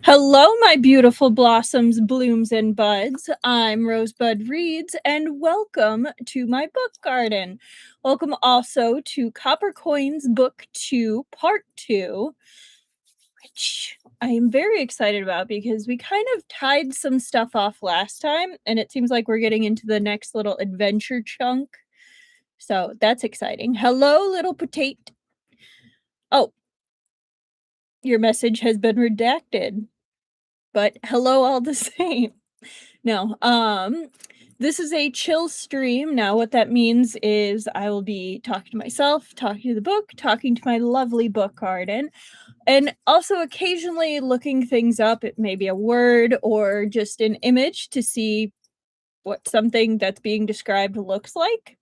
Hello, my beautiful blossoms, blooms, and buds. I'm Rosebud Reads, and welcome to my book garden. Welcome also to Copper Coins Book 2, Part 2, which I am very excited about because we kind of tied some stuff off last time, and it seems like we're getting into the next little adventure chunk. So that's exciting. Hello, little potato. Oh, your message has been redacted, but hello all the same. No, this is a chill stream. Now, what that means is I will be talking to myself, talking to the book, talking to my lovely book garden, and also occasionally looking things up. It may be a word or just an image to see what something that's being described looks like.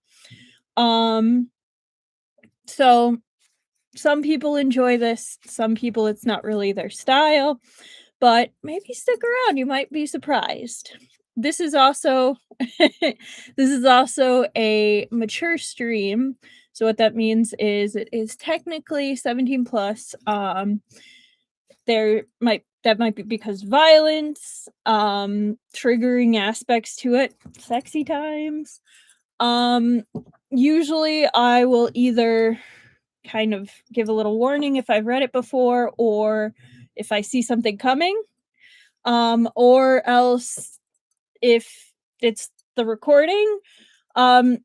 Um, so some people enjoy this, some people it's not really their style, but maybe stick around, you might be surprised. This is also this is also a mature stream. So what that means is it is technically 17 plus. That might be because violence, triggering aspects to it, sexy times. Um Usually I will either kind of give a little warning if I've read it before or if I see something coming. Or else if it's the recording, and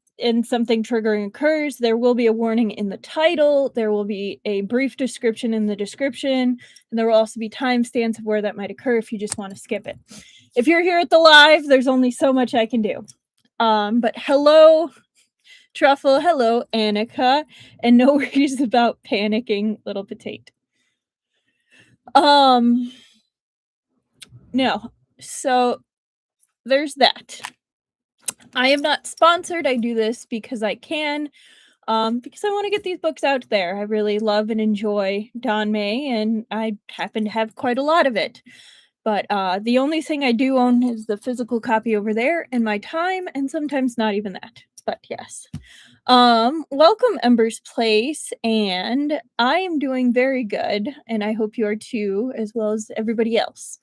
something triggering occurs, there will be a warning in the title, there will be a brief description in the description, and there will also be timestamps of where that might occur if you just want to skip it. If you're here at the live, there's only so much I can do. But hello, Truffle, hello, Annika, and no worries about panicking, little potato. No, so there's that. I am not sponsored. I do this because I can, because I want to get these books out there. I really love and enjoy Don May, and I happen to have quite a lot of it. But the only thing I do own is the physical copy over there, and my time, and sometimes not even that. But yes. Welcome, Ember's Place, and I am doing very good, and I hope you are too, as well as everybody else.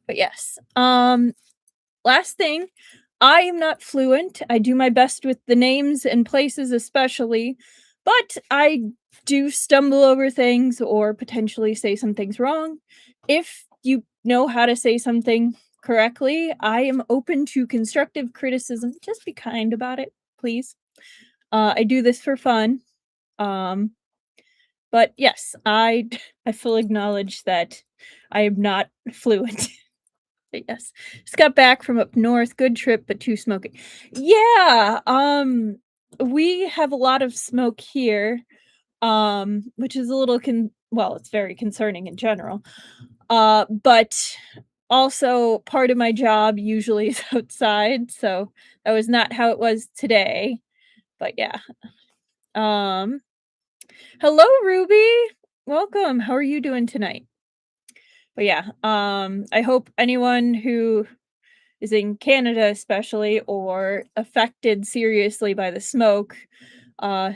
But yes. Last thing, I am not fluent. I do my best with the names and places especially, but I do stumble over things or potentially say some things wrong. If you know how to say something correctly, I am open to constructive criticism. Just be kind about it, please. I do this for fun. But yes, I fully acknowledge that I am not fluent. But yes, just got back from up north. Good trip, but too smoky. Yeah, we have a lot of smoke here, which is a little well, it's very concerning in general. But also part of my job usually is outside, so that was not how it was today. But yeah. Um, Hello, Ruby. Welcome. How are you doing tonight? But yeah, I hope anyone who is in Canada especially or affected seriously by the smoke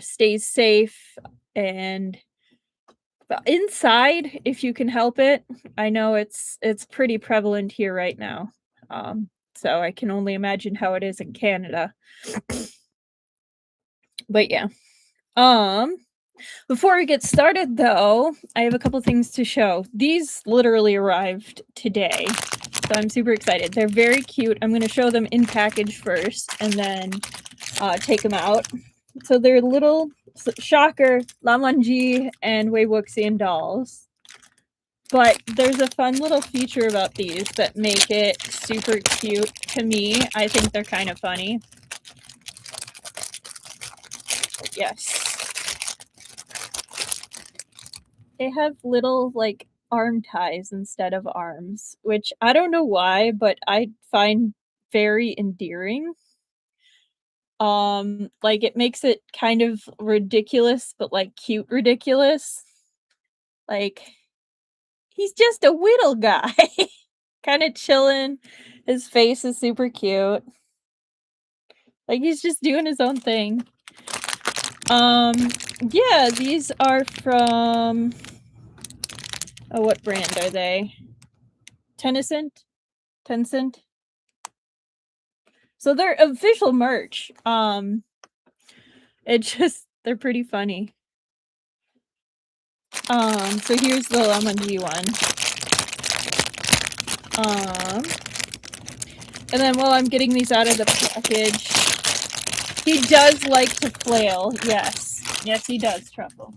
stays safe and inside if you can help it. I know it's pretty prevalent here right now. So I can only imagine how it is in Canada. But yeah. Before we get started though, I have a couple things to show. These literally arrived today. So I'm super excited. They're very cute. I'm going to show them in package first and then take them out. So they're little, shocker, Lamanji and Weiwuxian dolls. But there's a fun little feature about these that make it super cute to me. I think they're kind of funny. But yes. They have little, like, arm ties instead of arms, which I don't know why, but I find very endearing. Like, it makes it kind of ridiculous, but, like, cute ridiculous. Like, he's just a whittle guy. Kinda chilling. His face is super cute. Like, he's just doing his own thing. Yeah, these are from... Oh, what brand are they? Tencent. So they're official merch. They're pretty funny. So here's the lemon tea one. And then while I'm getting these out of the package, he does like to flail. Yes, he does, Truffle.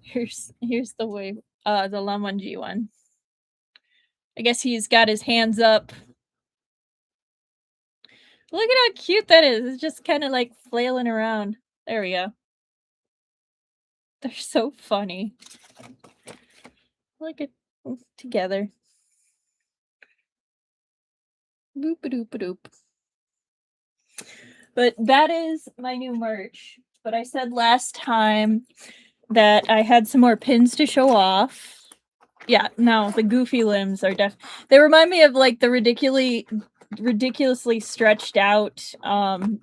Here's the way the lemon tea one. I guess he's got his hands up. Look at how cute that is. It's just kind of like flailing around. There we go. They're so funny. Look at together. Boop-a-doop-a-doop. But that is my new merch. But I said last time that I had some more pins to show off. Yeah, no, the goofy limbs are they remind me of like the ridiculously stretched out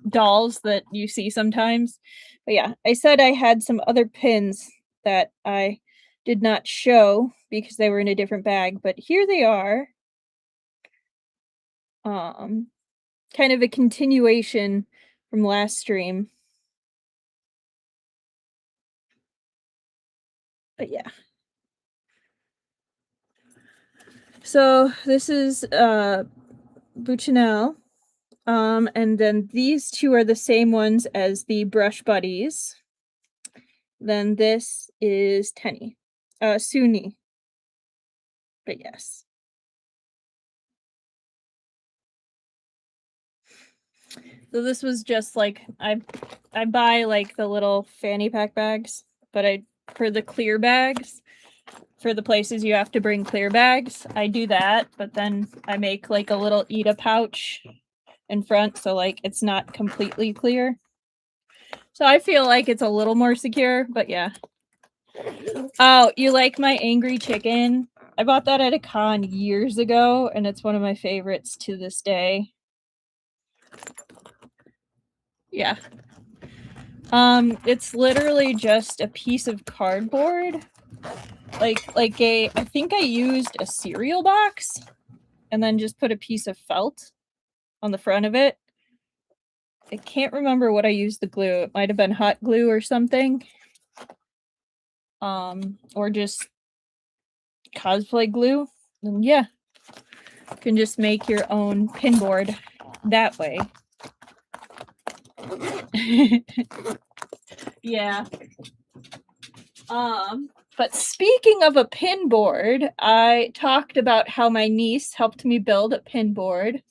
dolls that you see sometimes. But yeah, I said I had some other pins that I did not show because they were in a different bag, but here they are. Kind of a continuation from last stream. But yeah. So this is Buchanel. And then these two are the same ones as the Brush Buddies. Then this is Tenny. Suni. But yes. So this was just like I buy like the little fanny pack bags, but for the clear bags, for the places you have to bring clear bags, I do that, but then I make like a little Ita pouch in front, so like it's not completely clear. So I feel like it's a little more secure, but yeah. Oh, you like my angry chicken? I bought that at a con years ago, and it's one of my favorites to this day. Yeah. It's literally just a piece of cardboard. I think I used a cereal box and then just put a piece of felt on the front of it. I can't remember what I used the glue. It might have been hot glue or something. Or just cosplay glue. And yeah, you can just make your own pin board that way. Yeah. But speaking of a pin board, I talked about how my niece helped me build a pin board.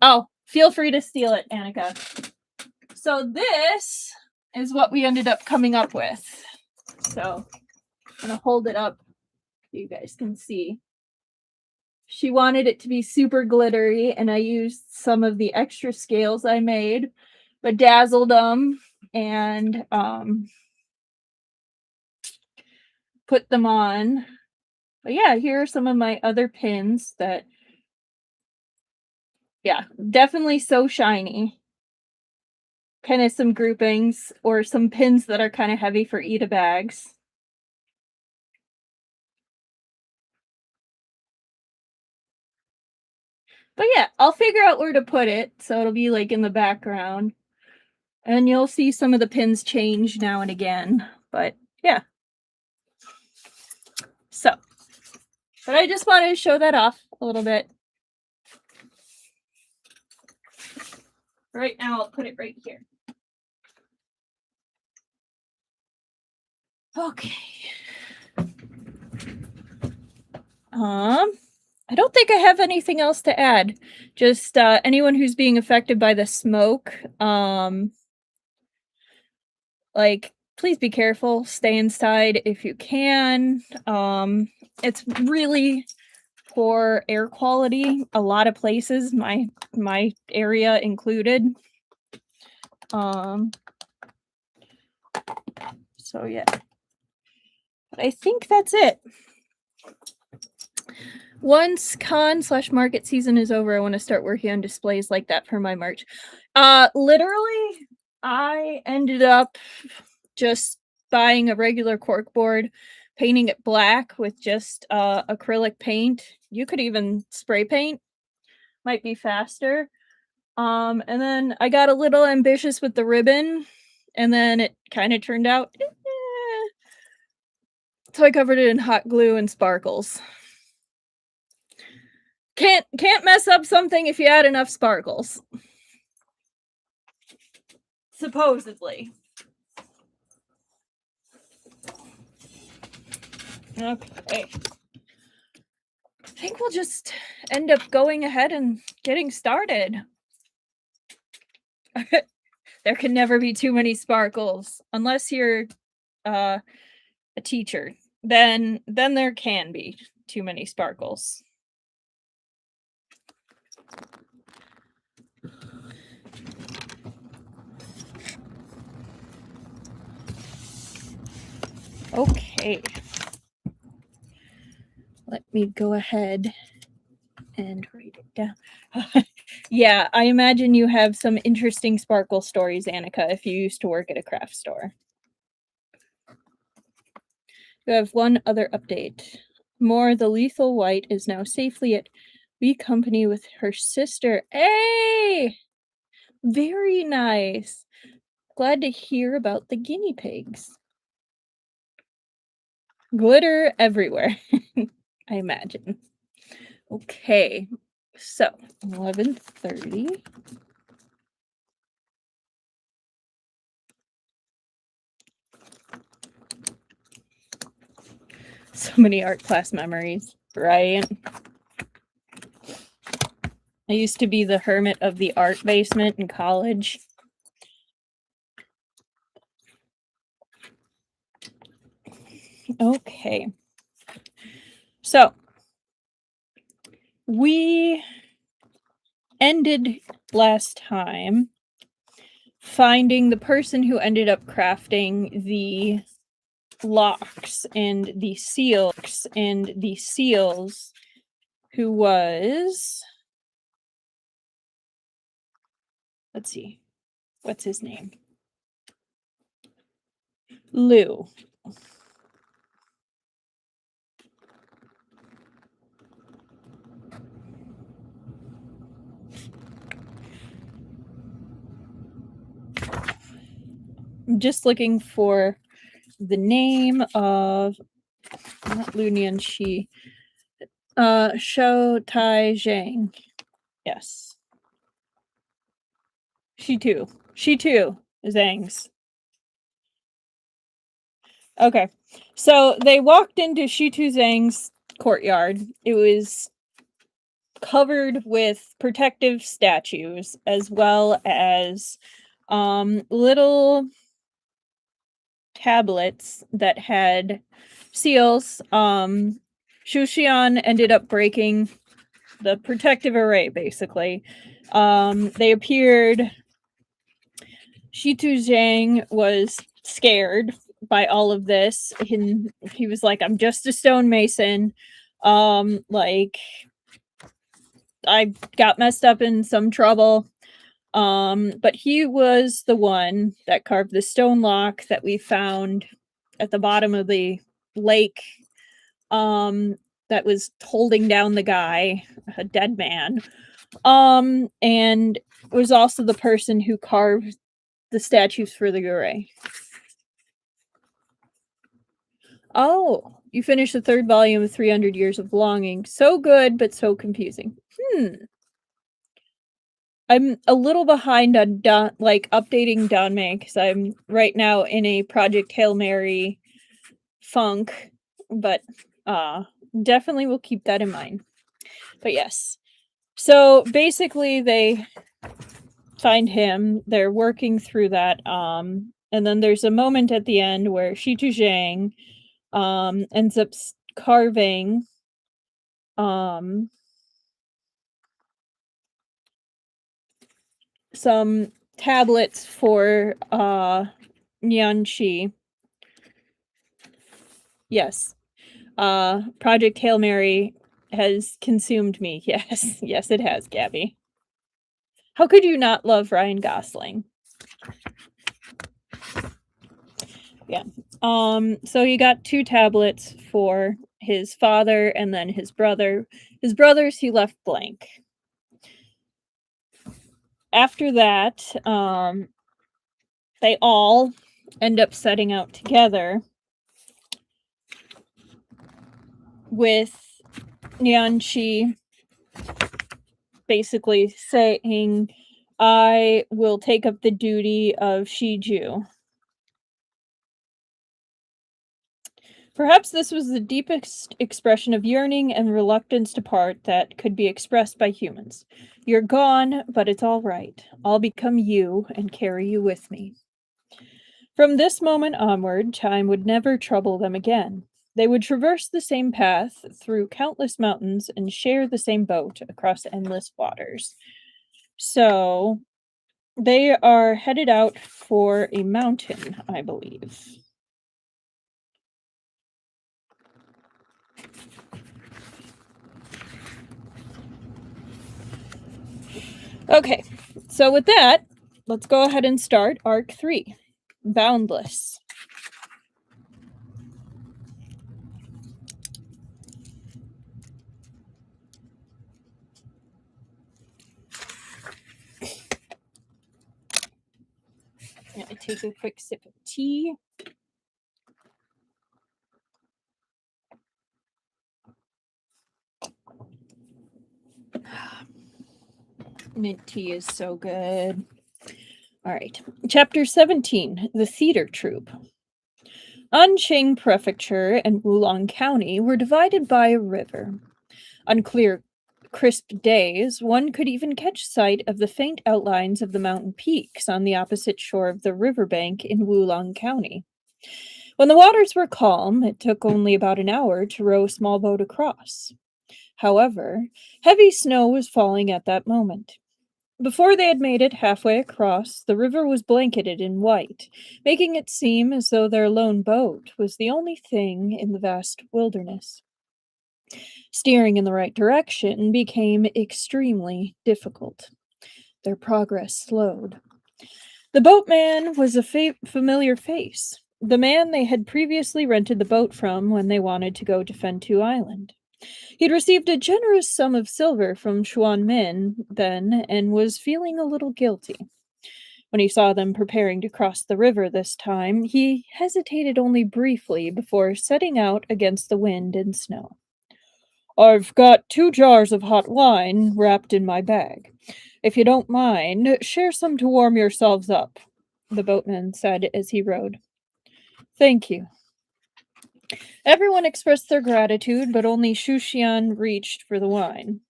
Oh, feel free to steal it, Annika. So this is what we ended up coming up with. So I'm gonna hold it up so you guys can see. She wanted it to be super glittery, and I used some of the extra scales I made, bedazzled them, and put them on. But yeah, here are some of my other pins that, yeah, definitely so shiny. Kind of some groupings or some pins that are kind of heavy for Ita bags. But yeah, I'll figure out where to put it, so it'll be like in the background. And you'll see some of the pins change now and again. But yeah. So, but I just wanted to show that off a little bit. Right now, I'll put it right here. Okay. I don't think I have anything else to add. Just anyone who's being affected by the smoke, like, please be careful. Stay inside if you can. It's really poor air quality. A lot of places, my area included. So yeah. But I think that's it. Once con/market season is over, I want to start working on displays like that for my merch. Literally, I ended up just buying a regular cork board, painting it black with just acrylic paint. You could even spray paint, might be faster. And then I got a little ambitious with the ribbon, and then it kind of turned out. So I covered it in hot glue and sparkles. Can't mess up something if you add enough sparkles. Supposedly. Okay. I think we'll just end up going ahead and getting started. There can never be too many sparkles unless you're a teacher. Then there can be too many sparkles. Okay. Let me go ahead and write it down. Yeah, I imagine you have some interesting sparkle stories, Annika, if you used to work at a craft store. You have one other update. More, the lethal white is now safely at B Company with her sister. Hey! Very nice. Glad to hear about the guinea pigs. Glitter everywhere, I imagine. Okay, so 11:30. So many art class memories, right? I used to be the hermit of the art basement in college. Okay. So we ended last time finding the person who ended up crafting the locks and the seals, who was, let's see, what's his name? Lou. I'm just looking for the name of, not Lu Nianxi, Shou Tai Zhang. Yes. She too. Zhang's. Okay. So they walked into Shitu Zhang's courtyard. It was covered with protective statues as well as little tablets that had seals. Shushian ended up breaking the protective array, basically. They appeared. Shitu Zhang was scared by all of this. He was like, I'm just a stonemason. Like, I got messed up in some trouble. But he was the one that carved the stone lock that we found at the bottom of the lake, that was holding down the guy, a dead man. And was also the person who carved the statues for the Gure. Oh, you finished the third volume of 300 Years of Longing. So good, but so confusing. I'm a little behind on updating Danmei because I'm right now in a Project Hail Mary funk, but definitely will keep that in mind. But yes. So basically they find him, they're working through that, and then there's a moment at the end where Shitu Zhang ends up carving some tablets for Nianxi. Yes. Project Hail Mary has consumed me. Yes. Yes, it has, Gabby. How could you not love Ryan Gosling? Yeah. So he got 2 tablets for his father and then his brother. His brothers he left blank. After that, they all end up setting out together with Nianchi basically saying, "I will take up the duty of Shiju." Perhaps this was the deepest expression of yearning and reluctance to part that could be expressed by humans. You're gone, but it's all right. I'll become you and carry you with me. From this moment onward, time would never trouble them again. They would traverse the same path through countless mountains and share the same boat across endless waters. So they are headed out for a mountain, I believe. Okay, so with that, let's go ahead and start Arc 3, Boundless. I'm going to take a quick sip of tea. Mint tea is so good. All right. Chapter 17, The Theater Troupe. Anqing Prefecture and Wulong County were divided by a river. On clear, crisp days, one could even catch sight of the faint outlines of the mountain peaks on the opposite shore of the riverbank in Wulong County. When the waters were calm, it took only about an hour to row a small boat across. However, heavy snow was falling at that moment. Before they had made it halfway across, the river was blanketed in white, making it seem as though their lone boat was the only thing in the vast wilderness. Steering in the right direction became extremely difficult. Their progress slowed. The boatman was a familiar face, the man they had previously rented the boat from when they wanted to go to Fentu Island. He'd received a generous sum of silver from Xuan Min then and was feeling a little guilty. When he saw them preparing to cross the river this time, he hesitated only briefly before setting out against the wind and snow. I've got 2 jars of hot wine wrapped in my bag. If you don't mind, share some to warm yourselves up, the boatman said as he rowed. Thank you. Everyone expressed their gratitude, but only Shushian reached for the wine.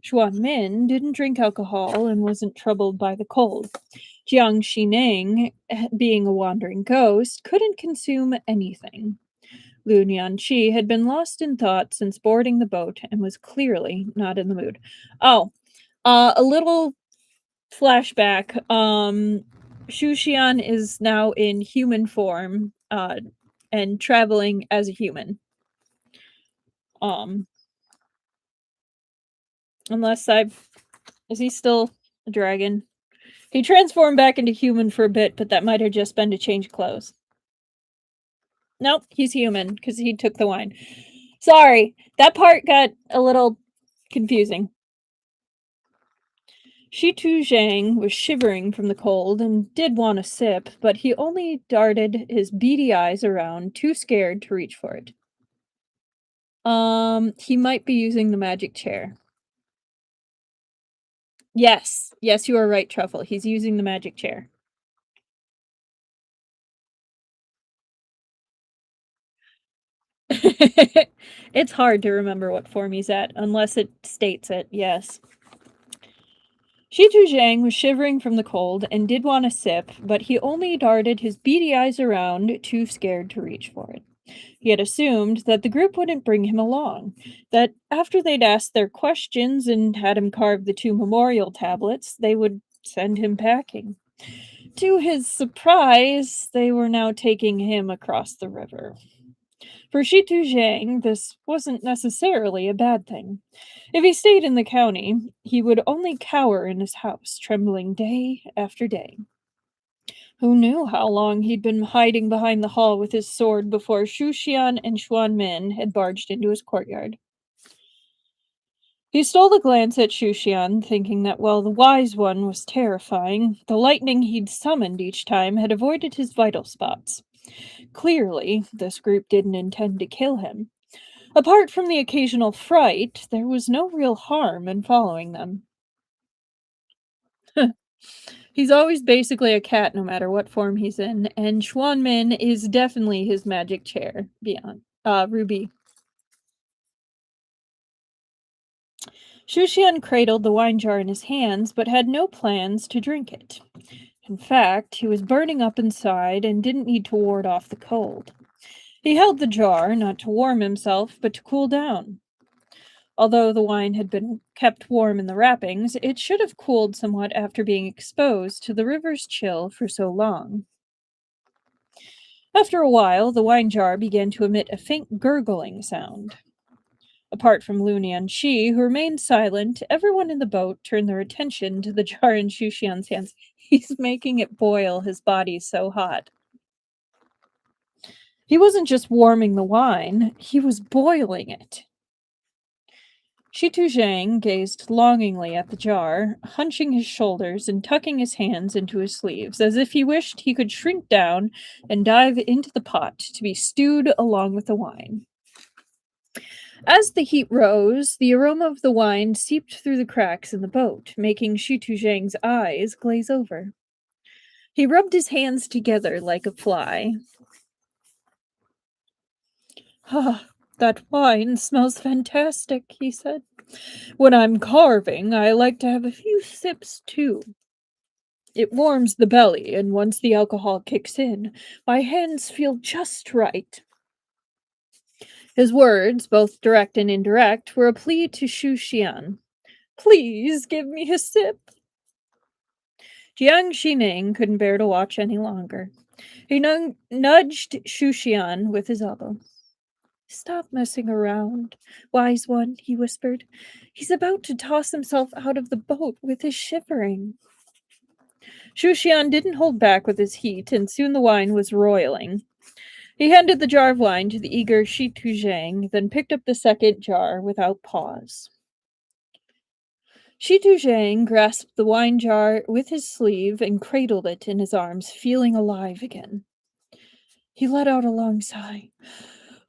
Xuan Min didn't drink alcohol and wasn't troubled by the cold. Jiang Xining, being a wandering ghost, couldn't consume anything. Lu Nianqi had been lost in thought since boarding the boat and was clearly not in the mood. Oh, a little flashback. Shushian is now in human form, and traveling as a human. Unless is he still a dragon? He transformed back into human for a bit, but that might have just been to change clothes. Nope, he's human because he took the wine. Sorry, that part got a little confusing. Shitu Zhang was shivering from the cold and did want a sip, but he only darted his beady eyes around, too scared to reach for it. He might be using the magic chair. Yes, you are right, Truffle. He's using the magic chair. It's hard to remember what form he's at, unless it states it, yes. Shitu Zhang was shivering from the cold and did want a sip, but he only darted his beady eyes around, too scared to reach for it. He had assumed that the group wouldn't bring him along, that after they'd asked their questions and had him carve the 2 memorial tablets, they would send him packing. To his surprise, they were now taking him across the river. For Shitu Zhang, this wasn't necessarily a bad thing. If he stayed in the county, he would only cower in his house, trembling day after day. Who knew how long he'd been hiding behind the hall with his sword before Shushian and Xuanmin had barged into his courtyard? He stole a glance at Shushian, thinking that while the wise one was terrifying, the lightning he'd summoned each time had avoided his vital spots. Clearly, this group didn't intend to kill him. Apart from the occasional fright, there was no real harm in following them. He's always basically a cat no matter what form he's in, and Xuanmin is definitely his magic chair. Beyond Ruby. Shushian cradled the wine jar in his hands, but had no plans to drink it. In fact, he was burning up inside and didn't need to ward off the cold. He held the jar, not to warm himself, but to cool down. Although the wine had been kept warm in the wrappings, it should have cooled somewhat after being exposed to the river's chill for so long. After a while, the wine jar began to emit a faint gurgling sound. Apart from Looney and Shi, who remained silent, everyone in the boat turned their attention to the jar in Shushian's hands. He's making it boil, his body's so hot. He wasn't just warming the wine, he was boiling it. Shitu Zhang gazed longingly at the jar, hunching his shoulders and tucking his hands into his sleeves, as if he wished he could shrink down and dive into the pot to be stewed along with the wine. As the heat rose, the aroma of the wine seeped through the cracks in the boat, making Shitu Zhang's eyes glaze over. He rubbed his hands together like a fly. "Ah, that wine smells fantastic," he said. "When I'm carving, I like to have a few sips too. It warms the belly, and once the alcohol kicks in, my hands feel just right." His words, both direct and indirect, were a plea to Shu Xian. "Please give me a sip." Jiang Xining couldn't bear to watch any longer. He nudged Shu Xian with his elbow. "Stop messing around, wise one," he whispered. "He's about to toss himself out of the boat with his shivering." Shu Xian didn't hold back with his heat, and soon the wine was roiling. He handed the jar of wine to the eager Shi Tu Zhang, then picked up the second jar without pause. Shi Tu Zhang grasped the wine jar with his sleeve and cradled it in his arms, feeling alive again. He let out a long sigh.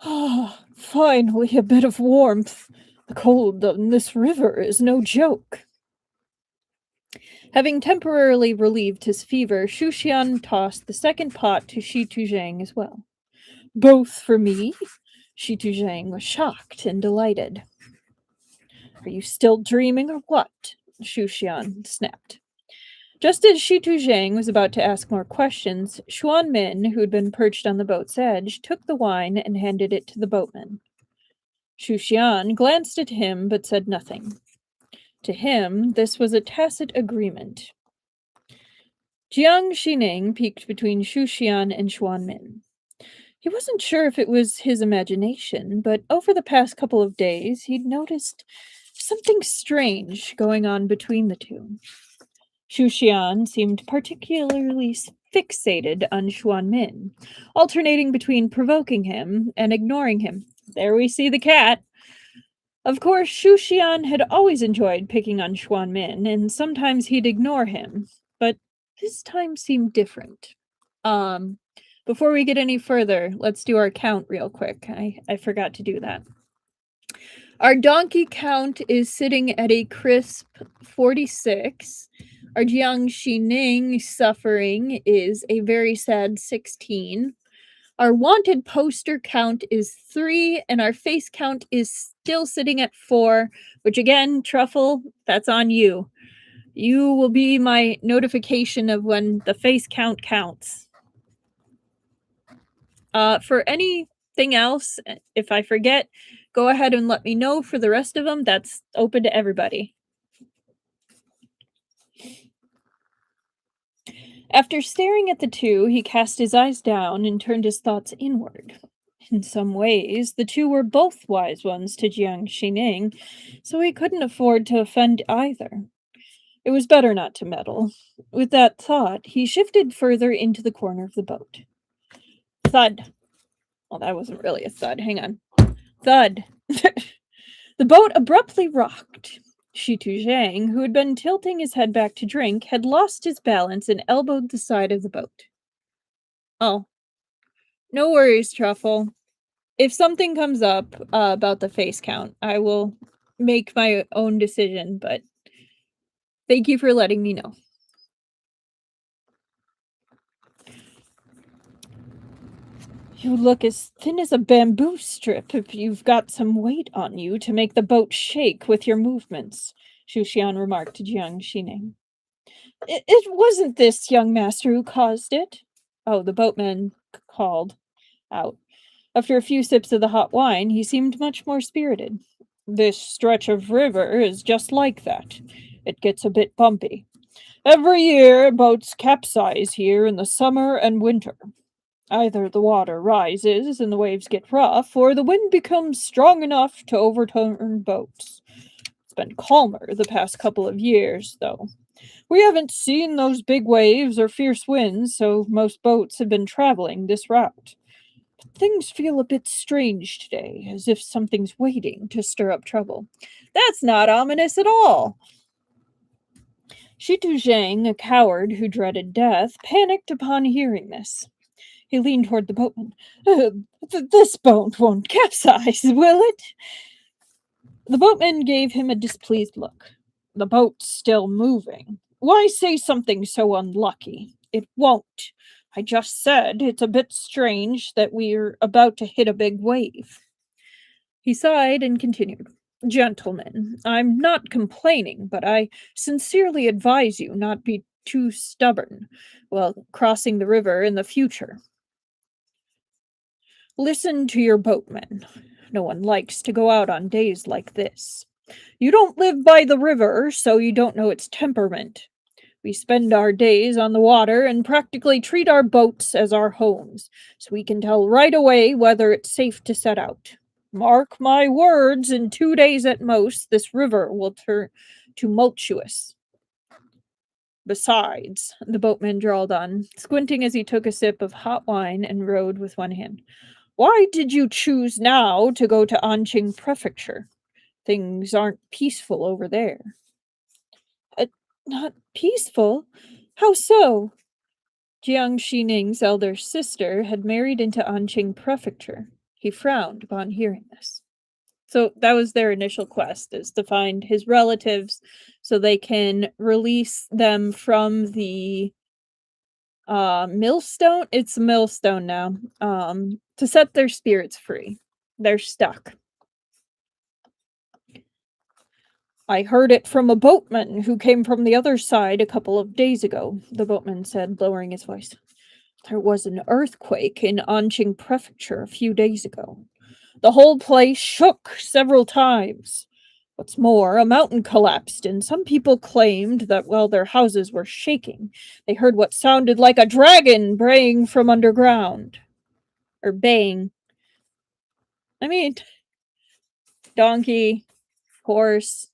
"Ah, finally a bit of warmth. The cold on this river is no joke." Having temporarily relieved his fever, Shu Xian tossed the second pot to Shi Tu Zhang as well. "Both for me?" Shi Tu Zhang was shocked and delighted. "Are you still dreaming or what?" Shu Xian snapped. Just as Shi Tu Zhang was about to ask more questions, Xuan Min, who had been perched on the boat's edge, took the wine and handed it to the boatman. Shu Xian glanced at him but said nothing. To him, this was a tacit agreement. Jiang Xining peeked between Shu Xian and Xuan Min. He wasn't sure if it was his imagination, but over the past couple of days, he'd noticed something strange going on between the two. Shu Xian seemed particularly fixated on Xuan Min, alternating between provoking him and ignoring him. There we see the cat. Of course, Shu Xian had always enjoyed picking on Xuan Min, and sometimes he'd ignore him, but this time seemed different. Before we get any further, let's do our count real quick. I forgot to do that. Our donkey count is sitting at a crisp 46. Our Jiang Xining suffering is a very sad 16. Our wanted poster count is 3, and our face count is still sitting at 4, which again, Truffle, that's on you. You will be my notification of when the face count counts. For anything else, if I forget, go ahead and let me know. For the rest of them, that's open to everybody. After staring at the two, he cast his eyes down and turned his thoughts inward. In some ways, the two were both wise ones to Jiang Xining, so he couldn't afford to offend either. It was better not to meddle. With that thought, he shifted further into the corner of the boat. Thud. Well, that wasn't really a thud. Hang on. Thud. The boat abruptly rocked. Shitu Zhang, who had been tilting his head back to drink, had lost his balance and elbowed the side of the boat. Oh. No worries, Truffle. If something comes up about the face count, I will make my own decision, but thank you for letting me know. You look as thin as a bamboo strip if you've got some weight on you to make the boat shake with your movements, Xu Xian remarked to Jiang Xining. It wasn't this young master who caused it. Oh, the boatman called out. After a few sips of the hot wine, he seemed much more spirited. This stretch of river is just like that. It gets a bit bumpy. Every year, boats capsize here in the summer and winter. Either the water rises and the waves get rough, or the wind becomes strong enough to overturn boats. It's been calmer the past couple of years, though. We haven't seen those big waves or fierce winds, so most boats have been traveling this route. But things feel a bit strange today, as if something's waiting to stir up trouble. That's not ominous at all. Shitu Zhang, a coward who dreaded death, panicked upon hearing this. He leaned toward the boatman. This boat won't capsize, will it? The boatman gave him a displeased look. The boat's still moving. Why say something so unlucky? It won't. I just said it's a bit strange that we're about to hit a big wave. He sighed and continued. Gentlemen, I'm not complaining, but I sincerely advise you not be too stubborn while crossing the river in the future. Listen to your boatmen. No one likes to go out on days like this. You don't live by the river, so you don't know its temperament. We spend our days on the water and practically treat our boats as our homes, so we can tell right away whether it's safe to set out. Mark my words, in 2 days at most, this river will turn tumultuous. Besides, the boatman drawled on, squinting as he took a sip of hot wine and rowed with one hand. Why did you choose now to go to Anqing Prefecture? Things aren't peaceful over there. Not peaceful? How so? Jiang Xining's elder sister had married into Anqing Prefecture. He frowned upon hearing this. So that was their initial quest, is to find his relatives so they can release them from the millstone. It's a millstone now. To set their spirits free. They're stuck. I heard it from a boatman who came from the other side a couple of days ago, the boatman said, lowering his voice. There was an earthquake in Anqing Prefecture a few days ago. The whole place shook several times. What's more, a mountain collapsed, and some people claimed that while their houses were shaking, they heard what sounded like a dragon braying from underground. Or baying. I mean, donkey, horse.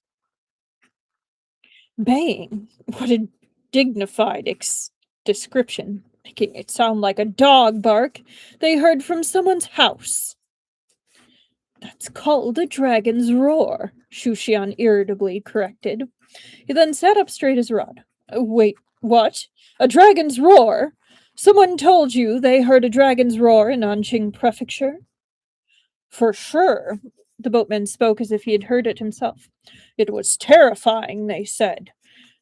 Baying. What a dignified description, making it sound like a dog bark they heard from someone's house. That's called a dragon's roar, Xu Xian irritably corrected. He then sat up straight as a rod. Wait, what? A dragon's roar? Someone told you they heard a dragon's roar in Anqing Prefecture? For sure. The boatman spoke as if he had heard it himself. It was terrifying, they said.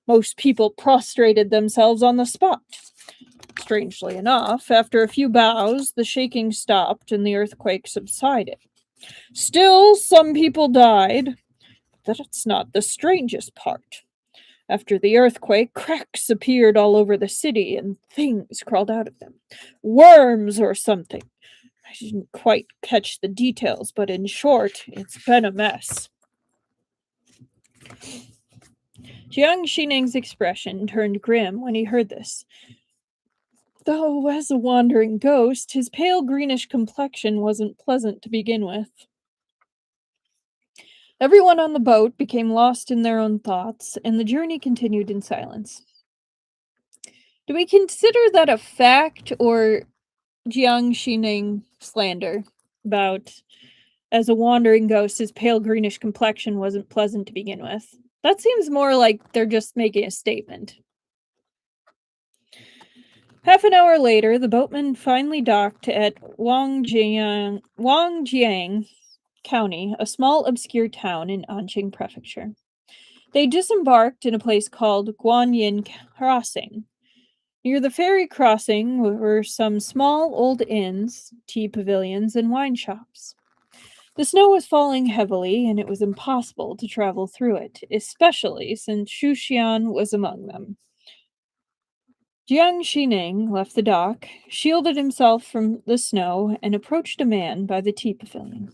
Most people prostrated themselves on the spot. Strangely enough, after a few bows, the shaking stopped and the earthquake subsided. Still, some people died. That's not the strangest part. After the earthquake, cracks appeared all over the city and things crawled out of them. Worms or something. I didn't quite catch the details, but in short, it's been a mess. Jiang Xining's expression turned grim when he heard this. Though, as a wandering ghost, his pale greenish complexion wasn't pleasant to begin with. Everyone on the boat became lost in their own thoughts, and the journey continued in silence. Do we consider that a fact or Jiang Xining slander about as a wandering ghost, his pale greenish complexion wasn't pleasant to begin with? That seems more like they're just making a statement. Half an hour later, the boatman finally docked at Wangjiang County, a small obscure town in Anqing Prefecture. They disembarked in a place called Guanyin Crossing. Near the ferry crossing were some small old inns, tea pavilions, and wine shops. The snow was falling heavily, and it was impossible to travel through it, especially since Shushan was among them. Jiang Xining left the dock, shielded himself from the snow, and approached a man by the tea pavilion.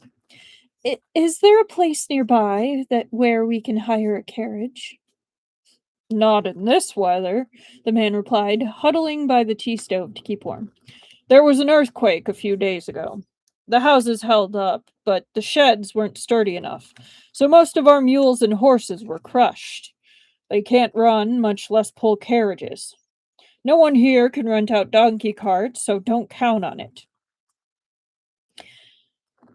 Is there a place nearby where we can hire a carriage? Not in this weather, the man replied, huddling by the tea stove to keep warm. There was an earthquake a few days ago. The houses held up, but the sheds weren't sturdy enough, so most of our mules and horses were crushed. They can't run, much less pull carriages. No one here can rent out donkey carts, so don't count on it.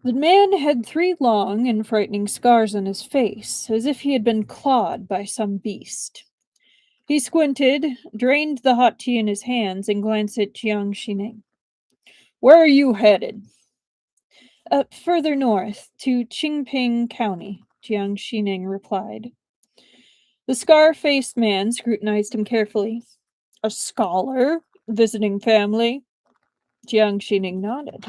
The man had 3 long and frightening scars on his face, as if he had been clawed by some beast. He squinted, drained the hot tea in his hands, and glanced at Jiang Xining. Where are you headed? Further north, to Qingping County, Jiang Xining replied. The scar-faced man scrutinized him carefully. A scholar? Visiting family? Jiang Xining nodded.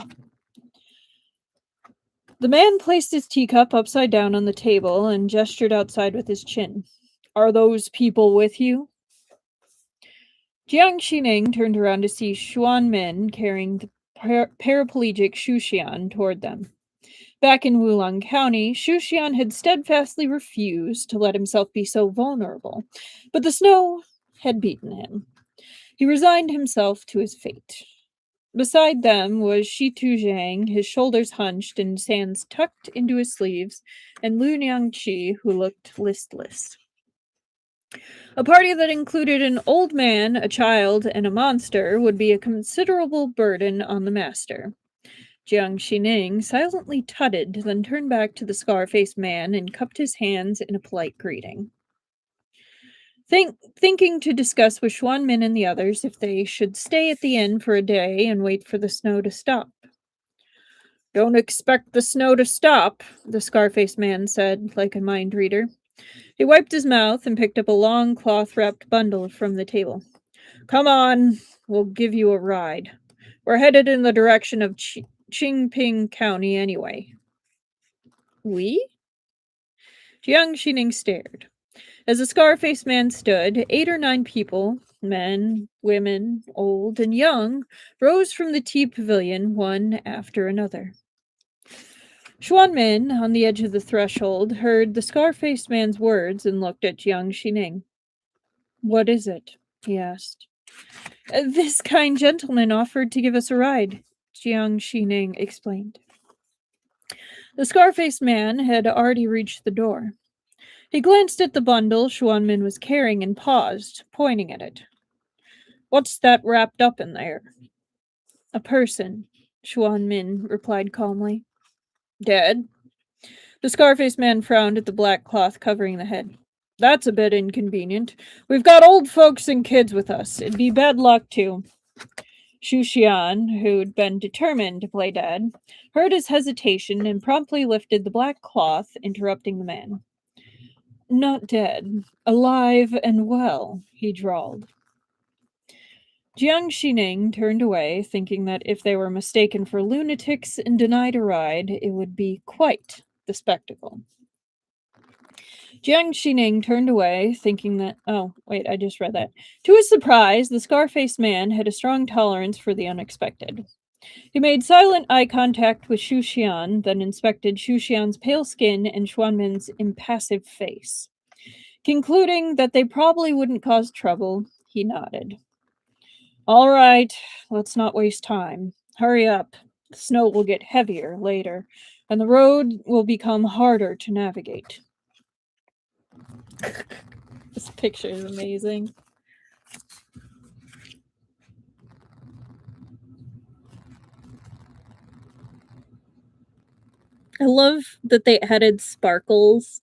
The man placed his teacup upside down on the table and gestured outside with his chin. Are those people with you? Jiang Xining turned around to see Xuan Min carrying the paraplegic Shushian toward them. Back in Wulong County, Shushian had steadfastly refused to let himself be so vulnerable, but the snow had beaten him. He resigned himself to his fate. Beside them was Shi Tuzhang, his shoulders hunched and his hands tucked into his sleeves, and Lu Niangqi, who looked listless. A party that included an old man, a child, and a monster would be a considerable burden on the master. Jiang Xining silently tutted, then turned back to the scar-faced man and cupped his hands in a polite greeting. Thinking to discuss with Xuan Min and the others if they should stay at the inn for a day and wait for the snow to stop. Don't expect the snow to stop, the scar-faced man said, like a mind reader. He wiped his mouth and picked up a long cloth-wrapped bundle from the table. Come on, we'll give you a ride. We're headed in the direction of Qingping County anyway. We? Jiang Xining stared. As the scar-faced man stood, 8 or 9 people, men, women, old and young, rose from the tea pavilion one after another. Xuan Min, on the edge of the threshold, heard the scar-faced man's words and looked at Jiang Xining. What is it? He asked. This kind gentleman offered to give us a ride, Jiang Xining explained. The scar-faced man had already reached the door. He glanced at the bundle Xuan Min was carrying and paused, pointing at it. What's that wrapped up in there? A person, Xuan Min replied calmly. Dead? The scar-faced man frowned at the black cloth covering the head. That's a bit inconvenient. We've got old folks and kids with us. It'd be bad luck, too. Shushian, who'd been determined to play dead, heard his hesitation and promptly lifted the black cloth, interrupting the man. Not dead. Alive and well, he drawled. Jiang Xining turned away, thinking that if they were mistaken for lunatics and denied a ride, it would be quite the spectacle. Jiang Xining turned away, thinking that... Oh, wait, I just read that. To his surprise, the scar-faced man had a strong tolerance for the unexpected. He made silent eye contact with Xu Xian, then inspected Xu Xian's pale skin and Xuanmin's impassive face. Concluding that they probably wouldn't cause trouble, he nodded. All right, let's not waste time. Hurry up. The snow will get heavier later. and the road will become harder to navigate. This picture is amazing. I love that they added sparkles.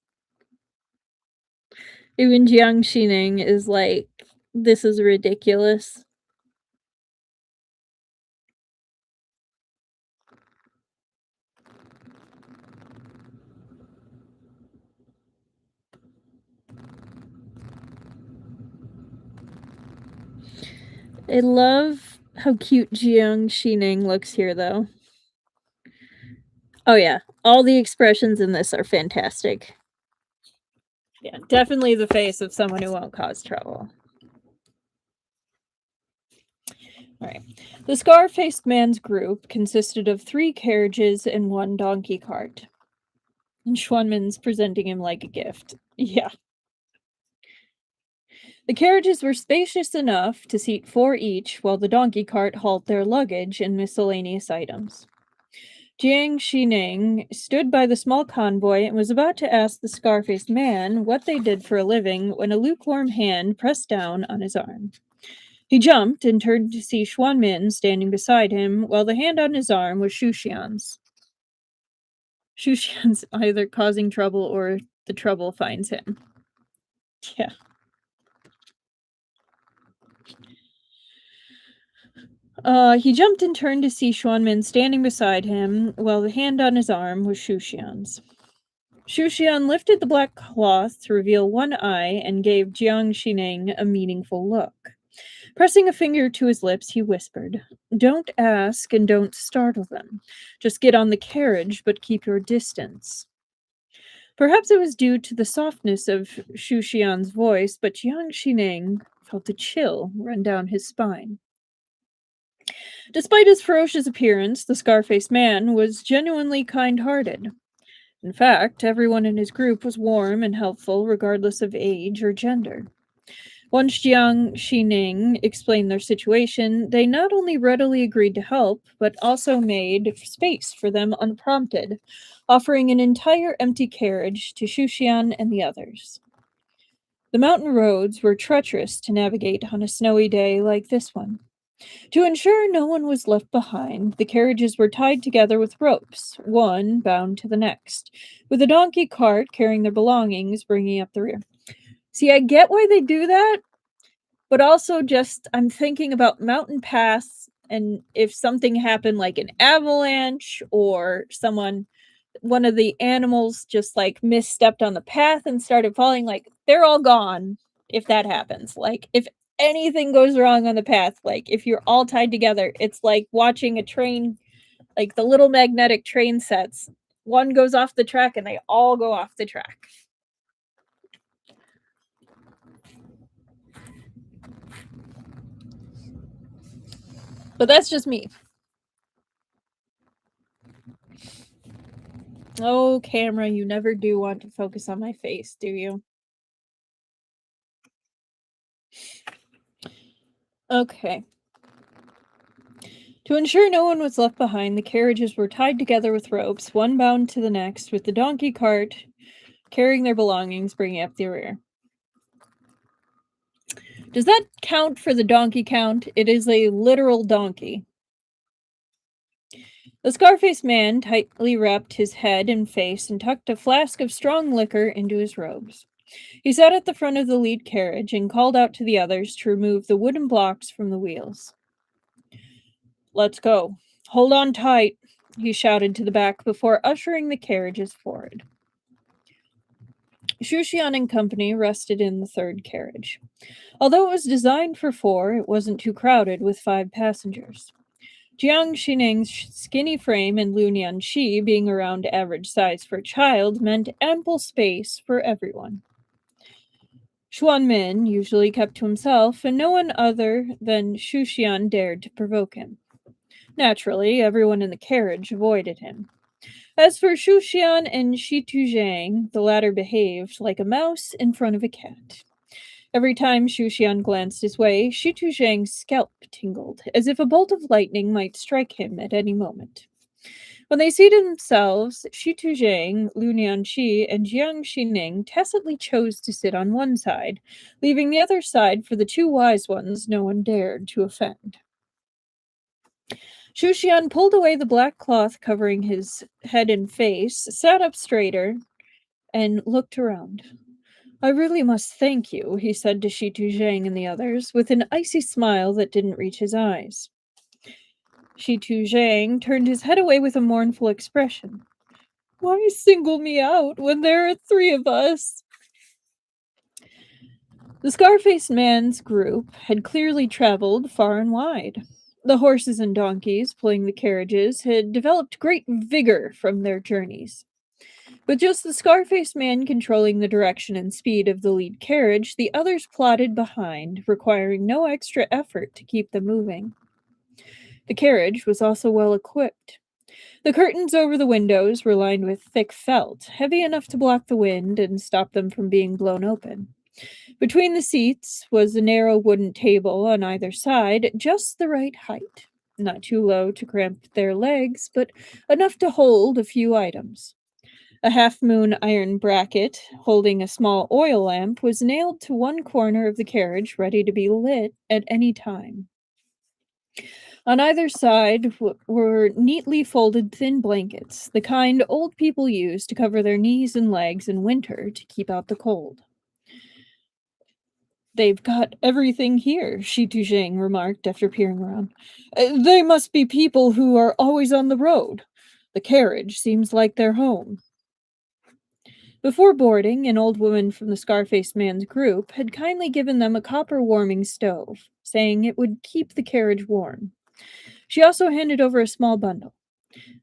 Even Jiang Xining is like, this is ridiculous. I love how cute Jiang Xining looks here, though. Oh, yeah. All the expressions in this are fantastic. Yeah, definitely the face of someone who won't cause trouble. All right. The scar-faced man's group consisted of 3 carriages and 1 donkey cart. And Schwanman's presenting him like a gift. Yeah. The carriages were spacious enough to seat 4 each, while the donkey cart hauled their luggage and miscellaneous items. Jiang Xining stood by the small convoy and was about to ask the scar-faced man what they did for a living when a lukewarm hand pressed down on his arm. He jumped and turned to see Xuanmin standing beside him, while the hand on his arm was Shushian's. Shushian's either causing trouble or the trouble finds him. Yeah. He jumped and turned to see Xuanmin standing beside him, while the hand on his arm was Shushian's. Shushian lifted the black cloth to reveal one eye and gave Jiang Xining a meaningful look. Pressing a finger to his lips, he whispered, "Don't ask and don't startle them. Just get on the carriage, but keep your distance." Perhaps it was due to the softness of Shushian's voice, but Jiang Xining felt a chill run down his spine. Despite his ferocious appearance, the scar-faced man was genuinely kind-hearted. In fact, everyone in his group was warm and helpful, regardless of age or gender. Once Jiang Xining explained their situation, they not only readily agreed to help, but also made space for them unprompted, offering an entire empty carriage to Shushian and the others. The mountain roads were treacherous to navigate on a snowy day like this one. To ensure no one was left behind, the carriages were tied together with ropes, one bound to the next, with a donkey cart carrying their belongings bringing up the rear. See, I get why they do that, but also just I'm thinking about mountain paths, and if something happened like an avalanche or one of the animals just like misstepped on the path and started falling, like they're all gone if that happens. Like if anything goes wrong on the path, like if you're all tied together, it's like watching a train, like the little magnetic train sets. One goes off the track and they all go off the track. But that's just me. Oh, camera, you never do want to focus on my face, do you? Okay. To ensure no one was left behind, the carriages were tied together with ropes, one bound to the next, with the donkey cart carrying their belongings bringing up the rear. Does that count for the donkey count? It is a literal donkey. The scar-faced man tightly wrapped his head and face and tucked a flask of strong liquor into his robes. He sat at the front of the lead carriage and called out to the others to remove the wooden blocks from the wheels. "Let's go. Hold on tight," he shouted to the back before ushering the carriages forward. Shushian and company rested in the third carriage. Although it was designed for 4, it wasn't too crowded with 5 passengers. Jiang Xining's skinny frame and Lu Nianqi being around average size for a child meant ample space for everyone. Xuanmin usually kept to himself, and no one other than Shushian dared to provoke him. Naturally, everyone in the carriage avoided him. As for Shushian and Shituzhang, the latter behaved like a mouse in front of a cat. Every time Shushian glanced his way, Shituzhang's scalp tingled, as if a bolt of lightning might strike him at any moment. When they seated themselves, Shi Tuzhang, Lu Nianqi, and Jiang Xining tacitly chose to sit on one side, leaving the other side for the two wise ones no one dared to offend. Shu Xian pulled away the black cloth covering his head and face, sat up straighter, and looked around. I really must thank you, he said to Shi Tuzhang and the others, with an icy smile that didn't reach his eyes. Shi Tuzhang turned his head away with a mournful expression. Why single me out when there are three of us? The scar-faced man's group had clearly traveled far and wide. The horses and donkeys pulling the carriages had developed great vigor from their journeys. With just the scar-faced man controlling the direction and speed of the lead carriage, the others plodded behind, requiring no extra effort to keep them moving. The carriage was also well equipped. The curtains over the windows were lined with thick felt, heavy enough to block the wind and stop them from being blown open. Between the seats was a narrow wooden table on either side, just the right height. Not too low to cramp their legs, but enough to hold a few items. A half-moon iron bracket holding a small oil lamp was nailed to one corner of the carriage, ready to be lit at any time. On either side were neatly folded thin blankets, the kind old people use to cover their knees and legs in winter to keep out the cold. They've got everything here, Shi Tuzhang remarked after peering around. They must be people who are always on the road. The carriage seems like their home. Before boarding, an old woman from the scar-faced man's group had kindly given them a copper warming stove, saying it would keep the carriage warm. She also handed over a small bundle.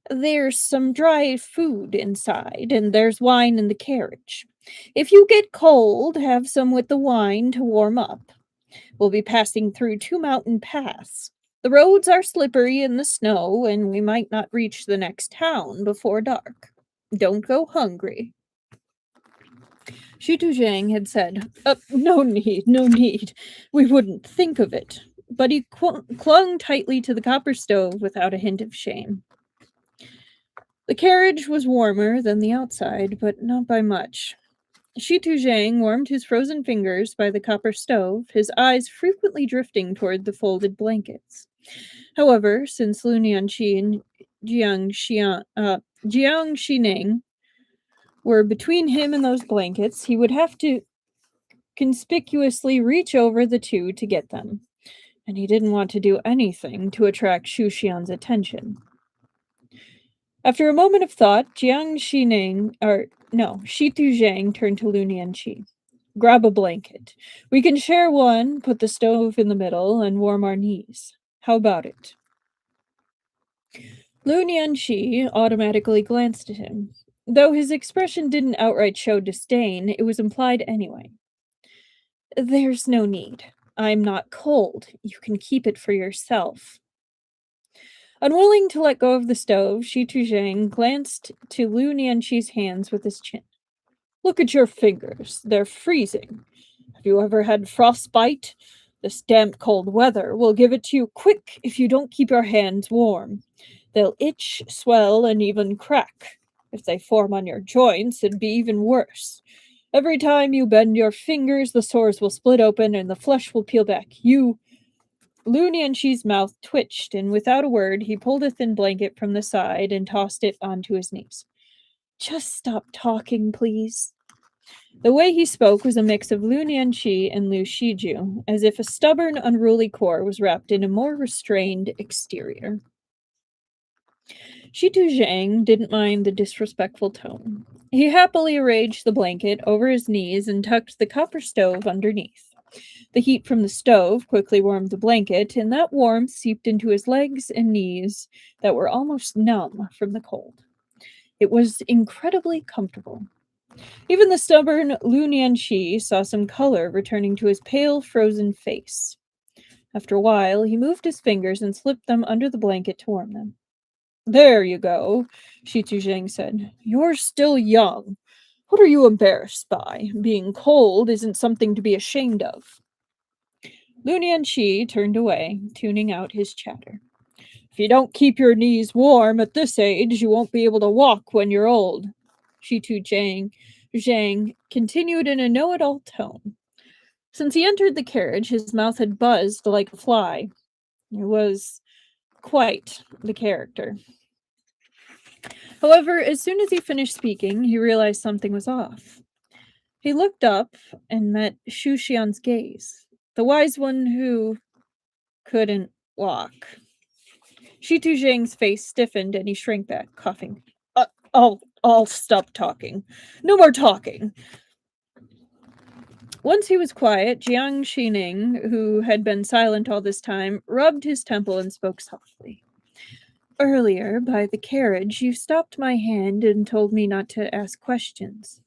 There's some dry food inside, and there's wine in the carriage. If you get cold, have some with the wine to warm up. We'll be passing through two mountain paths. The roads are slippery in the snow, and we might not reach the next town before dark. Don't go hungry. Shi Tuzhang had said, no need, no need. We wouldn't think of it. But he clung tightly to the copper stove without a hint of shame. The carriage was warmer than the outside, but not by much. Shi Tuzhang warmed his frozen fingers by the copper stove, his eyes frequently drifting toward the folded blankets. However, since Lu Nianqi and Jiang Xining were between him and those blankets, he would have to conspicuously reach over the two to get them, and he didn't want to do anything to attract Shu Xian's attention. After a moment of thought, Shi Tuzhang turned to Lu Nianqi. Grab a blanket. We can share one, put the stove in the middle, and warm our knees. How about it? Lu Nianqi automatically glanced at him. Though his expression didn't outright show disdain, it was implied anyway. There's no need. I'm not cold. You can keep it for yourself. Unwilling to let go of the stove, Shi Tuzhang glanced to Lu Nianqi's hands with his chin. Look at your fingers. They're freezing. Have you ever had frostbite? This damp cold weather will give it to you quick if you don't keep your hands warm. They'll itch, swell, and even crack. If they form on your joints, it'd be even worse. Every time you bend your fingers, the sores will split open and the flesh will peel back. Lu Nianqi's mouth twitched, and without a word, he pulled a thin blanket from the side and tossed it onto his knees. Just stop talking, please. The way he spoke was a mix of Lu Nianqi and Lu Shiju, as if a stubborn, unruly core was wrapped in a more restrained exterior. Shi Tuzhang didn't mind the disrespectful tone. He happily arranged the blanket over his knees and tucked the copper stove underneath. The heat from the stove quickly warmed the blanket, and that warmth seeped into his legs and knees that were almost numb from the cold. It was incredibly comfortable. Even the stubborn Lu Nianqi saw some color returning to his pale, frozen face. After a while, he moved his fingers and slipped them under the blanket to warm them. There you go, Shi Tuzhang said. You're still young. What are you embarrassed by? Being cold isn't something to be ashamed of. Lu Nianqi turned away, tuning out his chatter. If you don't keep your knees warm at this age, you won't be able to walk when you're old. Zhang continued in a know-it-all tone. Since he entered the carriage, his mouth had buzzed like a fly. It was quite the character. However, as soon as he finished speaking, he realized something was off. He looked up and met Shu Xian's gaze, the wise one who couldn't walk. Shi Tuzheng's face stiffened and he shrank back, coughing. I'll stop talking. No more talking. Once he was quiet, Jiang Xining, who had been silent all this time, rubbed his temple and spoke softly. Earlier, by the carriage, you stopped my hand and told me not to ask questions.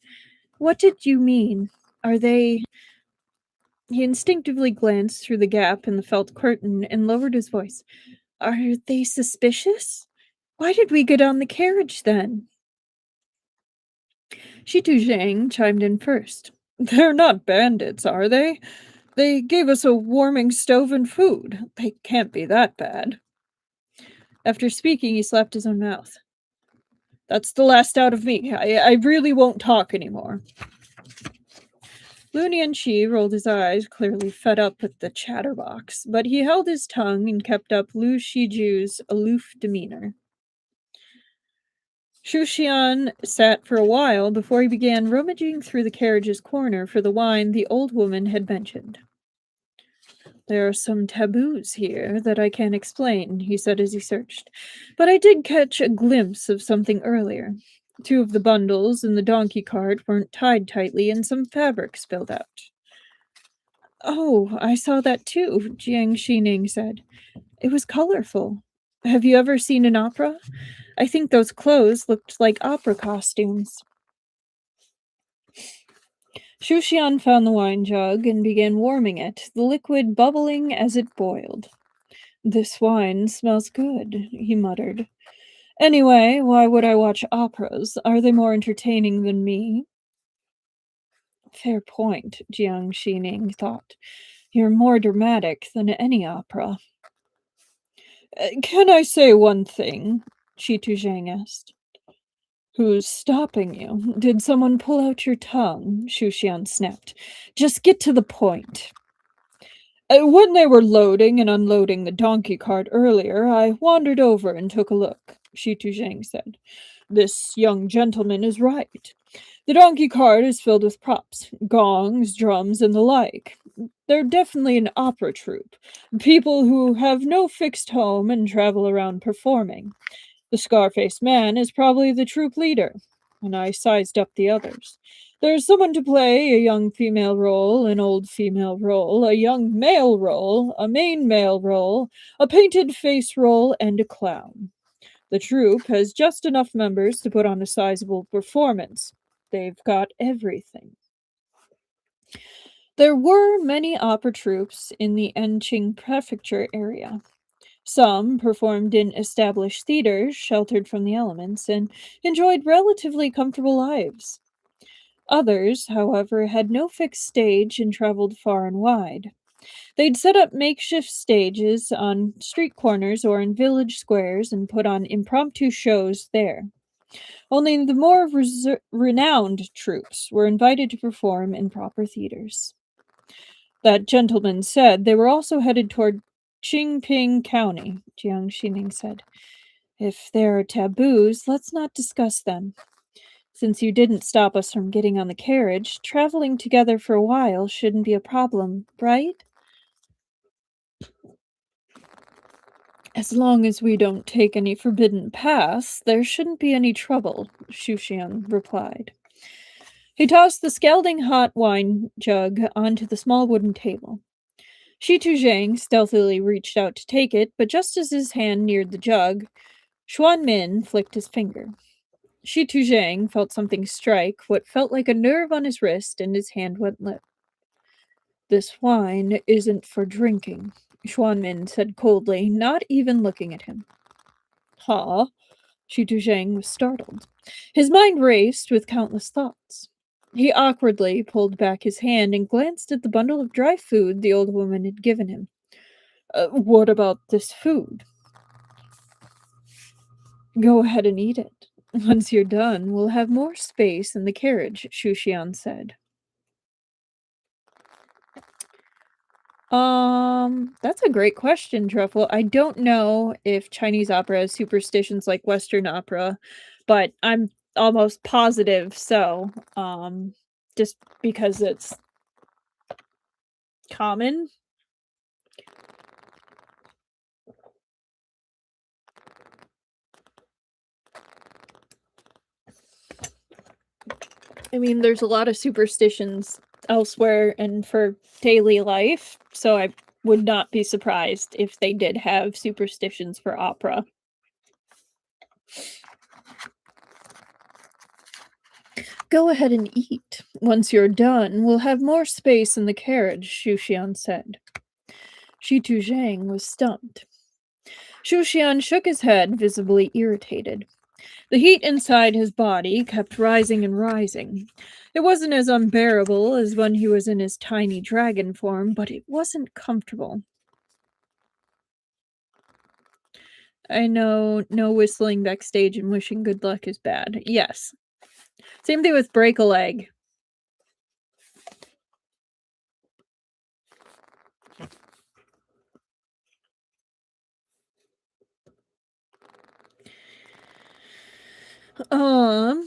What did you mean? Are they... He instinctively glanced through the gap in the felt curtain and lowered his voice. Are they suspicious? Why did we get on the carriage then? Shi Tuzheng chimed in first. They're not bandits, are they? They gave us a warming stove and food. They can't be that bad. After speaking, he slapped his own mouth. That's the last out of me. I really won't talk anymore. Lu Nianqi rolled his eyes, clearly fed up with the chatterbox, but he held his tongue and kept up Lu Shiju's aloof demeanor. Shu Xian sat for a while before he began rummaging through the carriage's corner for the wine the old woman had mentioned. There are some taboos here that I can't explain, he said as he searched, but I did catch a glimpse of something earlier. 2 of the bundles in the donkey cart weren't tied tightly and some fabric spilled out. Oh, I saw that too, Jiang Xining said. It was colorful. Have you ever seen an opera? I think those clothes looked like opera costumes. Shu Xian found the wine jug and began warming it, the liquid bubbling as it boiled. This wine smells good, he muttered. Anyway, why would I watch operas? Are they more entertaining than me? Fair point, Jiang Xining thought. You're more dramatic than any opera. Can I say one thing? Shi Tuzheng asked. Who's stopping you? Did someone pull out your tongue? Shu Xian snapped. Just get to the point. When they were loading and unloading the donkey cart earlier, I wandered over and took a look, Shi Tuzheng said. This young gentleman is right. The donkey cart is filled with props, gongs, drums, and the like. They're definitely an opera troupe, people who have no fixed home and travel around performing. The scar-faced man is probably the troupe leader, and I sized up the others. There's someone to play a young female role, an old female role, a young male role, a main male role, a painted face role, and a clown. The troupe has just enough members to put on a sizable performance. They've got everything. There were many opera troupes in the Enqing prefecture area. Some performed in established theaters, sheltered from the elements, and enjoyed relatively comfortable lives. Others, however, had no fixed stage and traveled far and wide. They'd set up makeshift stages on street corners or in village squares and put on impromptu shows there. Only the more renowned troupes were invited to perform in proper theaters. That gentleman said they were also headed toward Qingping County, Jiang Xining said. If there are taboos, let's not discuss them. Since you didn't stop us from getting on the carriage, traveling together for a while shouldn't be a problem, right? As long as we don't take any forbidden paths, there shouldn't be any trouble, Shu Xian replied. He tossed the scalding hot wine jug onto the small wooden table. Shi Tuzheng stealthily reached out to take it, but just as his hand neared the jug, Xuanmin flicked his finger. Shi Tuzheng felt something strike what felt like a nerve on his wrist, and his hand went limp. This wine isn't for drinking, Xuanmin said coldly, not even looking at him. Huh? Shi Tuzheng was startled. His mind raced with countless thoughts. He awkwardly pulled back his hand and glanced at the bundle of dry food the old woman had given him. What about this food? Go ahead and eat it. Once you're done, we'll have more space in the carriage, Shushian said. That's a great question, Truffle. I don't know if Chinese opera has superstitions like Western opera, but I'm almost positive so. Just because it's common. I mean, there's a lot of superstitions elsewhere and for daily life, so I would not be surprised if they did have superstitions for opera. Go ahead and eat. Once you're done, we'll have more space in the carriage, Shushian said. Shi Zhang was stumped. Shushian shook his head, visibly irritated. The heat inside his body kept rising and rising. It wasn't as unbearable as when he was in his tiny dragon form, but it wasn't comfortable. I know no whistling backstage and wishing good luck is bad. Yes. Same thing with break a leg. Um,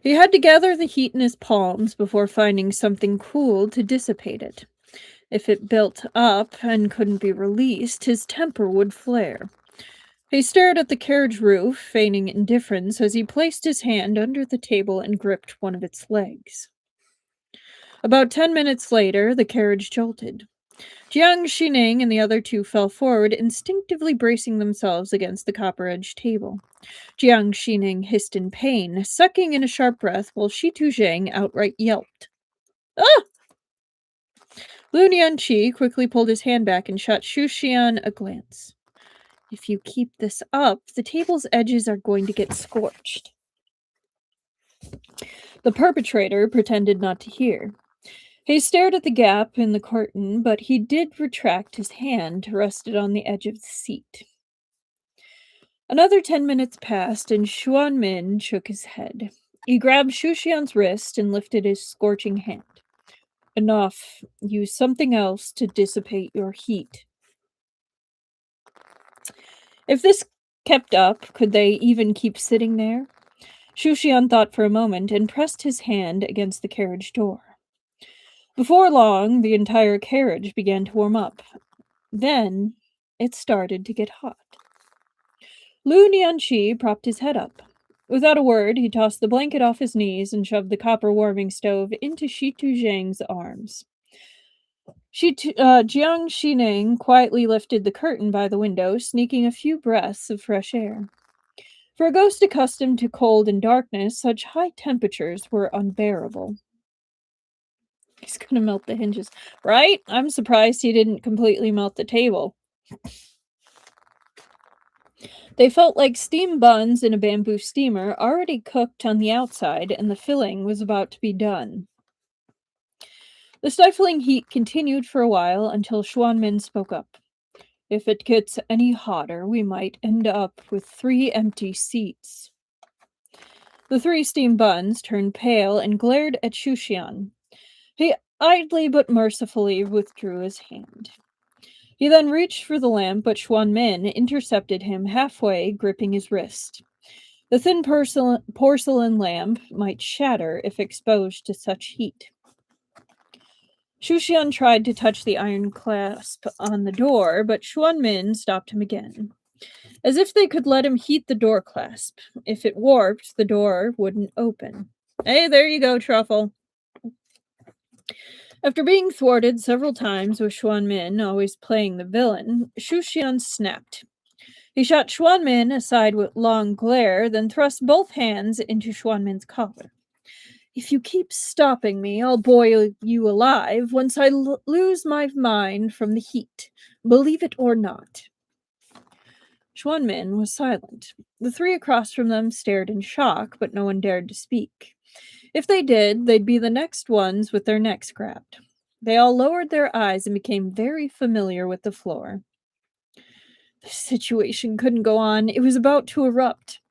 he had to gather the heat in his palms before finding something cool to dissipate it. If it built up and couldn't be released, his temper would flare. He stared at the carriage roof, feigning indifference as he placed his hand under the table and gripped one of its legs. About 10 minutes later, the carriage jolted. Jiang Xining and the other two fell forward, instinctively bracing themselves against the copper-edged table. Jiang Xining hissed in pain, sucking in a sharp breath while Shi Tuzhang outright yelped. Ah! Lu Nianqi quickly pulled his hand back and shot Shu Xian a glance. If you keep this up, the table's edges are going to get scorched. The perpetrator pretended not to hear. He stared at the gap in the curtain, but he did retract his hand to rest it on the edge of the seat. Another 10 minutes passed, and Xuan Min shook his head. He grabbed Shu Xian's wrist and lifted his scorching hand. Enough. Use something else to dissipate your heat. If this kept up, could they even keep sitting there? Shu Xian thought for a moment and pressed his hand against the carriage door. Before long, the entire carriage began to warm up. Then, it started to get hot. Lu Nianqi propped his head up. Without a word, he tossed the blanket off his knees and shoved the copper warming stove into Shi Tuzhang's arms. Jiang Xining quietly lifted the curtain by the window, sneaking a few breaths of fresh air. For a ghost accustomed to cold and darkness, such high temperatures were unbearable. He's gonna melt the hinges. Right? I'm surprised he didn't completely melt the table. They felt like steam buns in a bamboo steamer, already cooked on the outside, and the filling was about to be done. The stifling heat continued for a while until Xuanmin spoke up. If it gets any hotter, we might end up with 3 empty seats. The 3 steam buns turned pale and glared at Shushian. He idly but mercifully withdrew his hand. He then reached for the lamp, but Xuanmin intercepted him halfway, gripping his wrist. The thin porcelain lamp might shatter if exposed to such heat. Shushian tried to touch the iron clasp on the door, but Xuanmin stopped him again. As if they could let him heat the door clasp. If it warped, the door wouldn't open. Hey, there you go, Truffle. After being thwarted several times with Xuanmin always playing the villain, Shushian snapped. He shot Xuanmin aside with long glare, then thrust both hands into Xuanmin's collar. If you keep stopping me, I'll boil you alive once I lose my mind from the heat. Believe it or not. Xuanmin was silent. The 3 across from them stared in shock, but no one dared to speak. If they did, they'd be the next ones with their necks grabbed. They all lowered their eyes and became very familiar with the floor. The situation couldn't go on. It was about to erupt.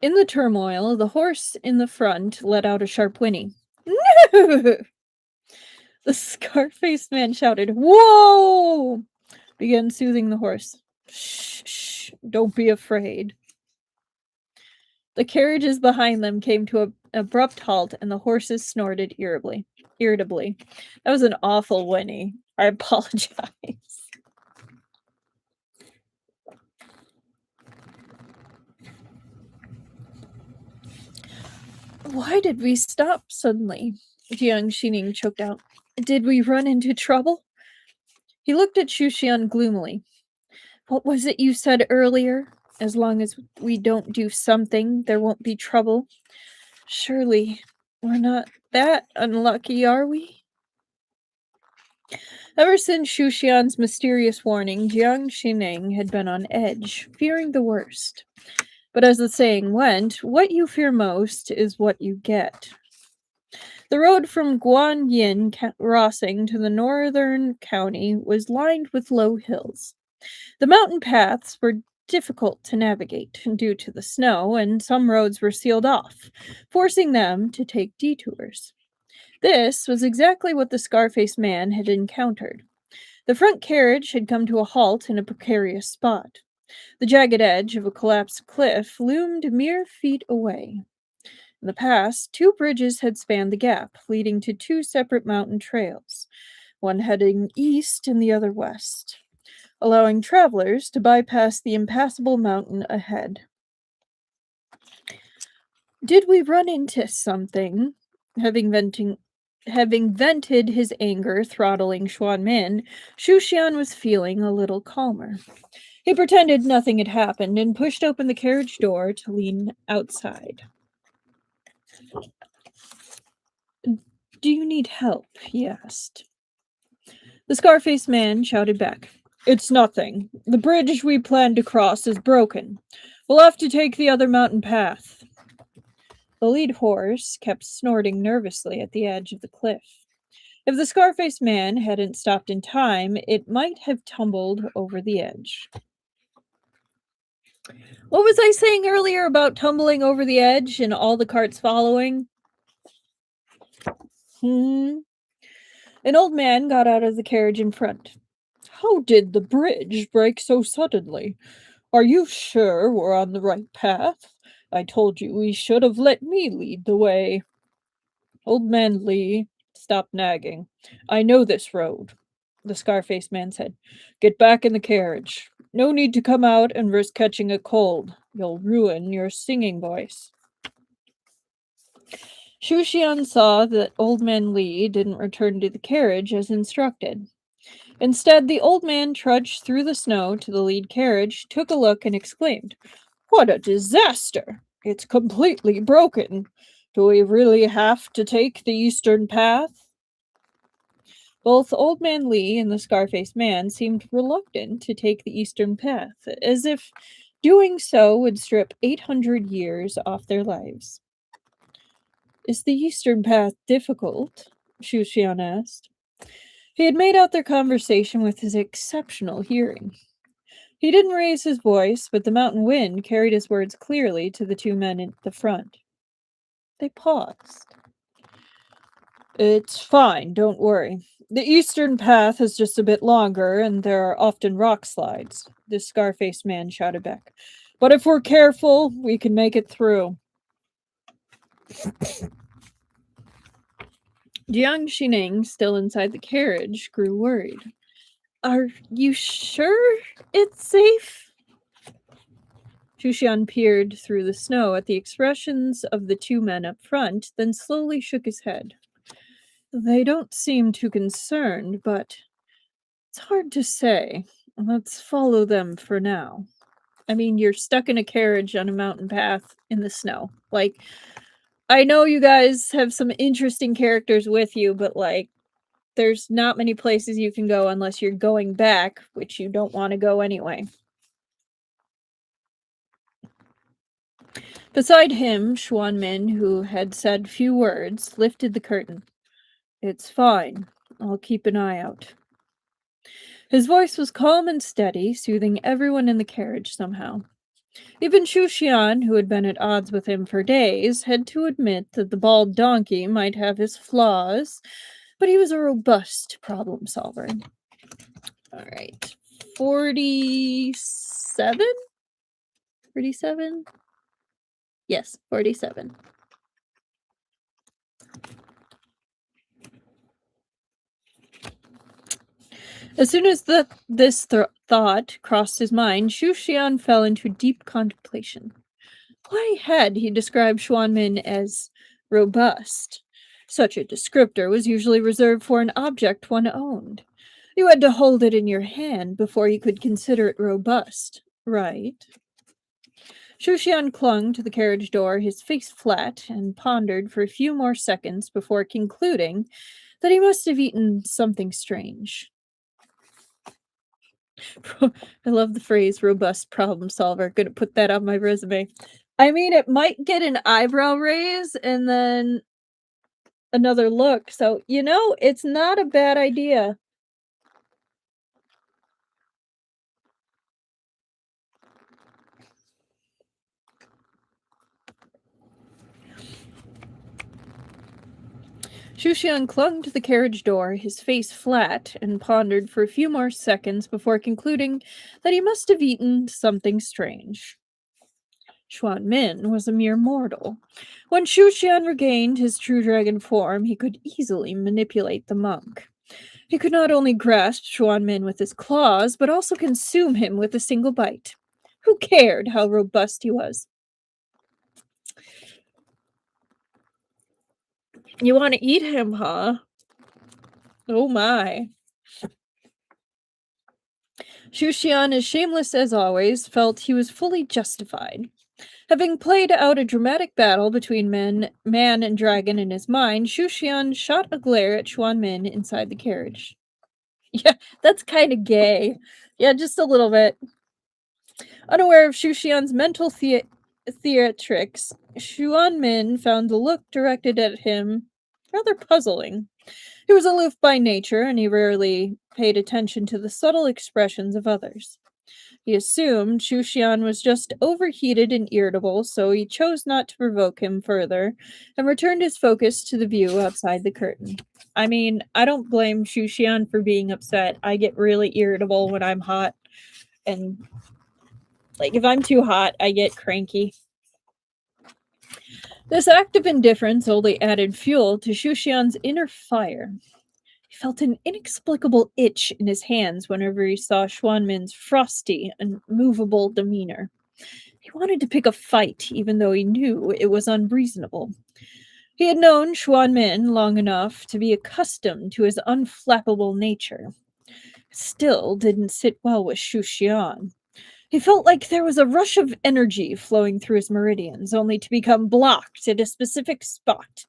In the turmoil, the horse in the front let out a sharp whinny. No! The scar-faced man shouted, "Whoa!" Began soothing the horse. Shh, shh, don't be afraid. The carriages behind them came to an abrupt halt, and the horses snorted irritably. That was an awful whinny. I apologize. Why did we stop suddenly? Jiang Xining choked out. Did we run into trouble? He looked at Shushan gloomily. What was it you said earlier? As long as we don't do something, there won't be trouble. Surely, we're not that unlucky, are we? Ever since Shushan's mysterious warning, Jiang Xining had been on edge, fearing the worst. But as the saying went, what you fear most is what you get. The road from Guanyin Crossing to the northern county was lined with low hills. The mountain paths were difficult to navigate due to the snow, and some roads were sealed off, forcing them to take detours. This was exactly what the scar-faced man had encountered. The front carriage had come to a halt in a precarious spot. The jagged edge of a collapsed cliff loomed mere feet away. In the past, 2 bridges had spanned the gap, leading to 2 separate mountain trails, one heading east and the other west, allowing travelers to bypass the impassable mountain ahead. Did we run into something? Having vented his anger throttling Xuanmin, Shushan was feeling a little calmer. He pretended nothing had happened and pushed open the carriage door to lean outside. Do you need help? He asked. The scar-faced man shouted back. It's nothing. The bridge we planned to cross is broken. We'll have to take the other mountain path. The lead horse kept snorting nervously at the edge of the cliff. If the scar-faced man hadn't stopped in time, it might have tumbled over the edge. What was I saying earlier about tumbling over the edge and all the carts following? An old man got out of the carriage in front. How did the bridge break so suddenly? Are you sure we're on the right path? I told you we should have let me lead the way. Old man Li, stop nagging. I know this road, the scar-faced man said. Get back in the carriage. No need to come out and risk catching a cold. You'll ruin your singing voice. Shushan saw that old man Li didn't return to the carriage as instructed. Instead, the old man trudged through the snow to the lead carriage, took a look, and exclaimed, What a disaster! It's completely broken. Do we really have to take the eastern path? Both Old Man Li and the scar-faced man seemed reluctant to take the eastern path, as if doing so would strip 800 years off their lives. Is the eastern path difficult? Shushan asked. He had made out their conversation with his exceptional hearing. He didn't raise his voice, but the mountain wind carried his words clearly to the 2 men at the front. They paused. It's fine, don't worry. The eastern path is just a bit longer, and there are often rock slides, the scar-faced man shouted back. But if we're careful, we can make it through. Jiang Xining, still inside the carriage, grew worried. Are you sure it's safe? Shushan peered through the snow at the expressions of the 2 men up front, then slowly shook his head. They don't seem too concerned, but it's hard to say. Let's follow them for now. I mean, you're stuck in a carriage on a mountain path in the snow. Like, I know you guys have some interesting characters with you, but, like, there's not many places you can go unless you're going back, which you don't want to go anyway. Beside him, Xuanmin, who had said few words, lifted the curtain. It's fine. I'll keep an eye out. His voice was calm and steady, soothing everyone in the carriage somehow. Even Shushan, who had been at odds with him for days, had to admit that the bald donkey might have his flaws, but he was a robust problem solver. All right. 47? 47? Yes, 47. As soon as this thought crossed his mind, Shushan fell into deep contemplation. Why had he described Xuanmin as robust? Such a descriptor was usually reserved for an object one owned. You had to hold it in your hand before you could consider it robust, right? Shushan clung to the carriage door, his face flat, and pondered for a few more seconds before concluding that he must have eaten something strange. I love the phrase robust problem solver. Gonna put that on my resume. I mean, it might get an eyebrow raise and then another look. So, it's not a bad idea. Shushan clung to the carriage door, his face flat, and pondered for a few more seconds before concluding that he must have eaten something strange. Xuan Min was a mere mortal. When Shushan regained his true dragon form, he could easily manipulate the monk. He could not only grasp Xuan Min with his claws, but also consume him with a single bite. Who cared how robust he was? You want to eat him, huh? Oh my. Shushan, as shameless as always, felt he was fully justified. Having played out a dramatic battle between man and dragon in his mind, Shushan shot a glare at Xuan Min inside the carriage. Yeah, that's kind of gay. Yeah, just a little bit. Unaware of Shushan's mental theatrics, Xuan Min found the look directed at him rather puzzling. He was aloof by nature, and he rarely paid attention to the subtle expressions of others. He assumed Shushan was just overheated and irritable, so he chose not to provoke him further and returned his focus to the view outside the curtain. I mean, I don't blame Shushan for being upset. I get really irritable when I'm hot, and if I'm too hot, I get cranky. This act of indifference only added fuel to Shushan's inner fire. He felt an inexplicable itch in his hands whenever he saw Xuanmin's frosty and movable demeanor. He wanted to pick a fight, even though he knew it was unreasonable. He had known Xuanmin long enough to be accustomed to his unflappable nature. It still didn't sit well with Shushan. He felt like there was a rush of energy flowing through his meridians, only to become blocked at a specific spot.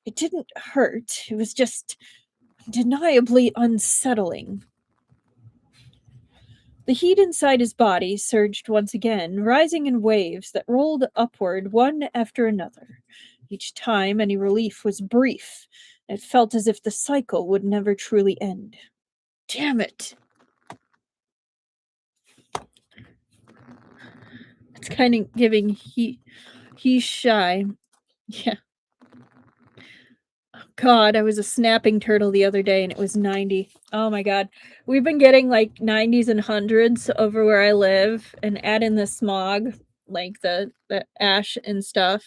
It didn't hurt, it was just undeniably unsettling. The heat inside his body surged once again, rising in waves that rolled upward one after another. Each time any relief was brief. It felt as if the cycle would never truly end. Damn it! It's kind of giving he's shy. Yeah. God, I was a snapping turtle the other day and it was 90. Oh my God. We've been getting like 90s and hundreds over where I live, and add in the smog, like the ash and stuff.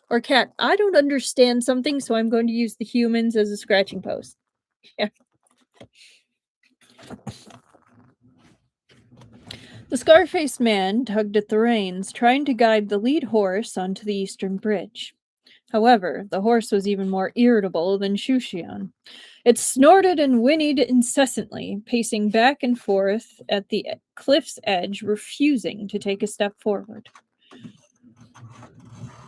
Or cat, I don't understand something, so I'm going to use the humans as a scratching post. Yeah. The scar-faced man tugged at the reins, trying to guide the lead horse onto the eastern bridge. However, the horse was even more irritable than Shushan. It snorted and whinnied incessantly, pacing back and forth at the cliff's edge, refusing to take a step forward.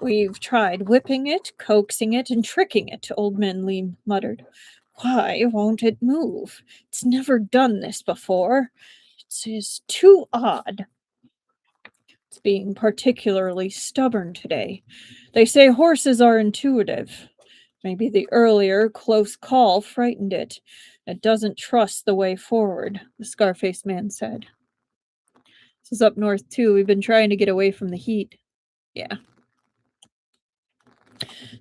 We've tried whipping it, coaxing it, and tricking it, Old Man Lee muttered. Why won't it move? It's never done this before. It is too odd. It's being particularly stubborn today. They say horses are intuitive. Maybe the earlier close call frightened it. It doesn't trust the way forward, the scar-faced man said. This is up north, too. We've been trying to get away from the heat. Yeah.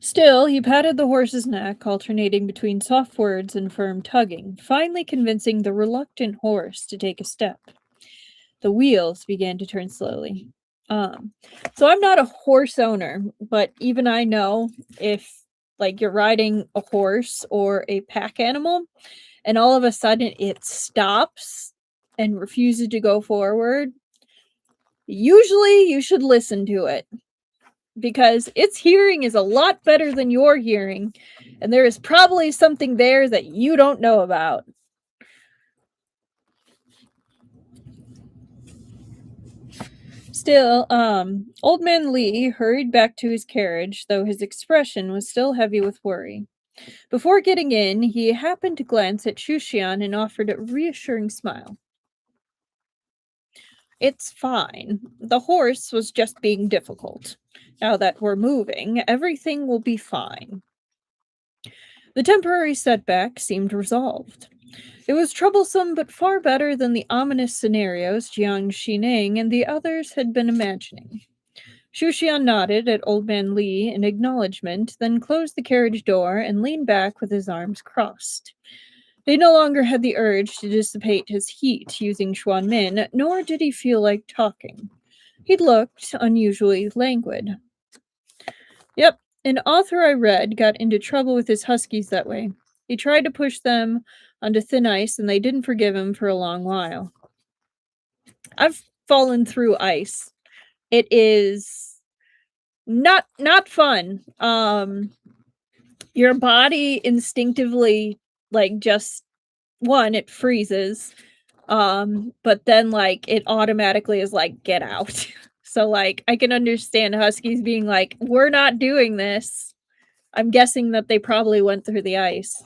Still, he patted the horse's neck, alternating between soft words and firm tugging, finally convincing the reluctant horse to take a step. The wheels began to turn slowly. So I'm not a horse owner, but even I know if like you're riding a horse or a pack animal and all of a sudden it stops and refuses to go forward, usually you should listen to it because its hearing is a lot better than your hearing, and there is probably something there that you don't know about. Still, Old Man Lee hurried back to his carriage, though his expression was still heavy with worry. Before getting in, he happened to glance at Shushan and offered a reassuring smile. It's fine. The horse was just being difficult. Now that we're moving, everything will be fine. The temporary setback seemed resolved. It was troublesome, but far better than the ominous scenarios Jiang Xining and the others had been imagining. Shushan nodded at Old Man Li in acknowledgement, then closed the carriage door and leaned back with his arms crossed. He no longer had the urge to dissipate his heat using Xuanmin, nor did he feel like talking. He looked unusually languid. Yep, an author I read got into trouble with his huskies that way. He tried to push them onto thin ice, and they didn't forgive him for a long while. I've fallen through ice. It is not fun. Your body instinctively just it freezes. But then it automatically is get out. So I can understand huskies being we're not doing this. I'm guessing that they probably went through the ice.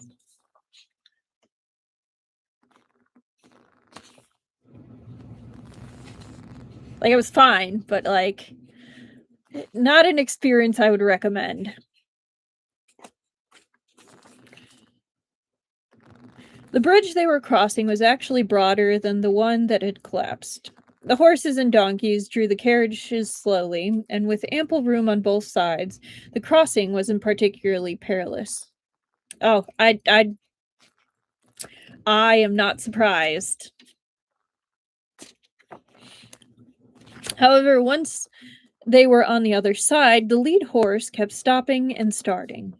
It was fine, but not an experience I would recommend. The bridge they were crossing was actually broader than the one that had collapsed. The horses and donkeys drew the carriages slowly, and with ample room on both sides, the crossing wasn't particularly perilous. Oh, I am not surprised. However, once they were on the other side, the lead horse kept stopping and starting.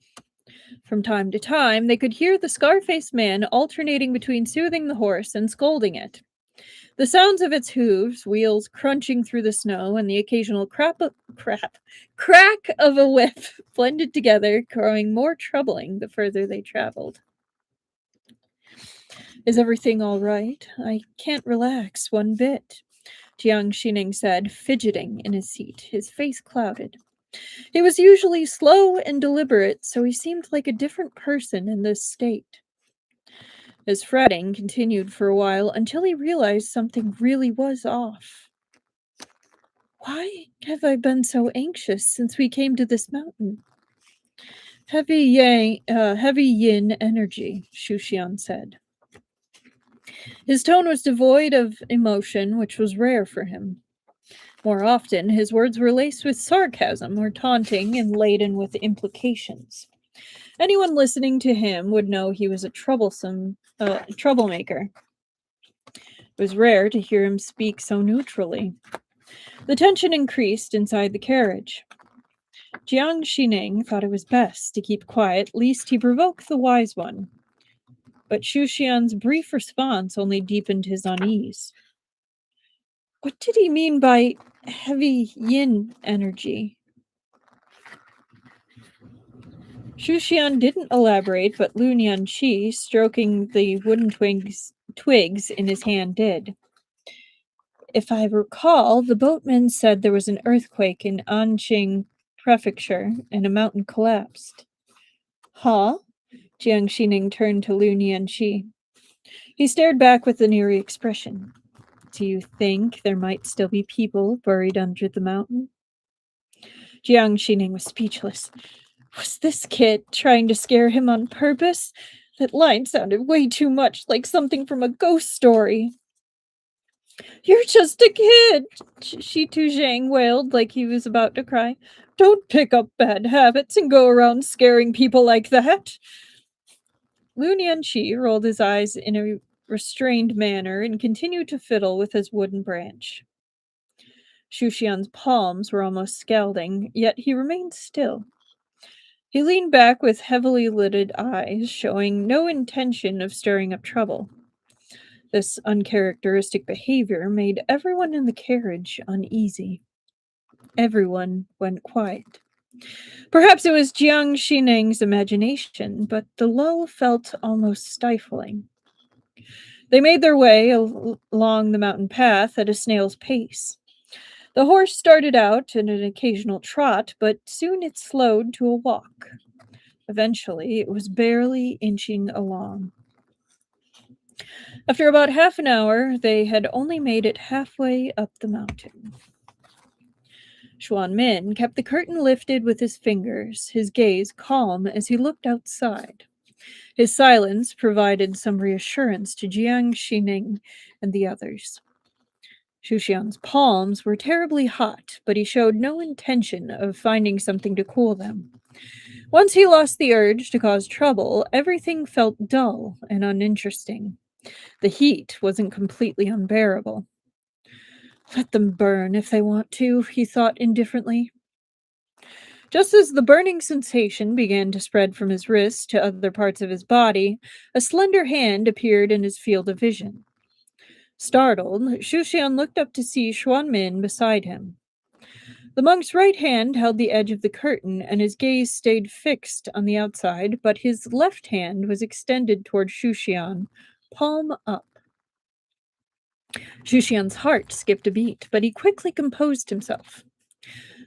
From time to time, they could hear the scar-faced man alternating between soothing the horse and scolding it. The sounds of its hooves, wheels crunching through the snow, and the occasional crack of a whip blended together, growing more troubling the further they traveled. Is everything all right? I can't relax one bit, Jiang Xining said, fidgeting in his seat, his face clouded. He was usually slow and deliberate, so he seemed like a different person in this state. His fretting continued for a while until he realized something really was off. Why have I been so anxious since we came to this mountain? Heavy yin energy, Shushan said. His tone was devoid of emotion, which was rare for him. More often, his words were laced with sarcasm or taunting and laden with implications. Anyone listening to him would know he was a troublemaker. It was rare to hear him speak so neutrally. The tension increased inside the carriage. Jiang Xining thought it was best to keep quiet, lest he provoke the wise one. But Shushan's brief response only deepened his unease. What did he mean by heavy yin energy? Shushan didn't elaborate, but Lu Nianqi, stroking the wooden twigs in his hand, did. If I recall, the boatman said there was an earthquake in Anqing Prefecture and a mountain collapsed. Huh? Jiang Xining turned to Lu Nianqi. He stared back with an eerie expression. Do you think there might still be people buried under the mountain? Jiang Xining was speechless. Was this kid trying to scare him on purpose? That line sounded way too much like something from a ghost story. You're just a kid, Shi Tuzhang wailed like he was about to cry. Don't pick up bad habits and go around scaring people like that. Lu Nianqi rolled his eyes in a restrained manner and continued to fiddle with his wooden branch. Shushian's palms were almost scalding, yet he remained still. He leaned back with heavily lidded eyes, showing no intention of stirring up trouble. This uncharacteristic behavior made everyone in the carriage uneasy. Everyone went quiet. Perhaps it was Jiang Xineng's imagination, but the lull felt almost stifling. They made their way along the mountain path at a snail's pace. The horse started out at an occasional trot, but soon it slowed to a walk. Eventually, it was barely inching along. After about half an hour, they had only made it halfway up the mountain. Xuan Min kept the curtain lifted with his fingers, his gaze calm as he looked outside. His silence provided some reassurance to Jiang Xining and the others. Shushian's palms were terribly hot, but he showed no intention of finding something to cool them. Once he lost the urge to cause trouble, everything felt dull and uninteresting. The heat wasn't completely unbearable. Let them burn if they want to, he thought indifferently. Just as the burning sensation began to spread from his wrist to other parts of his body, a slender hand appeared in his field of vision. Startled, Shushian looked up to see Xuan Min beside him. The monk's right hand held the edge of the curtain, and his gaze stayed fixed on the outside, but his left hand was extended toward Shushian, palm up. Shushian's heart skipped a beat, but he quickly composed himself.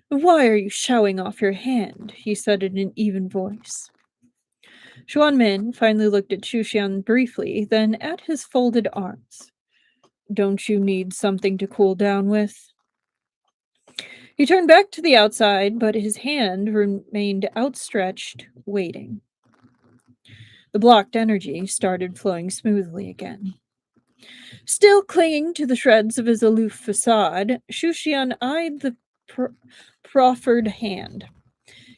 Why are you showing off your hand? He said in an even voice. Xuan Min finally looked at Shushian briefly, then at his folded arms. Don't you need something to cool down with? He turned back to the outside, but his hand remained outstretched, waiting. The blocked energy started flowing smoothly again. Still clinging to the shreds of his aloof facade, Shushian eyed the proffered hand.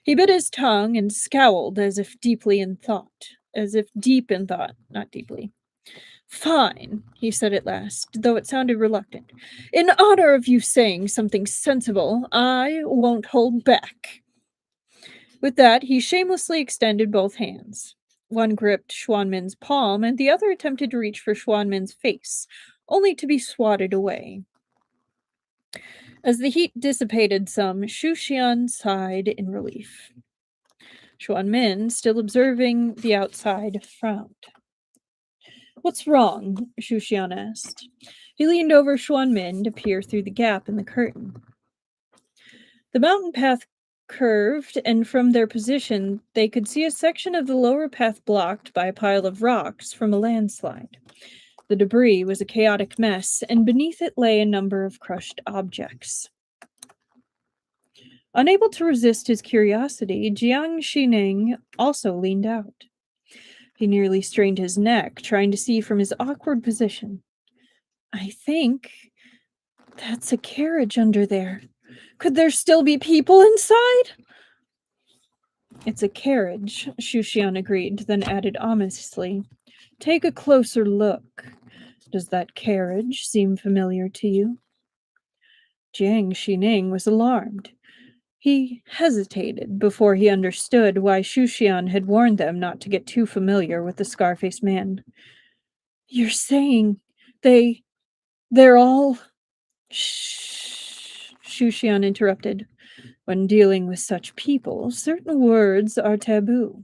He bit his tongue and scowled as if deep in thought, not deeply. Fine, he said at last, though it sounded reluctant. In honor of you saying something sensible, I won't hold back. With that, he shamelessly extended both hands. One gripped Xuan Min's palm, and the other attempted to reach for Xuan Min's face, only to be swatted away. As the heat dissipated some, Shushian sighed in relief. Xuan Min, still observing the outside, frowned. What's wrong? Shushian asked. He leaned over Xuan Min to peer through the gap in the curtain. The mountain path curved, and from their position, they could see a section of the lower path blocked by a pile of rocks from a landslide. The debris was a chaotic mess, and beneath it lay a number of crushed objects. Unable to resist his curiosity, Jiang Xining also leaned out. He nearly strained his neck, trying to see from his awkward position. I think that's a carriage under there. Could there still be people inside? It's a carriage, Shushian agreed, then added ominously. Take a closer look. Does that carriage seem familiar to you? Jiang Xining was alarmed. He hesitated before he understood why Shushian had warned them not to get too familiar with the scar-faced man. You're saying they're all... Shh, Shushian interrupted. When dealing with such people, certain words are taboo.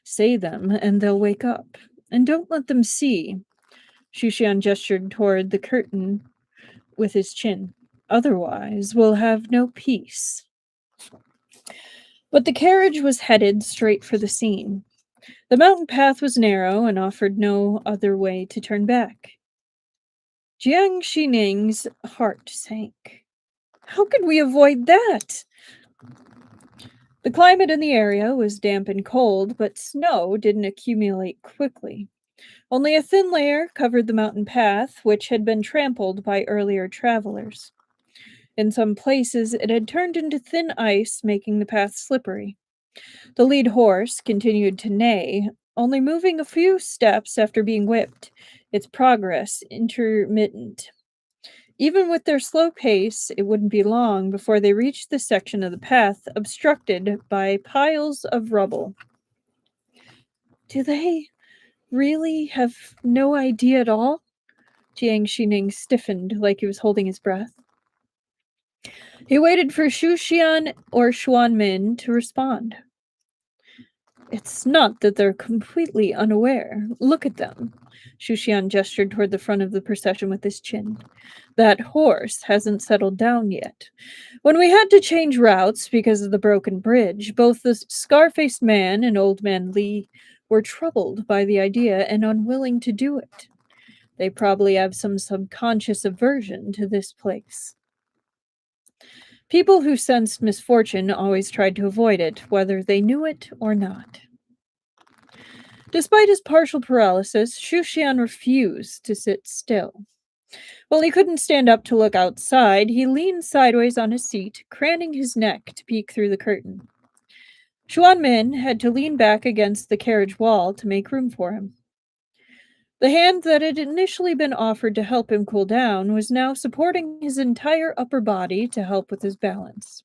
Say them and they'll wake up. And don't let them see. Shushian gestured toward the curtain with his chin. Otherwise, we'll have no peace. But the carriage was headed straight for the scene. The mountain path was narrow and offered no other way to turn back. Jiang Xining's heart sank. How could we avoid that? The climate in the area was damp and cold, but snow didn't accumulate quickly. Only a thin layer covered the mountain path, which had been trampled by earlier travelers. In some places, it had turned into thin ice, making the path slippery. The lead horse continued to neigh, only moving a few steps after being whipped, its progress intermittent. Even with their slow pace, it wouldn't be long before they reached the section of the path obstructed by piles of rubble. Do they really have no idea at all? Jiang Xining stiffened like he was holding his breath. He waited for Shu Xian or Xuan Min to respond. It's not that they're completely unaware. Look at them. Shu Xian gestured toward the front of the procession with his chin. That horse hasn't settled down yet. When we had to change routes because of the broken bridge, both the scar-faced man and Old Man Li were troubled by the idea and unwilling to do it. They probably have some subconscious aversion to this place. People who sensed misfortune always tried to avoid it, whether they knew it or not. Despite his partial paralysis, Shu Xian refused to sit still. While he couldn't stand up to look outside, he leaned sideways on his seat, craning his neck to peek through the curtain. Xuan Min had to lean back against the carriage wall to make room for him. The hand that had initially been offered to help him cool down was now supporting his entire upper body to help with his balance.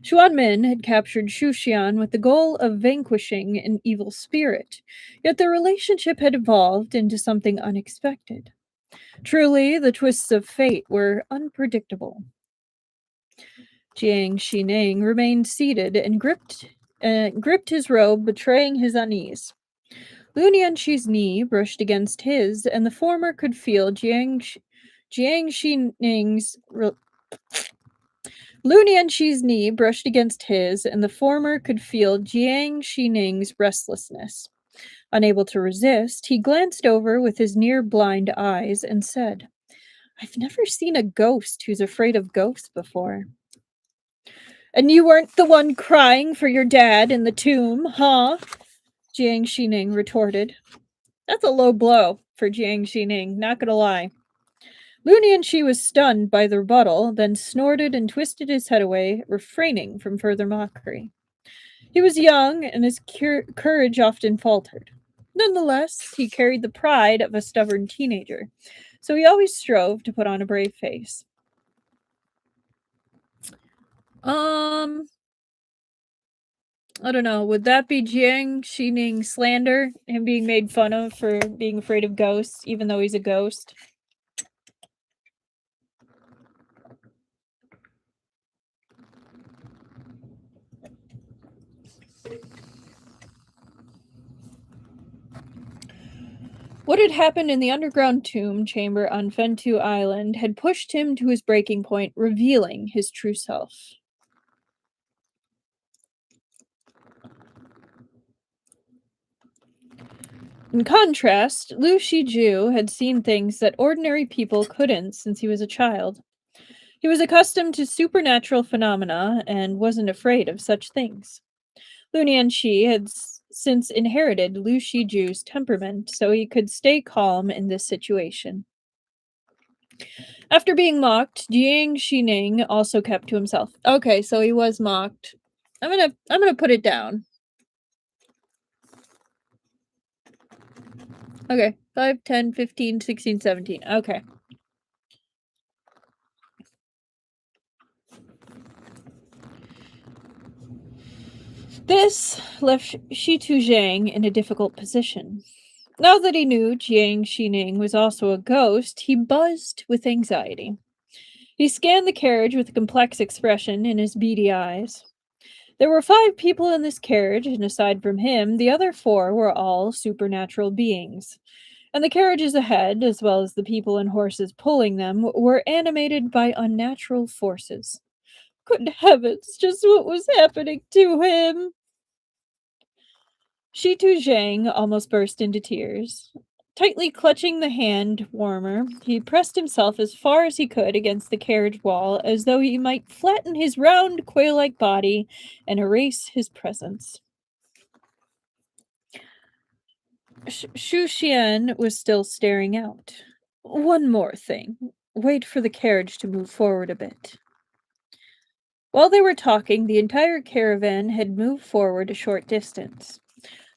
Xuan Min had captured Shu Xian with the goal of vanquishing an evil spirit, yet their relationship had evolved into something unexpected. Truly, the twists of fate were unpredictable. Jiang Xining remained seated and gripped his robe, betraying his unease. Lu Nianqi's knee brushed against his, and the former could feel Lu Nianqi's knee brushed against his, and the former could feel Jiang Xining's restlessness. Unable to resist, he glanced over with his near-blind eyes and said, I've never seen a ghost who's afraid of ghosts before. And you weren't the one crying for your dad in the tomb, huh? Jiang Xining retorted. That's a low blow for Jiang Xining, not gonna lie. Lu Nianqi was stunned by the rebuttal, then snorted and twisted his head away, refraining from further mockery. He was young, and his courage often faltered. Nonetheless, he carried the pride of a stubborn teenager, so he always strove to put on a brave face. I don't know. Would that be Jiang Xining slander? Him being made fun of for being afraid of ghosts, even though he's a ghost? What had happened in the underground tomb chamber on Fentu Island had pushed him to his breaking point, revealing his true self. In contrast, Lu Shiju had seen things that ordinary people couldn't since he was a child. He was accustomed to supernatural phenomena and wasn't afraid of such things. Lu Nianqi had since inherited Lu Shiju's temperament, so he could stay calm in this situation. After being mocked, Jiang Xining also kept to himself. Okay, so he was mocked. I'm gonna put it down. Okay, 5, 10, 15, 16, 17. Okay. This left Shitu Zhang in a difficult position. Now that he knew Jiang Xining was also a ghost, he buzzed with anxiety. He scanned the carriage with a complex expression in his beady eyes. There were 5 people in this carriage, and aside from him, the other 4 were all supernatural beings. And the carriages ahead, as well as the people and horses pulling them, were animated by unnatural forces. Good heavens, just what was happening to him? Shitu Zhang almost burst into tears. Tightly clutching the hand warmer, he pressed himself as far as he could against the carriage wall, as though he might flatten his round, quail-like body and erase his presence. Shu Xian was still staring out. One more thing. Wait for the carriage to move forward a bit. While they were talking, the entire caravan had moved forward a short distance.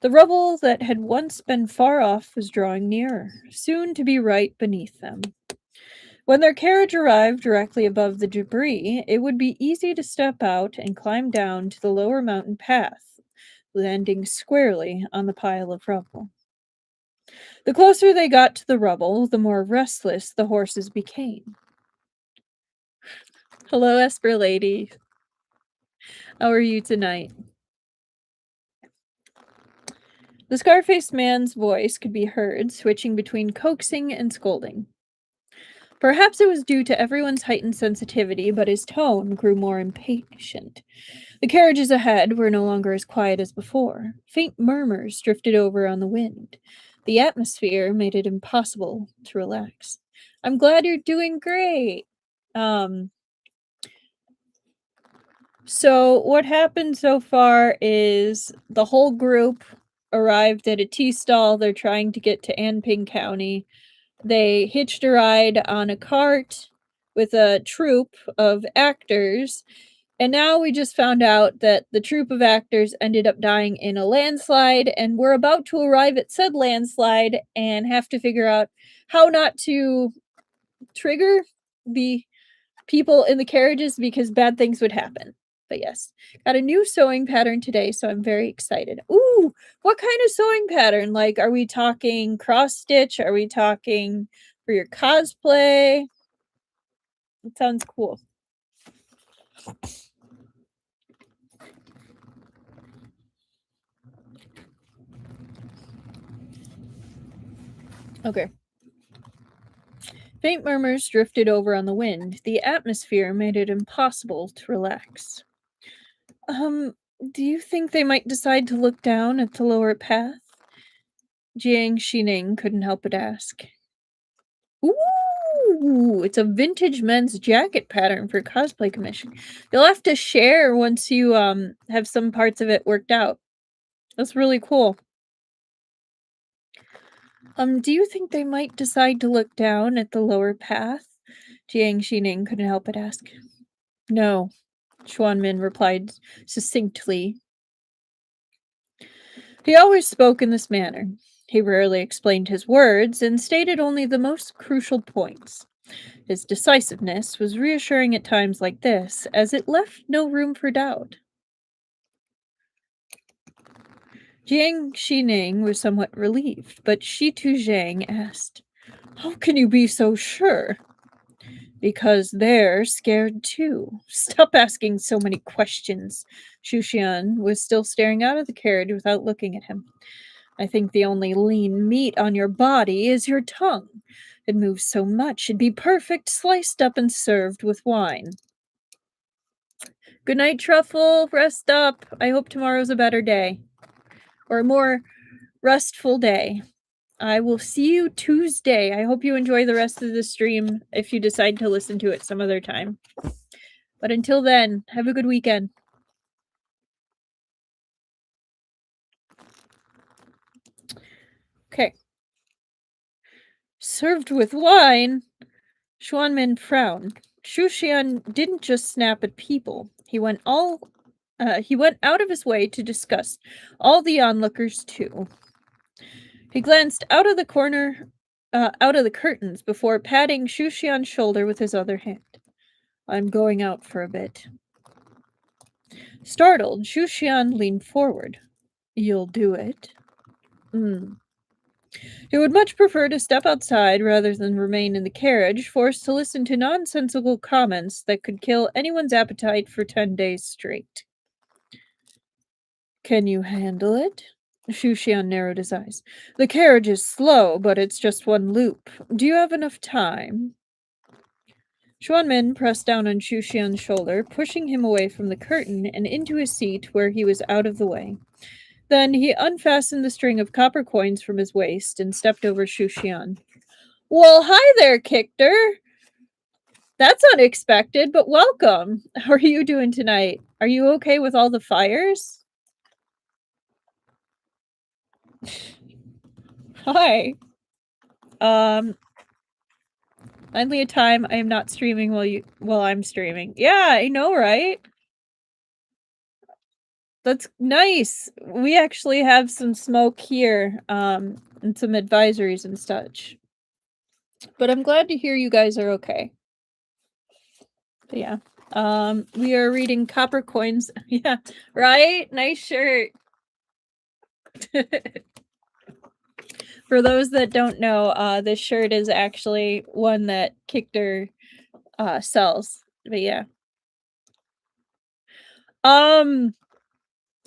The rubble that had once been far off was drawing nearer, soon to be right beneath them. When their carriage arrived directly above the debris, it would be easy to step out and climb down to the lower mountain path, landing squarely on the pile of rubble. The closer they got to the rubble, the more restless the horses became. Hello, Esper Lady. How are you tonight? The scar-faced man's voice could be heard, switching between coaxing and scolding. Perhaps it was due to everyone's heightened sensitivity, but his tone grew more impatient. The carriages ahead were no longer as quiet as before. Faint murmurs drifted over on the wind. The atmosphere made it impossible to relax. I'm glad you're doing great. So what happened so far is the whole group arrived at a tea stall. They're trying to get to Anping County. They hitched a ride on a cart with a troupe of actors. And now we just found out that the troupe of actors ended up dying in a landslide, and we're about to arrive at said landslide and have to figure out how not to trigger the people in the carriages because bad things would happen. But yes, got a new sewing pattern today, so I'm very excited. Ooh, what kind of sewing pattern? Like, are we talking cross stitch? Are we talking for your cosplay? It sounds cool. Okay. Faint murmurs drifted over on the wind. The atmosphere made it impossible to relax. Do you think they might decide to look down at the lower path? Jiang Xining couldn't help but ask. Ooh, it's a vintage men's jacket pattern for cosplay commission. You'll have to share once you have some parts of it worked out. That's really cool. Do you think they might decide to look down at the lower path? Jiang Xining couldn't help but ask. No, Xuanmin replied succinctly. He always spoke in this manner. He rarely explained his words and stated only the most crucial points. His decisiveness was reassuring at times like this, as it left no room for doubt. Jiang Xining was somewhat relieved, but Shi Tu Zhang asked, How can you be so sure? Because they're scared too. Stop asking so many questions. Shu Xian was still staring out of the carriage without looking at him. I think the only lean meat on your body is your tongue. It moves so much, it'd be perfect sliced up and served with wine. Good night, Truffle. Rest up. I hope tomorrow's a better day. Or a more restful day. I will see you Tuesday. I hope you enjoy the rest of the stream if you decide to listen to it some other time. But until then, have a good weekend. Okay. Served with wine? Xuanmin frowned. Shu Xian didn't just snap at people. He went out of his way to discuss all the onlookers too. He glanced out of the curtains before patting Shu Xian's shoulder with his other hand. I'm going out for a bit. Startled, Shu Xian leaned forward. You'll do it? He would much prefer to step outside rather than remain in the carriage, forced to listen to nonsensical comments that could kill anyone's appetite for 10 days straight. Can you handle it? Shu Xian narrowed his eyes. The carriage is slow, but it's just one loop. Do you have enough time? Xuanmin pressed down on Shu Xian's shoulder, pushing him away from the curtain and into his seat where he was out of the way. Then he unfastened the string of copper coins from his waist and stepped over Shushan. Well, hi there, Kictor. That's unexpected, but welcome. How are you doing tonight? Are you okay with all the fires? Hi. Finally a time I am not streaming while I'm streaming. Yeah, I know, right? That's nice. We actually have some smoke here, and some advisories and such. But I'm glad to hear you guys are okay. But yeah. We are reading Copper Coins. Yeah, right? Nice shirt. For those that don't know, this shirt is actually one that Kickter sells. But yeah. Um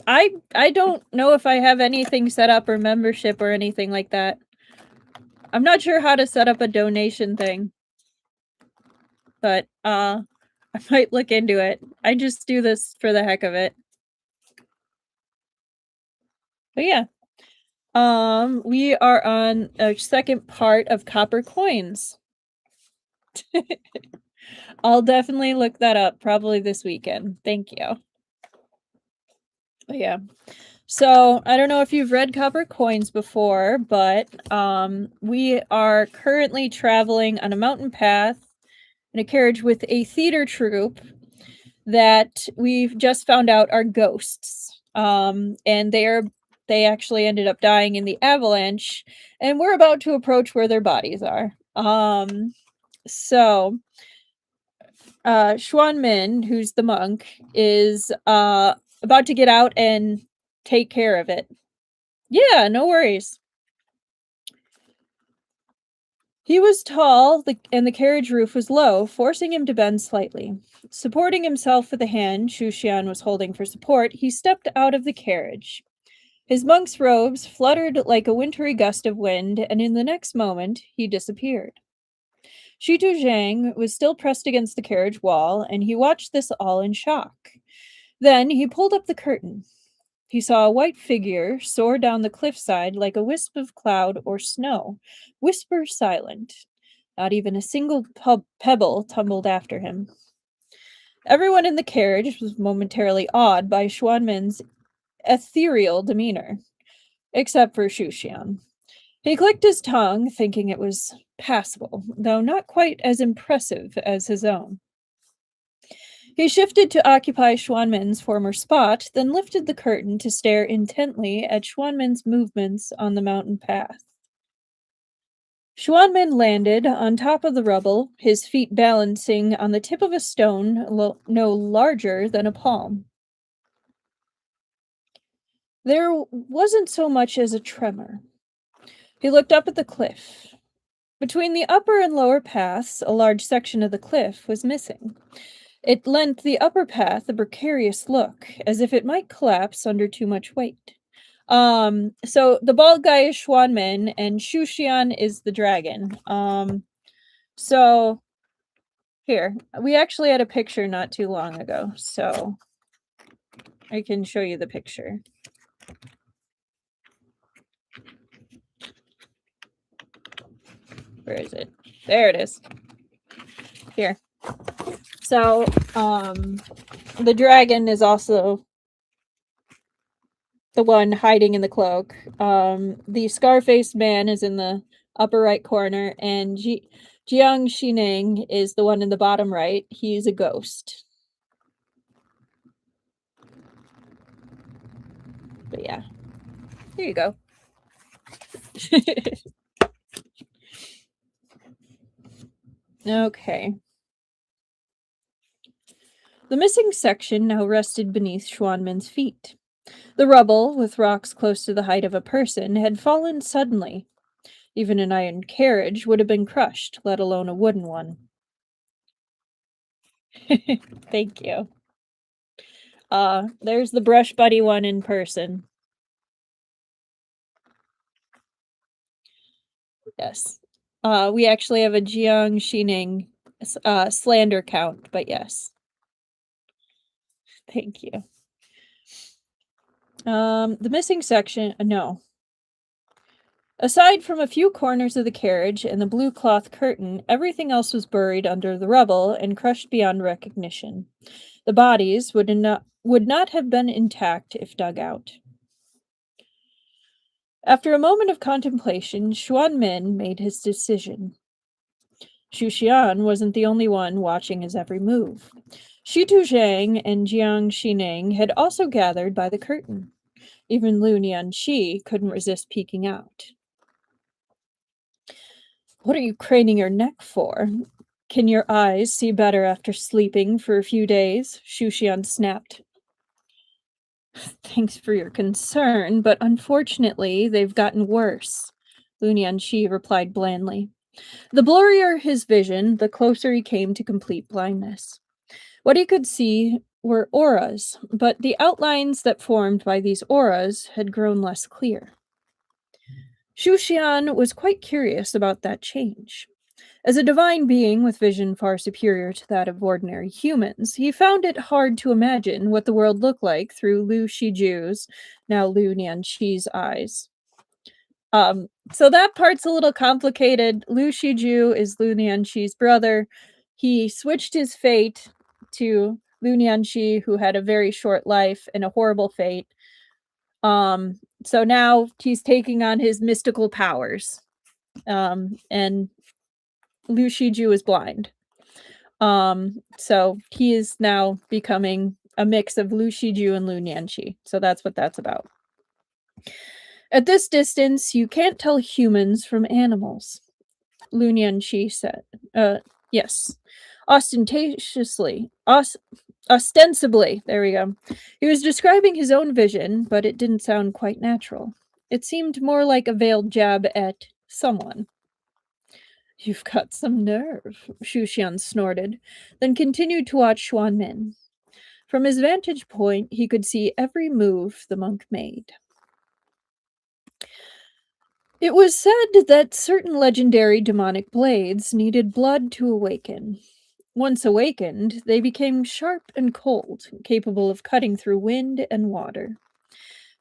I don't know if I have anything set up or membership or anything like that. I'm not sure how to set up a donation thing. But I might look into it. I just do this for the heck of it. But yeah. We are on a second part of Copper Coins. I'll definitely look that up probably this weekend. Thank you. But yeah. So, I don't know if you've read Copper Coins before, but we are currently traveling on a mountain path in a carriage with a theater troupe that we've just found out are ghosts. And they actually ended up dying in the avalanche, and we're about to approach where their bodies are. So Xuan Min, who's the monk, is about to get out and take care of it. Yeah, no worries. He was tall, and the carriage roof was low, forcing him to bend slightly. Supporting himself with the hand Shushan was holding for support, he stepped out of the carriage. His monk's robes fluttered like a wintry gust of wind, and in the next moment he disappeared. Shitu Zhang was still pressed against the carriage wall, and he watched this all in shock. Then he pulled up the curtain. He saw a white figure soar down the cliffside like a wisp of cloud or snow, whisper silent. Not even a single pebble tumbled after him. Everyone in the carriage was momentarily awed by Xuanmin's ethereal demeanor, except for Shushan. He clicked his tongue, thinking it was passable, though not quite as impressive as his own. He shifted to occupy Xuanmin's former spot, then lifted the curtain to stare intently at Xuanmin's movements on the mountain path. Xuanmin landed on top of the rubble, his feet balancing on the tip of a stone no larger than a palm. There wasn't so much as a tremor. He looked up at the cliff. Between the upper and lower paths, a large section of the cliff was missing. It lent the upper path a precarious look, as if it might collapse under too much weight. So the bald guy is Xuanmin, and Shushian is the dragon. So here, we actually had a picture not too long ago, so I can show you the picture. Where is it? There it is. Here. So, the dragon is also the one hiding in the cloak. The scar-faced man is in the upper right corner, and Jiang Xining is the one in the bottom right. He's a ghost. But yeah. Here you go. Okay. The missing section now rested beneath Xuanmin's feet. The rubble, with rocks close to the height of a person, had fallen suddenly. Even an iron carriage would have been crushed, let alone a wooden one. Thank you. There's the Brush Buddy one in person. Yes. We actually have a Jiang Xining slander count, but yes. Thank you. The missing section, no. Aside from a few corners of the carriage and the blue cloth curtain, everything else was buried under the rubble and crushed beyond recognition. The bodies would not have been intact if dug out. After a moment of contemplation, Xuan Min made his decision. Xu Xian wasn't the only one watching his every move. Shi Tuzhang and Jiang Xining had also gathered by the curtain. Even Lu Nianqi couldn't resist peeking out. What are you craning your neck for? Can your eyes see better after sleeping for a few days? Xu Xian snapped. Thanks for your concern, but unfortunately, they've gotten worse, Lu Nianqi replied blandly. The blurrier his vision, the closer he came to complete blindness. What he could see were auras, but the outlines that formed by these auras had grown less clear. Xu Xian was quite curious about that change. As a divine being with vision far superior to that of ordinary humans, he found it hard to imagine what the world looked like through Lu Shiju's, now Lu Nianqi's eyes. So that part's a little complicated. Lu Shiju is Lu Nianqi's brother. He switched his fate to Lu Nianqi, who had a very short life and a horrible fate. So now he's taking on his mystical powers. And Lu Shiju is blind. So he is now becoming a mix of Lu Shiju and Lu Nianqi. So that's what that's about. At this distance, you can't tell humans from animals, Lu Nianqi said. Yes. Ostensibly, there we go. He was describing his own vision, but it didn't sound quite natural. It seemed more like a veiled jab at someone. You've got some nerve, Xu Xian snorted, then continued to watch Xuan Min. From his vantage point, he could see every move the monk made. It was said that certain legendary demonic blades needed blood to awaken. Once awakened, they became sharp and cold, capable of cutting through wind and water.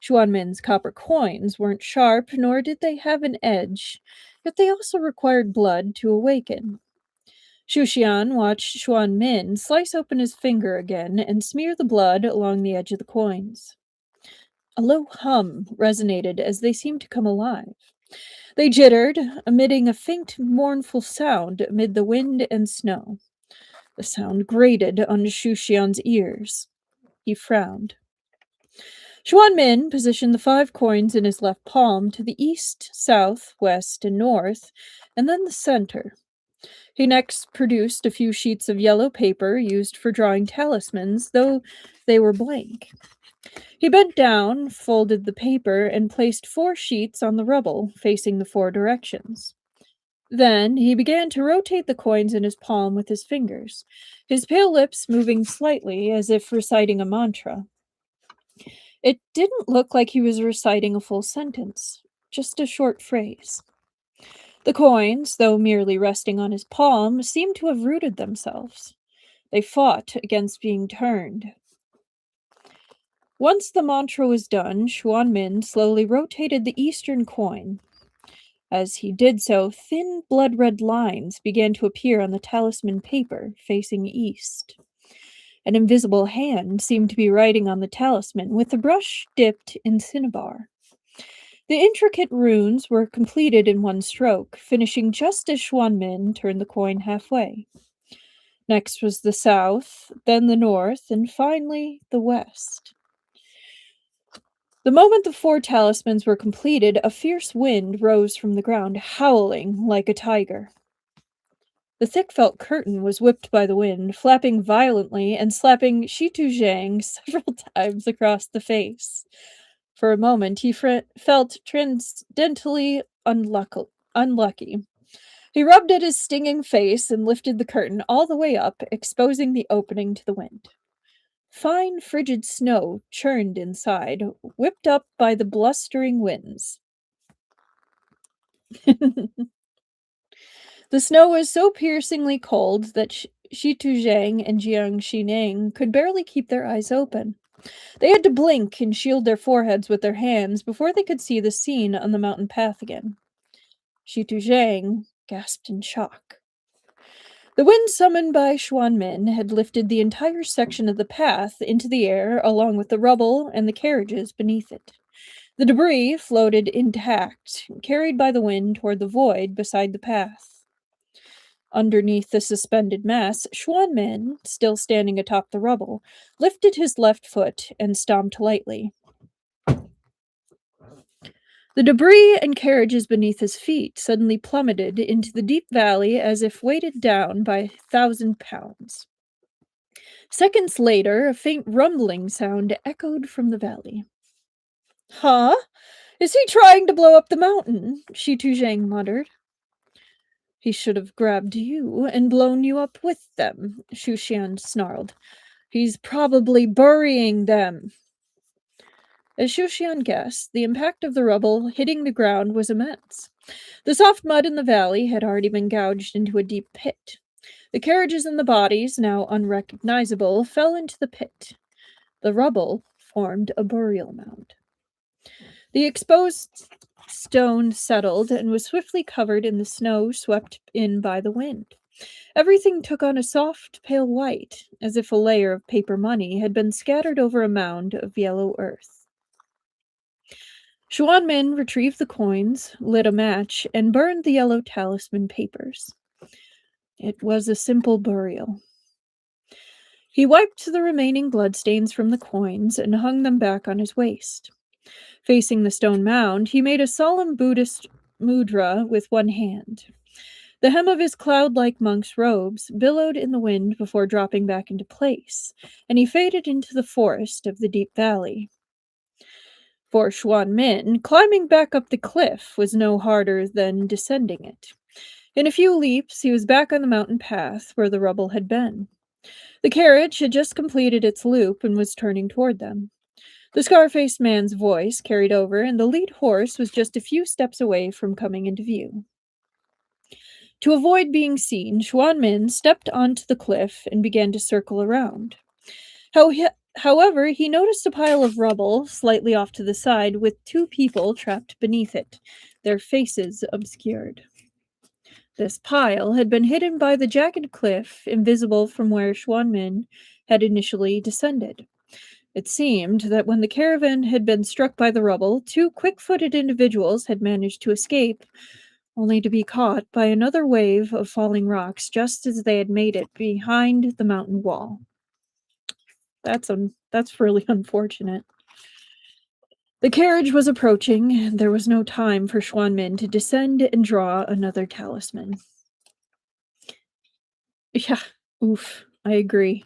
Xuanmin's copper coins weren't sharp, nor did they have an edge, yet they also required blood to awaken. Xu Xian watched Xuanmin slice open his finger again and smear the blood along the edge of the coins. A low hum resonated as they seemed to come alive. They jittered, emitting a faint, mournful sound amid the wind and snow. The sound grated on Xu Xian's ears. He frowned. Xuanmin positioned the 5 coins in his left palm to the east, south, west, and north, and then the center. He next produced a few sheets of yellow paper used for drawing talismans, though they were blank. He bent down, folded the paper, and placed 4 sheets on the rubble, facing the 4 directions. Then he began to rotate the coins in his palm with his fingers, his pale lips moving slightly as if reciting a mantra. It didn't look like he was reciting a full sentence, just a short phrase. The coins, though merely resting on his palm, seemed to have rooted themselves. They fought against being turned. Once the mantra was done, Xuanmin slowly rotated the eastern coin. As he did so, thin blood-red lines began to appear on the talisman paper, facing east. An invisible hand seemed to be writing on the talisman, with the brush dipped in cinnabar. The intricate runes were completed in one stroke, finishing just as Xuanmin turned the coin halfway. Next was the south, then the north, and finally the west. The moment the 4 talismans were completed, a fierce wind rose from the ground, howling like a tiger. The thick felt curtain was whipped by the wind, flapping violently and slapping Shi Tuzhang several times across the face. For a moment, he felt transcendently unlucky. He rubbed at his stinging face and lifted the curtain all the way up, exposing the opening to the wind. Fine, frigid snow churned inside, whipped up by the blustering winds. The snow was so piercingly cold that Shi Tuzhang and Jiang Xining could barely keep their eyes open. They had to blink and shield their foreheads with their hands before they could see the scene on the mountain path again. Shitu Zhang gasped in shock. The wind summoned by Xuanmin had lifted the entire section of the path into the air, along with the rubble and the carriages beneath it. The debris floated intact, carried by the wind toward the void beside the path. Underneath the suspended mass, Xuanmin, still standing atop the rubble, lifted his left foot and stomped lightly. The debris and carriages beneath his feet suddenly plummeted into the deep valley as if weighted down by 1,000 pounds. Seconds later, a faint rumbling sound echoed from the valley. Huh? Is he trying to blow up the mountain? Shitu Zhang muttered. He should have grabbed you and blown you up with them, Shu Xian snarled. He's probably burying them. As Shu Xian guessed, the impact of the rubble hitting the ground was immense. The soft mud in the valley had already been gouged into a deep pit. The carriages and the bodies, now unrecognizable, fell into the pit. The rubble formed a burial mound. The exposed stone settled and was swiftly covered in the snow swept in by the wind. Everything took on a soft, pale white, as if a layer of paper money had been scattered over a mound of yellow earth. Xuanmin retrieved the coins, lit a match, and burned the yellow talisman papers. It was a simple burial. He wiped the remaining bloodstains from the coins and hung them back on his waist. Facing the stone mound, he made a solemn Buddhist mudra with one hand. The hem of his cloud-like monk's robes billowed in the wind before dropping back into place, and he faded into the forest of the deep valley. For Xuanmin, climbing back up the cliff was no harder than descending it. In a few leaps, he was back on the mountain path where the rubble had been. The carriage had just completed its loop and was turning toward them. The scar-faced man's voice carried over, and the lead horse was just a few steps away from coming into view. To avoid being seen, Xuanmin stepped onto the cliff and began to circle around. However, he noticed a pile of rubble slightly off to the side with two people trapped beneath it, their faces obscured. This pile had been hidden by the jagged cliff, invisible from where Xuanmin had initially descended. It seemed that when the caravan had been struck by the rubble, two quick-footed individuals had managed to escape, only to be caught by another wave of falling rocks just as they had made it behind the mountain wall. That's really unfortunate. The carriage was approaching, and there was no time for Xuanmin to descend and draw another talisman. Yeah, oof, I agree.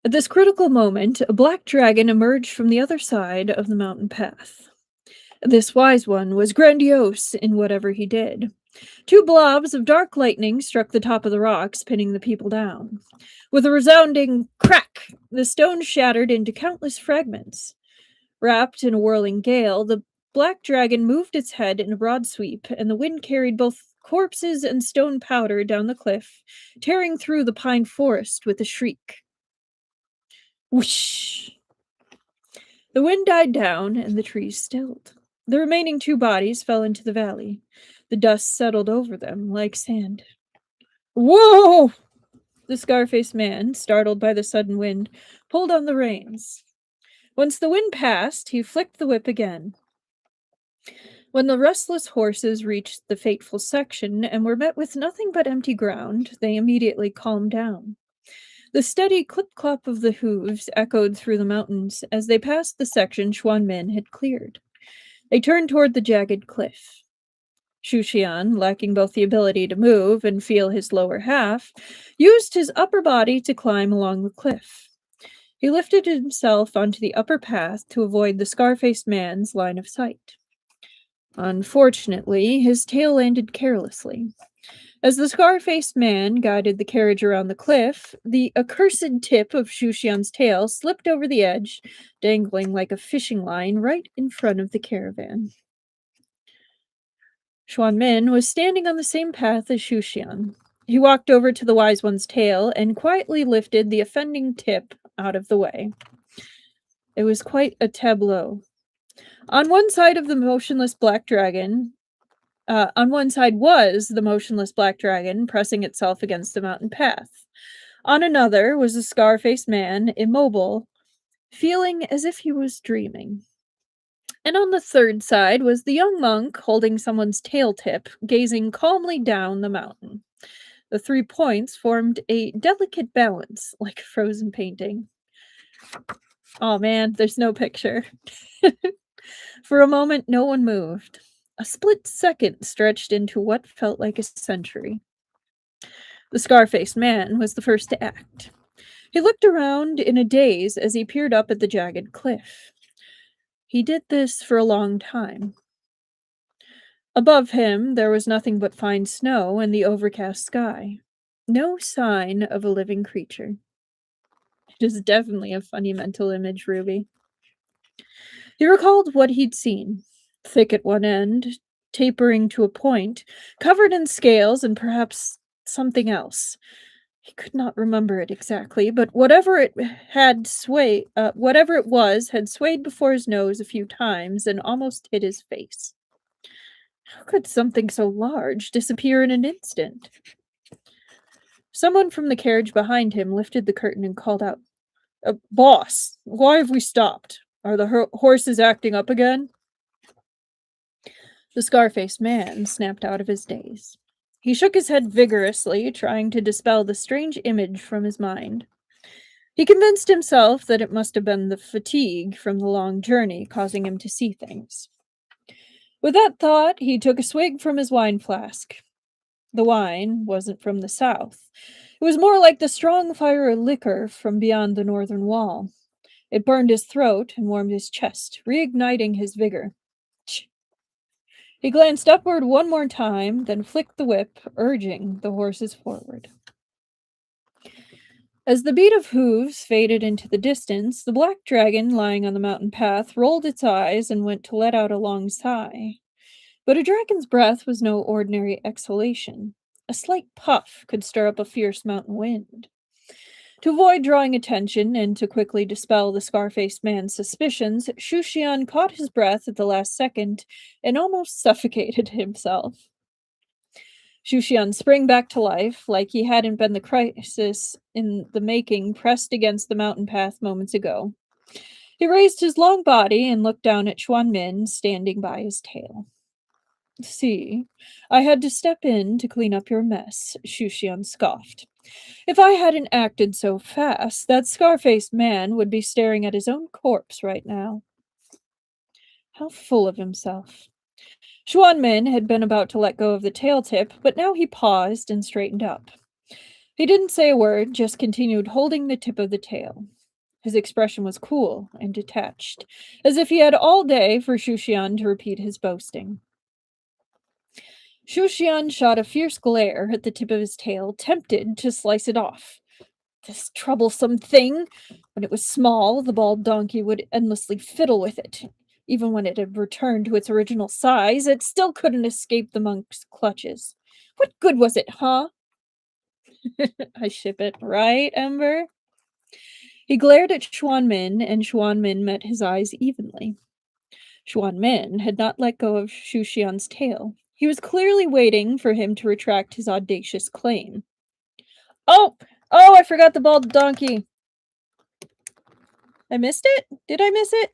At this critical moment, a black dragon emerged from the other side of the mountain path. This wise one was grandiose in whatever he did. Two blobs of dark lightning struck the top of the rocks, pinning the people down. With a resounding crack, the stone shattered into countless fragments. Wrapped in a whirling gale, the black dragon moved its head in a broad sweep, and the wind carried both corpses and stone powder down the cliff, tearing through the pine forest with a shriek. Whoosh! The wind died down, and the trees stilled. The remaining two bodies fell into the valley. The dust settled over them like sand. Whoa! The scar-faced man, startled by the sudden wind, pulled on the reins. Once the wind passed, he flicked the whip again. When the restless horses reached the fateful section and were met with nothing but empty ground, they immediately calmed down. The steady clip-clop of the hooves echoed through the mountains as they passed the section Xuanmin had cleared. They turned toward the jagged cliff. Shu Xian, lacking both the ability to move and feel his lower half, used his upper body to climb along the cliff. He lifted himself onto the upper path to avoid the scar-faced man's line of sight. Unfortunately, his tail landed carelessly. As the scar-faced man guided the carriage around the cliff, the accursed tip of Shu Xian's tail slipped over the edge, dangling like a fishing line right in front of the caravan. Xuanmin was standing on the same path as Shu Xian. He walked over to the wise one's tail and quietly lifted the offending tip out of the way. It was quite a tableau. On one side of the motionless black dragon, on one side was the motionless black dragon pressing itself against the mountain path. On another was a scar-faced man, immobile, feeling as if he was dreaming. And on the third side was the young monk holding someone's tail tip, gazing calmly down the mountain. The 3 points formed a delicate balance, like a frozen painting. Oh man, there's no picture. For a moment, no one moved. A split second stretched into what felt like a century. The scar-faced man was the first to act. He looked around in a daze as he peered up at the jagged cliff. He did this for a long time. Above him, there was nothing but fine snow and the overcast sky. No sign of a living creature. It is definitely a funny mental image, Ruby. He recalled what he'd seen. Thick at one end, tapering to a point, covered in scales and perhaps something else. He could not remember it exactly, but whatever it was, had swayed before his nose a few times and almost hit his face. How could something so large disappear in an instant? Someone from the carriage behind him lifted the curtain and called out, "Boss, why have we stopped? Are the horses acting up again?" The scar-faced man snapped out of his daze. He shook his head vigorously, trying to dispel the strange image from his mind. He convinced himself that it must have been the fatigue from the long journey causing him to see things. With that thought, he took a swig from his wine flask. The wine wasn't from the south. It was more like the strong fire of liquor from beyond the northern wall. It burned his throat and warmed his chest, reigniting his vigor. He glanced upward one more time, then flicked the whip, urging the horses forward. As the beat of hooves faded into the distance, the black dragon lying on the mountain path rolled its eyes and went to let out a long sigh. But a dragon's breath was no ordinary exhalation. A slight puff could stir up a fierce mountain wind. To avoid drawing attention and to quickly dispel the scar-faced man's suspicions, Shushian caught his breath at the last second and almost suffocated himself. Shushian sprang back to life, like he hadn't been the crisis in the making pressed against the mountain path moments ago. He raised his long body and looked down at Xuanmin standing by his tail. "See, I had to step in to clean up your mess," Shushian scoffed. "If I hadn't acted so fast, that scar-faced man would be staring at his own corpse right now." How full of himself. Xuanmin had been about to let go of the tail tip, but now he paused and straightened up. He didn't say a word, just continued holding the tip of the tail. His expression was cool and detached, as if he had all day for Shushian to repeat his boasting. Shushian shot a fierce glare at the tip of his tail, tempted to slice it off. This troublesome thing! When it was small, the bald donkey would endlessly fiddle with it. Even when it had returned to its original size, it still couldn't escape the monk's clutches. What good was it, huh? I ship it, right, Ember? He glared at Xuanmin, and Xuanmin met his eyes evenly. Xuanmin had not let go of Shushian's tail. He was clearly waiting for him to retract his audacious claim. Oh, I forgot the bald donkey. I missed it? Did I miss it?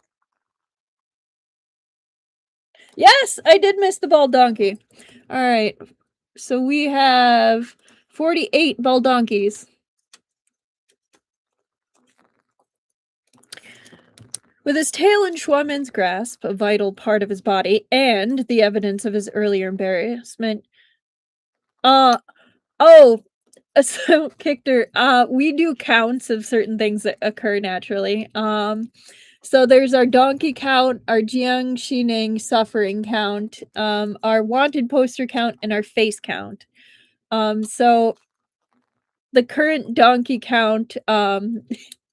Yes, I did miss the bald donkey. All right. So we have 48 bald donkeys. With his tail in Xuanmin's grasp, a vital part of his body, and the evidence of his earlier embarrassment. So, Kictor, we do counts of certain things that occur naturally. So there's our donkey count, our Jiang Xining suffering count, our wanted poster count, and our face count. So the current donkey count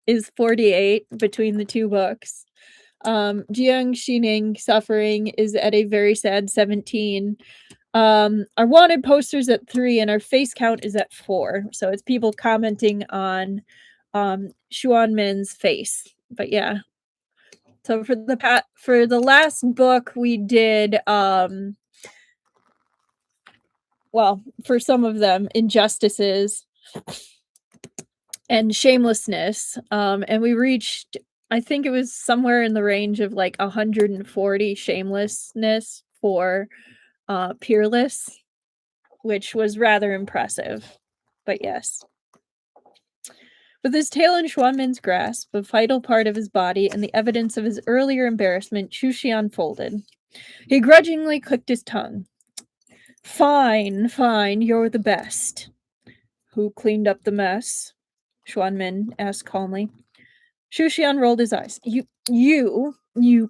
is 48 between the two books. Jiang Xining suffering is at a very sad 17. Our wanted posters at 3 and our face count is at 4. So it's people commenting on Xuanmin's face. But yeah. So for the last book we did well, for some of them, injustices and shamelessness. And we reached, I think it was somewhere in the range of like 140 shamelessness for Peerless, which was rather impressive. But yes. With his tail in Xuanmin's grasp, a vital part of his body, and the evidence of his earlier embarrassment, Xuxian folded. He grudgingly clicked his tongue. Fine, fine, you're the best. Who cleaned up the mess? Xuanmin asked calmly. Xuxian rolled his eyes. You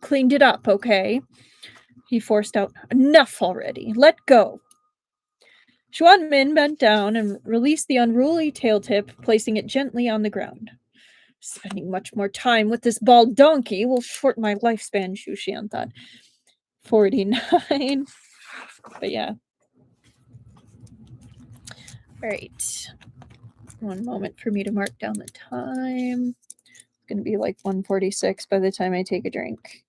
cleaned it up, okay? He forced out, enough already. Let go. Xuanmin bent down and released the unruly tail tip, placing it gently on the ground. Spending much more time with this bald donkey will shorten my lifespan, Xuxian thought. 49. But yeah. Alright. One moment for me to mark down the time. It's going to be like 1:46 by the time I take a drink.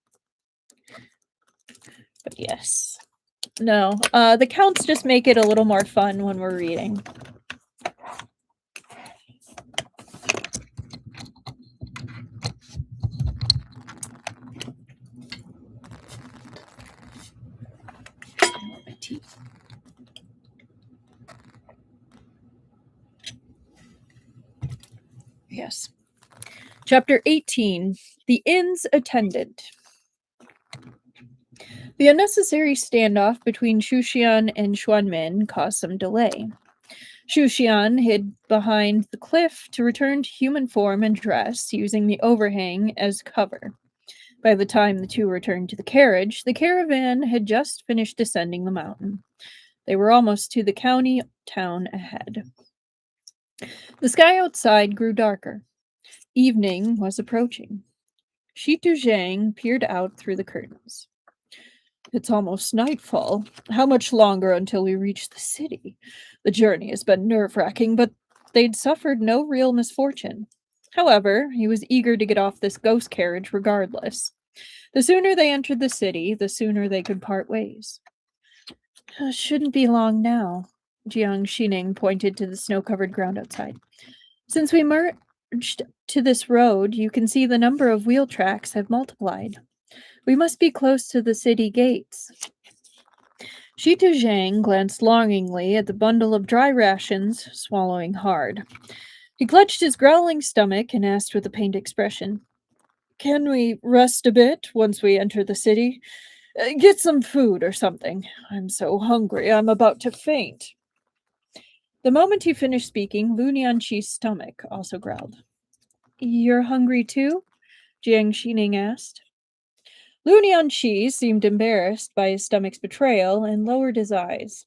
But yes. No, the counts just make it a little more fun when we're reading. My teeth. Yes. Chapter 18, The Inn's Attendant. The unnecessary standoff between Xuxian and Xuanmin caused some delay. Xuxian hid behind the cliff to return to human form and dress, using the overhang as cover. By the time the two returned to the carriage, the caravan had just finished descending the mountain. They were almost to the county town ahead. The sky outside grew darker. Evening was approaching. Shitu Zhang peered out through the curtains. It's almost nightfall. How much longer until we reach the city? The journey has been nerve-wracking, but they'd suffered no real misfortune. However, he was eager to get off this ghost carriage regardless. The sooner they entered the city, the sooner they could part ways. Shouldn't be long now. Jiang Xining pointed to the snow-covered ground outside. Since we merged to this road, you can see the number of wheel tracks have multiplied. We must be close to the city gates. Shitu Zhang glanced longingly at the bundle of dry rations, swallowing hard. He clutched his growling stomach and asked with a pained expression, Can we rest a bit once we enter the city? Get some food or something. I'm so hungry, I'm about to faint. The moment he finished speaking, Lu Nianqi's stomach also growled. You're hungry too? Jiang Xining asked. Lu Nianqi seemed embarrassed by his stomach's betrayal and lowered his eyes.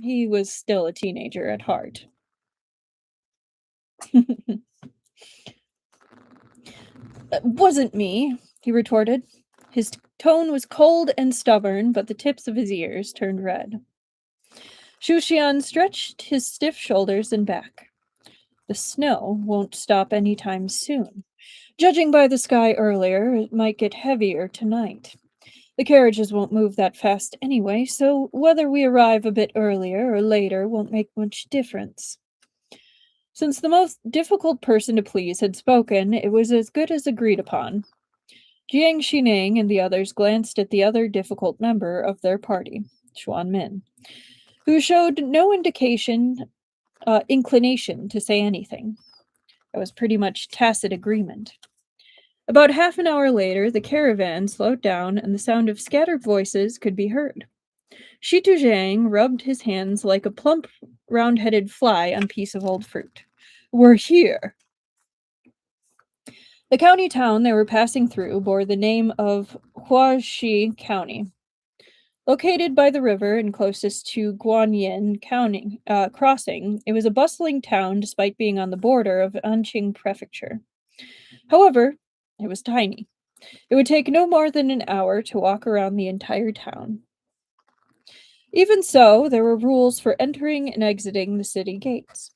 He was still a teenager at heart. Wasn't me, he retorted. His tone was cold and stubborn, but the tips of his ears turned red. Xuxian stretched his stiff shoulders and back. The snow won't stop any time soon. Judging by the sky earlier, it might get heavier tonight. The carriages won't move that fast anyway, so whether we arrive a bit earlier or later won't make much difference. Since the most difficult person to please had spoken, it was as good as agreed upon. Jiang Xining and the others glanced at the other difficult member of their party, Xuanmin, who showed no inclination to say anything. It was pretty much tacit agreement. About half an hour later, the caravan slowed down and the sound of scattered voices could be heard. Shitu Zhang rubbed his hands like a plump, round-headed fly on a piece of old fruit. We're here! The county town they were passing through bore the name of Huaxi County. Located by the river and closest to Guanyin County crossing, it was a bustling town despite being on the border of Anqing Prefecture. However, it was tiny. It would take no more than an hour to walk around the entire town. Even so, there were rules for entering and exiting the city gates.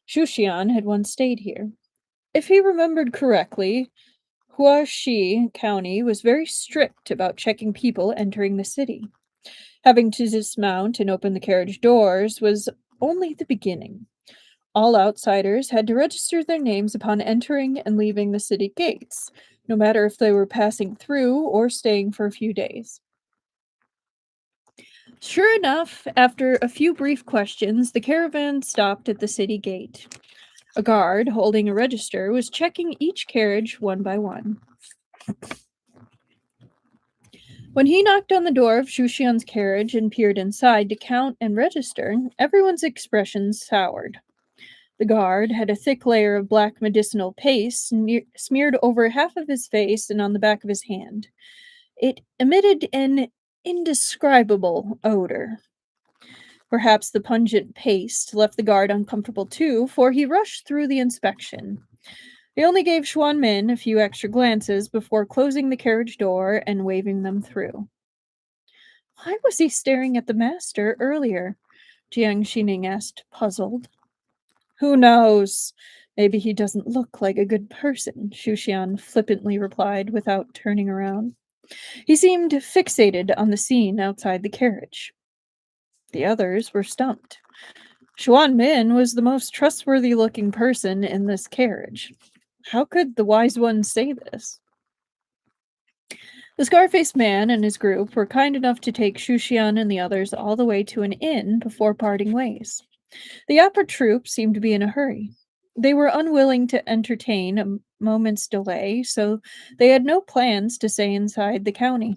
Xuxian had once stayed here. If he remembered correctly, Huaxi County was very strict about checking people entering the city. Having to dismount and open the carriage doors was only the beginning. All outsiders had to register their names upon entering and leaving the city gates, no matter if they were passing through or staying for a few days. Sure enough, after a few brief questions, the caravan stopped at the city gate. A guard holding a register was checking each carriage one by one. When he knocked on the door of Shushan's carriage and peered inside to count and register, everyone's expressions soured. The guard had a thick layer of black medicinal paste smeared over half of his face and on the back of his hand. It emitted an indescribable odor. Perhaps the pungent paste left the guard uncomfortable too, for he rushed through the inspection. He only gave Xuan Min a few extra glances before closing the carriage door and waving them through. Why was he staring at the master earlier? Jiang Xining asked, puzzled. Who knows? Maybe he doesn't look like a good person, Shushan flippantly replied without turning around. He seemed fixated on the scene outside the carriage. The others were stumped. Xuan Min was the most trustworthy-looking person in this carriage. How could the wise one say this? The scar-faced man and his group were kind enough to take Shushan and the others all the way to an inn before parting ways. The opera troupe seemed to be in a hurry. They were unwilling to entertain a moment's delay, so they had no plans to stay inside the county.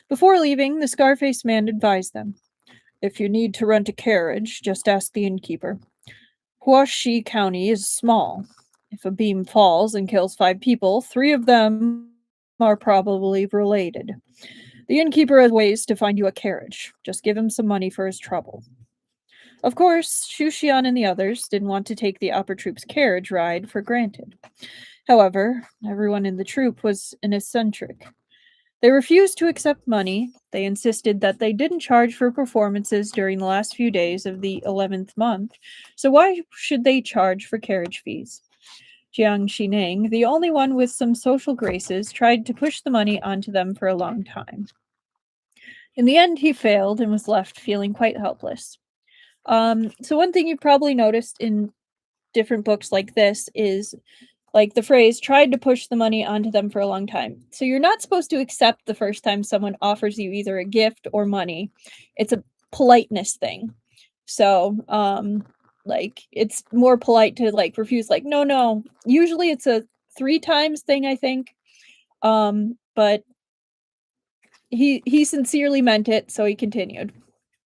Before leaving, the scar-faced man advised them. If you need to rent a carriage, just ask the innkeeper. Huaxi County is small. If a beam falls and kills 5 people, 3 of them are probably related. The innkeeper has ways to find you a carriage. Just give him some money for his trouble. Of course, Shushan and the others didn't want to take the opera troupe's carriage ride for granted. However, everyone in the troupe was an eccentric. They refused to accept money. They insisted that they didn't charge for performances during the last few days of the 11th month, so why should they charge for carriage fees? Jiang Xining, the only one with some social graces, tried to push the money onto them for a long time. In the end, he failed and was left feeling quite helpless. So one thing you've probably noticed in different books like this is like the phrase tried to push the money onto them for a long time. So you're not supposed to accept the first time someone offers you either a gift or money. It's a politeness thing. So like it's more polite to like refuse like no. Usually it's a 3 times thing, I think. But he sincerely meant it, so he continued.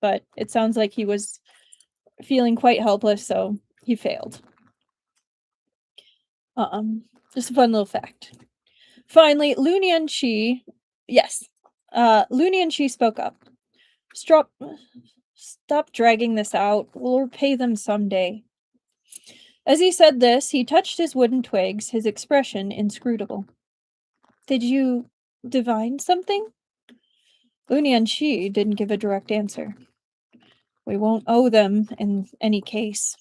But it sounds like he was feeling quite helpless, so he failed. Just a fun little fact. Finally, Lunian Shi, yes, Lunian Shi spoke up. Stop dragging this out. We'll repay them someday. As he said this, he touched his wooden twigs, his expression inscrutable. Did you divine something? Lunian Shi didn't give a direct answer. We won't owe them in any case.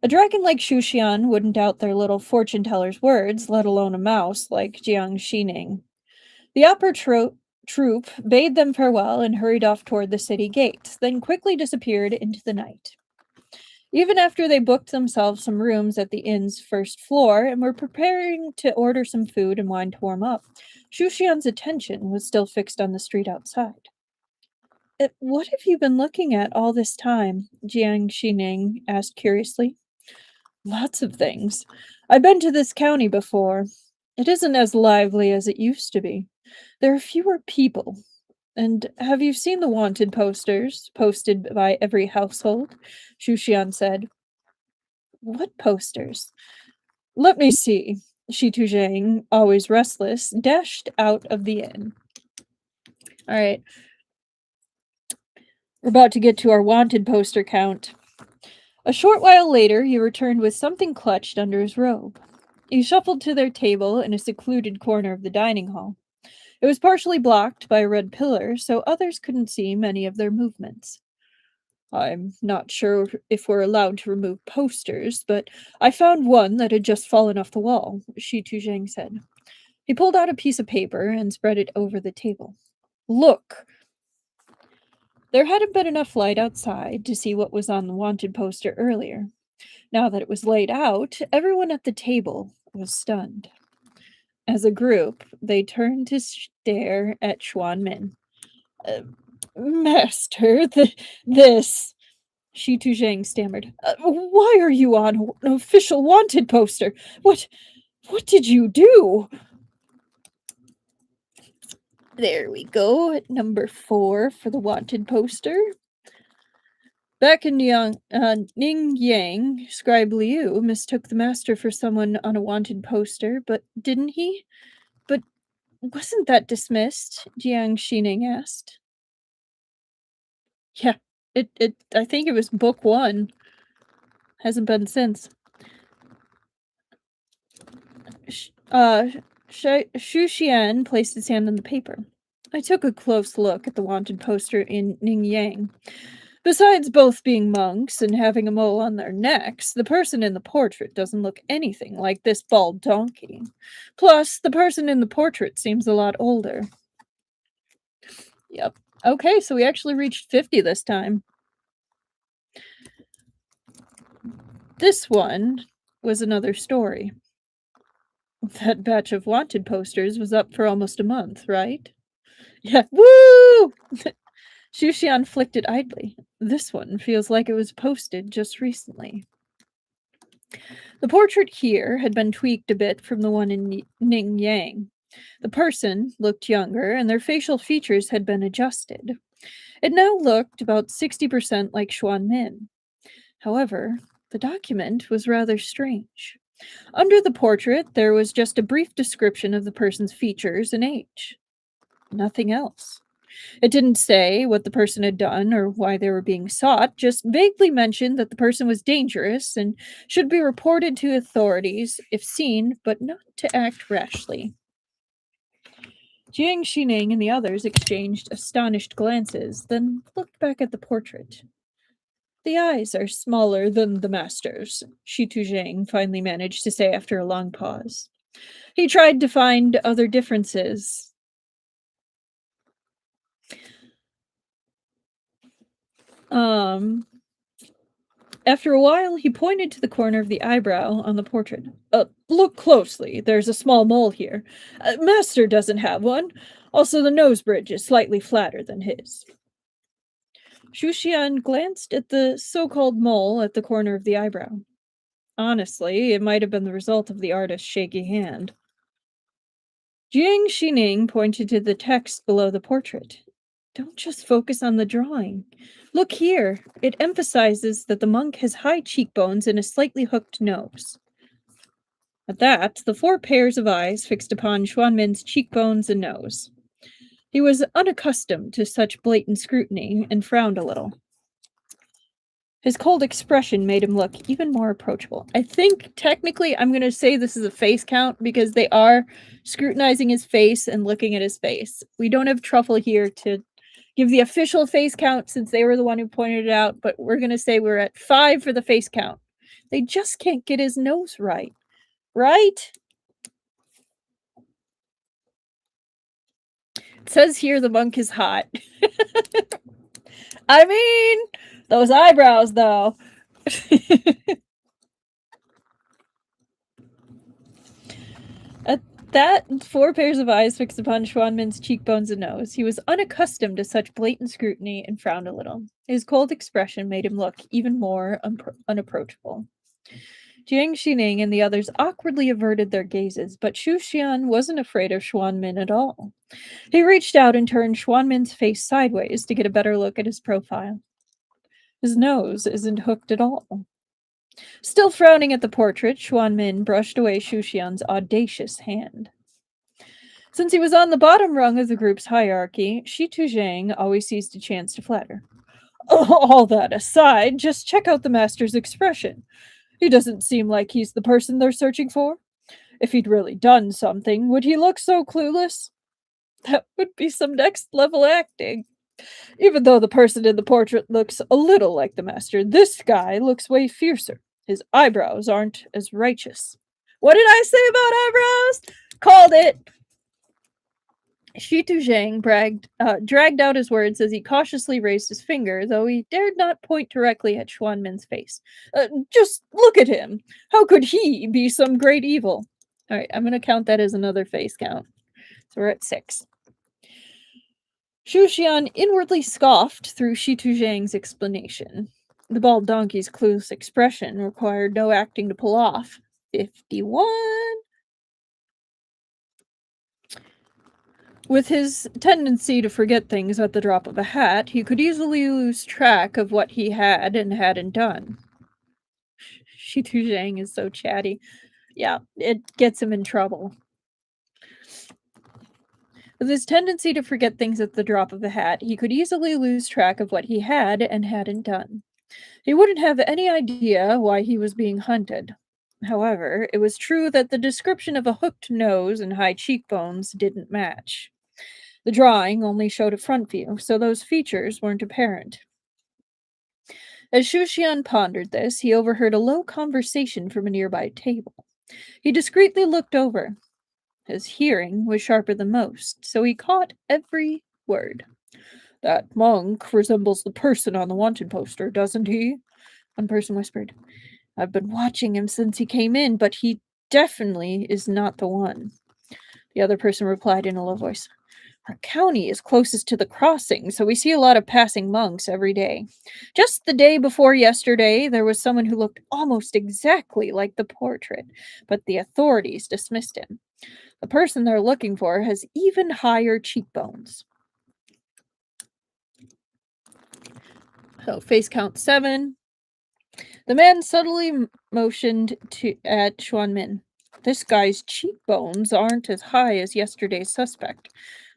A dragon like Shushan wouldn't doubt their little fortune teller's words, let alone a mouse like Jiang Xining. The opera troupe bade them farewell and hurried off toward the city gates, then quickly disappeared into the night. Even after they booked themselves some rooms at the inn's first floor and were preparing to order some food and wine to warm up, Shushan's attention was still fixed on the street outside. What have you been looking at all this time? Jiang Xining asked curiously. Lots of things. I've been to this county before. It isn't as lively as it used to be. There are fewer people. And have you seen the wanted posters posted by every household? Shushan said. What posters? Let me see. Shi Tuzhang, always restless, dashed out of the inn. All right. We're about to get to our wanted poster count. A short while later, he returned with something clutched under his robe. He shuffled to their table in a secluded corner of the dining hall. It was partially blocked by a red pillar, so others couldn't see many of their movements. I'm not sure if we're allowed to remove posters, but I found one that had just fallen off the wall, Shi Tuzheng said. He pulled out a piece of paper and spread it over the table. Look! There hadn't been enough light outside to see what was on the wanted poster earlier. Now that it was laid out, everyone at the table was stunned. As a group, they turned to stare at Xuanmin. Uh, Master, this... Shi Tuzheng stammered. Why are you on an official wanted poster? What did you do? There we go, at number 4 for the wanted poster. Back in Ningyang, Scribe Liu mistook the master for someone on a wanted poster, but didn't he? But wasn't that dismissed? Jiang Xining asked. Yeah, I think it was book 1. Hasn't been since. Shu Xian placed his hand on the paper. I took a close look at the wanted poster in Ningyang. Besides both being monks and having a mole on their necks, the person in the portrait doesn't look anything like this bald donkey. Plus, the person in the portrait seems a lot older. Yep. Okay, so we actually reached 50 this time. This one was another story. That batch of wanted posters was up for almost a month, right? Yeah, woo! Xuxian flicked it idly. This one feels like it was posted just recently. The portrait here had been tweaked a bit from the one in Ningyang. The person looked younger, and their facial features had been adjusted. It now looked about 60% like Xuanmin. However, the document was rather strange. Under the portrait, there was just a brief description of the person's features and age. Nothing else. It didn't say what the person had done or why they were being sought, just vaguely mentioned that the person was dangerous and should be reported to authorities if seen, but not to act rashly. Jiang Xining and the others exchanged astonished glances, then looked back at the portrait. The eyes are smaller than the master's, Shi Tuzheng finally managed to say after a long pause. He tried to find other differences. After a while, he pointed to the corner of the eyebrow on the portrait. Look closely. There's a small mole here. Master doesn't have one. Also, the nose bridge is slightly flatter than his. Xuxian glanced at the so-called mole at the corner of the eyebrow. Honestly, it might have been the result of the artist's shaky hand. Jiang Xining pointed to the text below the portrait. Don't just focus on the drawing. Look here. It emphasizes that the monk has high cheekbones and a slightly hooked nose. At that, the 4 pairs of eyes fixed upon Xuanmin's cheekbones and nose. He was unaccustomed to such blatant scrutiny and frowned a little. His cold expression made him look even more approachable. I think, technically, I'm going to say this is a face count because they are scrutinizing his face and looking at his face. We don't have Truffle here to give the official face count since they were the one who pointed it out, but we're going to say we're at 5 for the face count. They just can't get his nose right. Right? It says here the monk is hot. I mean, those eyebrows, though. At that, 4 pairs of eyes fixed upon Xuanmin's cheekbones and nose. He was unaccustomed to such blatant scrutiny and frowned a little. His cold expression made him look even more unapproachable. Jiang Xining and the others awkwardly averted their gazes, but Xu Xian wasn't afraid of Xuanmin at all. He reached out and turned Xuanmin's face sideways to get a better look at his profile. His nose isn't hooked at all. Still frowning at the portrait, Xuanmin brushed away Xu Xian's audacious hand. Since he was on the bottom rung of the group's hierarchy, Shi Tuzheng always seized a chance to flatter. All that aside, just check out the master's expression. He doesn't seem like he's the person they're searching for. If he'd really done something, would he look so clueless? That would be some next-level acting. Even though the person in the portrait looks a little like the master, this guy looks way fiercer. His eyebrows aren't as righteous. What did I say about eyebrows? Called it! Shi Tuzhang dragged out his words as he cautiously raised his finger, though he dared not point directly at Xuan Min's face. Just look at him. How could he be some great evil? All right, I'm going to count that as another face count. So we're at 6. Shu Xian inwardly scoffed through Shi Tuzhang's explanation. The bald donkey's clueless expression required no acting to pull off. 51. With his tendency to forget things at the drop of a hat, he could easily lose track of what he had and hadn't done. Shi Tuzhang is so chatty. Yeah, it gets him in trouble. With his tendency to forget things at the drop of a hat, he could easily lose track of what he had and hadn't done. He wouldn't have any idea why he was being hunted. However, it was true that the description of a hooked nose and high cheekbones didn't match. The drawing only showed a front view, so those features weren't apparent. As Shu Xian pondered this, he overheard a low conversation from a nearby table. He discreetly looked over. His hearing was sharper than most, so he caught every word. That monk resembles the person on the wanted poster, doesn't he? One person whispered. I've been watching him since he came in, but he definitely is not the one. The other person replied in a low voice. Our county is closest to the crossing, so we see a lot of passing monks every day. Just the day before yesterday, there was someone who looked almost exactly like the portrait, but the authorities dismissed him. The person they're looking for has even higher cheekbones. So, face count 7. The man subtly motioned at Xuan Min. This guy's cheekbones aren't as high as yesterday's suspect.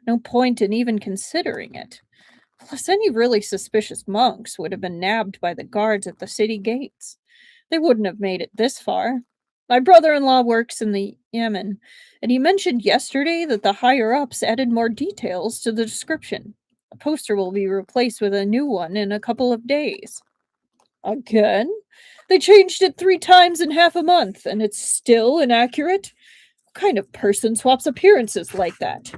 No point in even considering it. Plus, any really suspicious monks would have been nabbed by the guards at the city gates. They wouldn't have made it this far. My brother-in-law works in the Yemen, and he mentioned yesterday that the higher-ups added more details to the description. A poster will be replaced with a new one in a couple of days. Again? They changed it 3 times in half a month, and it's still inaccurate? What kind of person swaps appearances like that?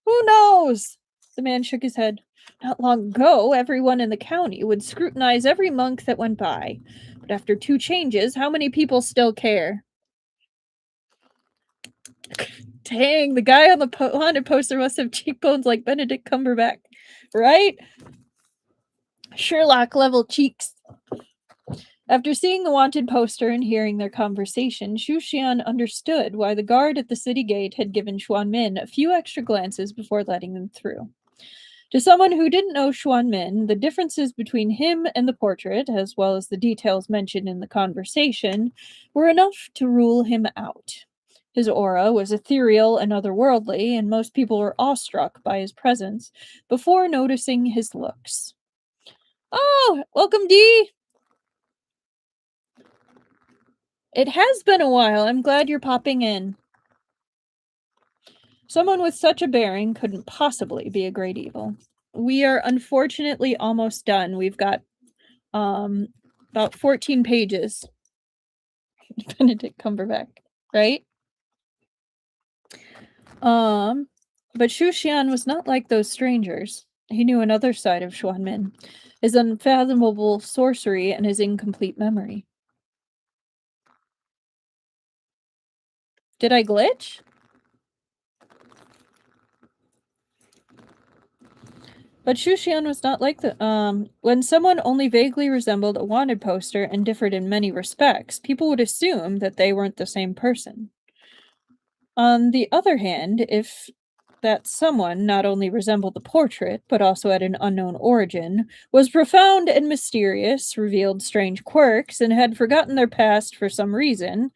Who knows? The man shook his head. Not long ago, everyone in the county would scrutinize every monk that went by. But after 2 changes, how many people still care? Dang, the guy on the haunted poster must have cheekbones like Benedict Cumberbatch, right? Sherlock-level cheeks. After seeing the wanted poster and hearing their conversation, Shu Xian understood why the guard at the city gate had given Xuan Min a few extra glances before letting them through. To someone who didn't know Xuan Min, the differences between him and the portrait, as well as the details mentioned in the conversation, were enough to rule him out. His aura was ethereal and otherworldly, and most people were awestruck by his presence before noticing his looks. Oh, welcome, Dee! It has been a while. I'm glad you're popping in. Someone with such a bearing couldn't possibly be a great evil. We are unfortunately almost done. We've got about 14 pages. Benedict Cumberbatch, right? But Shu Xian was not like those strangers. He knew another side of Xuan Min, his unfathomable sorcery and his incomplete memory. Did I glitch? But Shu Xian was not like the when someone only vaguely resembled a wanted poster and differed in many respects, people would assume that they weren't the same person. On the other hand, if that someone not only resembled the portrait, but also had an unknown origin, was profound and mysterious, revealed strange quirks, and had forgotten their past for some reason,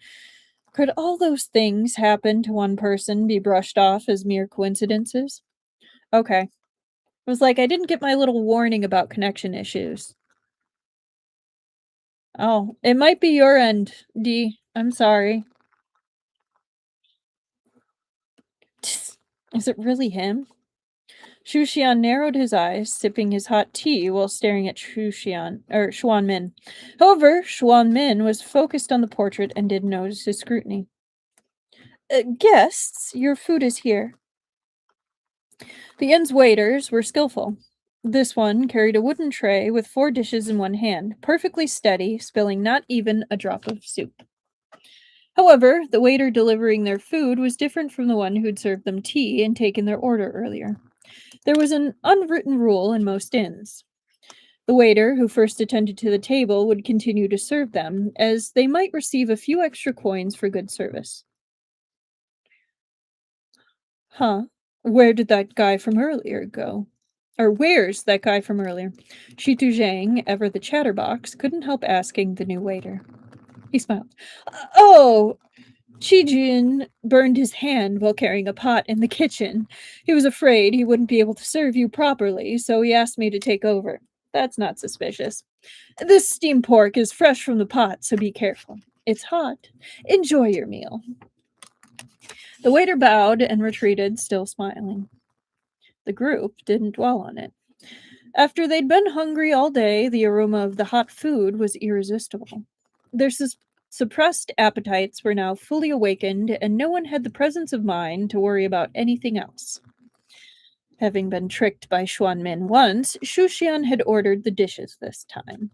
could all those things happen to one person be brushed off as mere coincidences? Okay. It was like I didn't get my little warning about connection issues. Oh, it might be your end, D. I'm sorry. Is it really him? Xian narrowed his eyes, sipping his hot tea while staring at Xuan Min. However, Xuan Min was focused on the portrait and didn't notice his scrutiny. Guests, your food is here. The inn's waiters were skillful. This one carried a wooden tray with 4 dishes in one hand, perfectly steady, spilling not even a drop of soup. However, the waiter delivering their food was different from the one who'd served them tea and taken their order earlier. There was an unwritten rule in most inns. The waiter who first attended to the table would continue to serve them, as they might receive a few extra coins for good service. Huh? Where did that guy from earlier go? Or where's that guy from earlier? Shitu Zhang, ever the chatterbox, couldn't help asking the new waiter. He smiled. Oh, Jin burned his hand while carrying a pot in the kitchen. He was afraid he wouldn't be able to serve you properly, so he asked me to take over. That's not suspicious. This steamed pork is fresh from the pot, so be careful. It's hot. Enjoy your meal. The waiter bowed and retreated, still smiling. The group didn't dwell on it. After they'd been hungry all day, the aroma of the hot food was irresistible. Their suppressed appetites were now fully awakened, and no one had the presence of mind to worry about anything else. Having been tricked by Xuan Min once, Xian had ordered the dishes this time.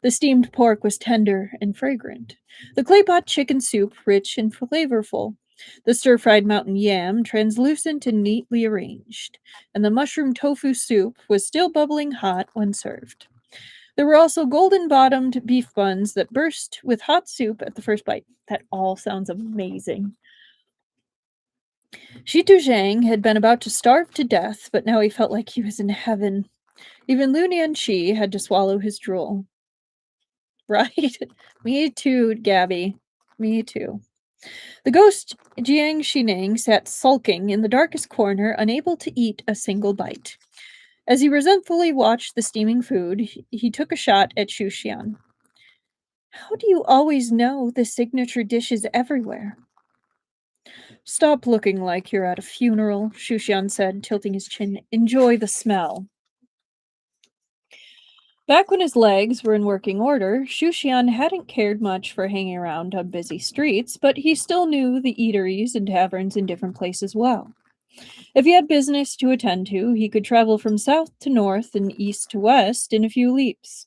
The steamed pork was tender and fragrant. The claypot chicken soup rich and flavorful. The stir-fried mountain yam translucent and neatly arranged. And the mushroom tofu soup was still bubbling hot when served. There were also golden-bottomed beef buns that burst with hot soup at the first bite. That all sounds amazing. Shitu Zhang had been about to starve to death, but now he felt like he was in heaven. Even Lu Nianqi had to swallow his drool. Right? Me too, Gabby. Me too. The ghost Jiang Xining sat sulking in the darkest corner, unable to eat a single bite. As he resentfully watched the steaming food, he took a shot at Xu Xian. How do you always know the signature dishes everywhere? Stop looking like you're at a funeral, Xu Xian said, tilting his chin. Enjoy the smell. Back when his legs were in working order, Xu Xian hadn't cared much for hanging around on busy streets, but he still knew the eateries and taverns in different places well. If he had business to attend to, he could travel from south to north and east to west in a few leaps.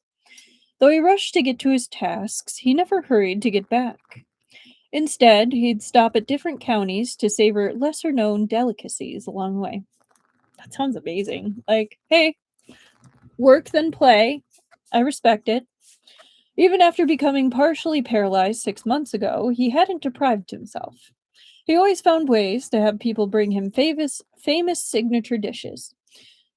Though he rushed to get to his tasks, he never hurried to get back. Instead, he'd stop at different counties to savor lesser-known delicacies along the way. That sounds amazing. Like, hey, work then play. I respect it. Even after becoming partially paralyzed 6 months ago, he hadn't deprived himself. He always found ways to have people bring him famous signature dishes.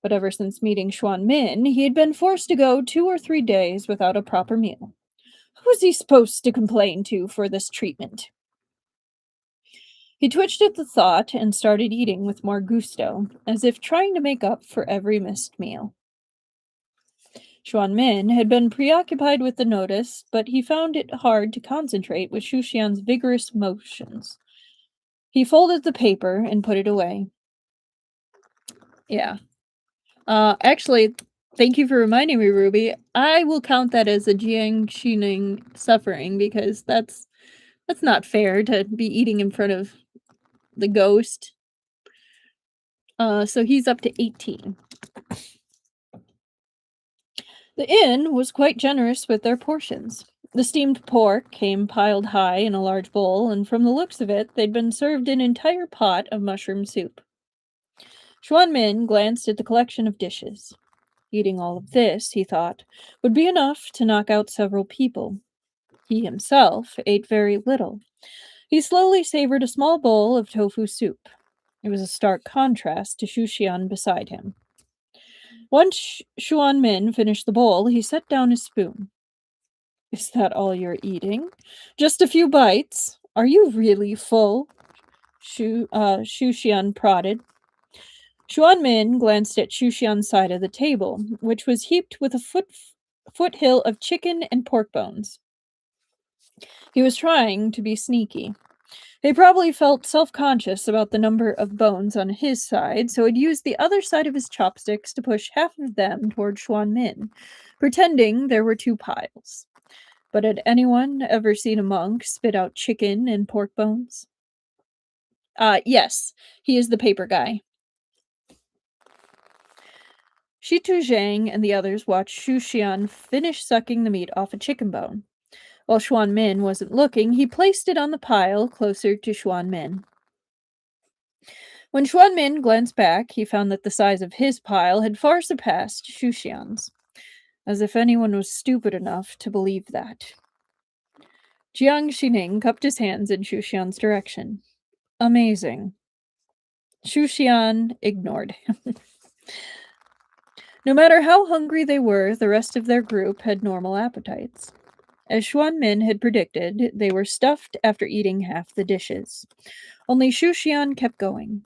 But ever since meeting Xuan Min, he had been forced to go 2 or 3 days without a proper meal. Who was he supposed to complain to for this treatment? He twitched at the thought and started eating with more gusto, as if trying to make up for every missed meal. Xuan Min had been preoccupied with the notice, but he found it hard to concentrate with Xu Xian's vigorous motions. He folded the paper and put it away. Yeah. Actually, thank you for reminding me, Ruby. I will count that as a Jiang Xining suffering, because that's not fair to be eating in front of the ghost. So he's up to 18. The inn was quite generous with their portions. The steamed pork came piled high in a large bowl, and from the looks of it, they'd been served an entire pot of mushroom soup. Xuan Min glanced at the collection of dishes. Eating all of this, he thought, would be enough to knock out several people. He himself ate very little. He slowly savored a small bowl of tofu soup. It was a stark contrast to Xu Xian beside him. Once Xuan Min finished the bowl, he set down his spoon. Is that all you're eating? Just a few bites? Are you really full? Xu Xian prodded. Xuan Min glanced at Xu Xian's side of the table, which was heaped with a foothill of chicken and pork bones. He was trying to be sneaky. He probably felt self-conscious about the number of bones on his side, so he'd used the other side of his chopsticks to push half of them toward Xuan Min, pretending there were two piles. But had anyone ever seen a monk spit out chicken and pork bones? Yes, he is the paper guy. Shi Tu Zhang and the others watched Xu Xian finish sucking the meat off a chicken bone. While Xuan Min wasn't looking, he placed it on the pile closer to Xuan Min. When Xuan Min glanced back, he found that the size of his pile had far surpassed Xu Xian's, as if anyone was stupid enough to believe that. Jiang Xining cupped his hands in Xu Xian's direction. Amazing. Xu Xian ignored him. No matter how hungry they were, the rest of their group had normal appetites. As Xuan Min had predicted, they were stuffed after eating half the dishes. Only Xu Xian kept going.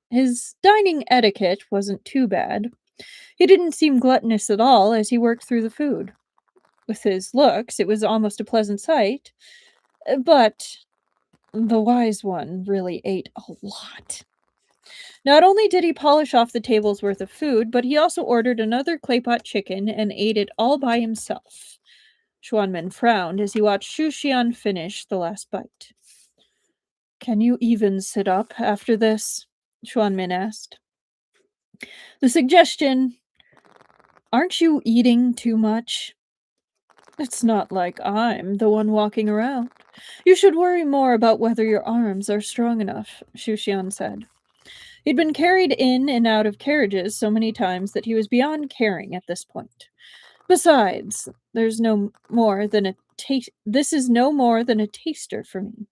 His dining etiquette wasn't too bad. He didn't seem gluttonous at all as he worked through the food. With his looks, it was almost a pleasant sight, but the wise one really ate a lot. Not only did he polish off the table's worth of food, but he also ordered another claypot chicken and ate it all by himself. Xuanmen frowned as he watched Xu Xian finish the last bite. Can you even sit up after this? Xuanmin asked. The suggestion, aren't you eating too much? It's not like I'm the one walking around. You should worry more about whether your arms are strong enough, Xu Xian said. He'd been carried in and out of carriages so many times that he was beyond caring at this point. Besides, this is no more than a taster for me.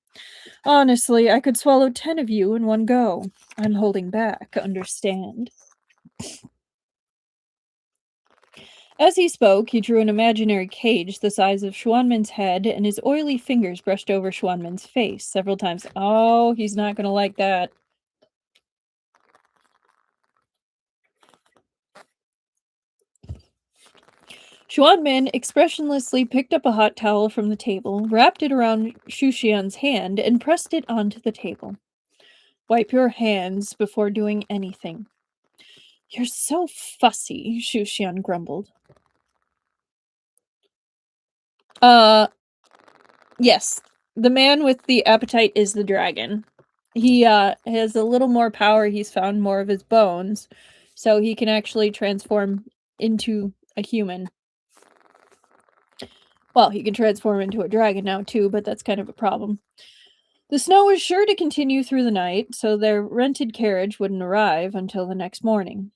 Honestly, I could swallow 10 of you in one go. I'm holding back, understand? As he spoke, he drew an imaginary cage the size of Xuanmin's head, and his oily fingers brushed over Xuanmin's face several times. Oh, he's not going to like that. Xuanmin expressionlessly picked up a hot towel from the table, wrapped it around Xu Xian's hand, and pressed it onto the table. Wipe your hands before doing anything. You're so fussy, Xu Xian grumbled. Yes. The man with the appetite is the dragon. He has a little more power. He's found more of his bones, so he can actually transform into a human. Well, he can transform into a dragon now too, but that's kind of a problem. The snow was sure to continue through the night, so their rented carriage wouldn't arrive until the next morning.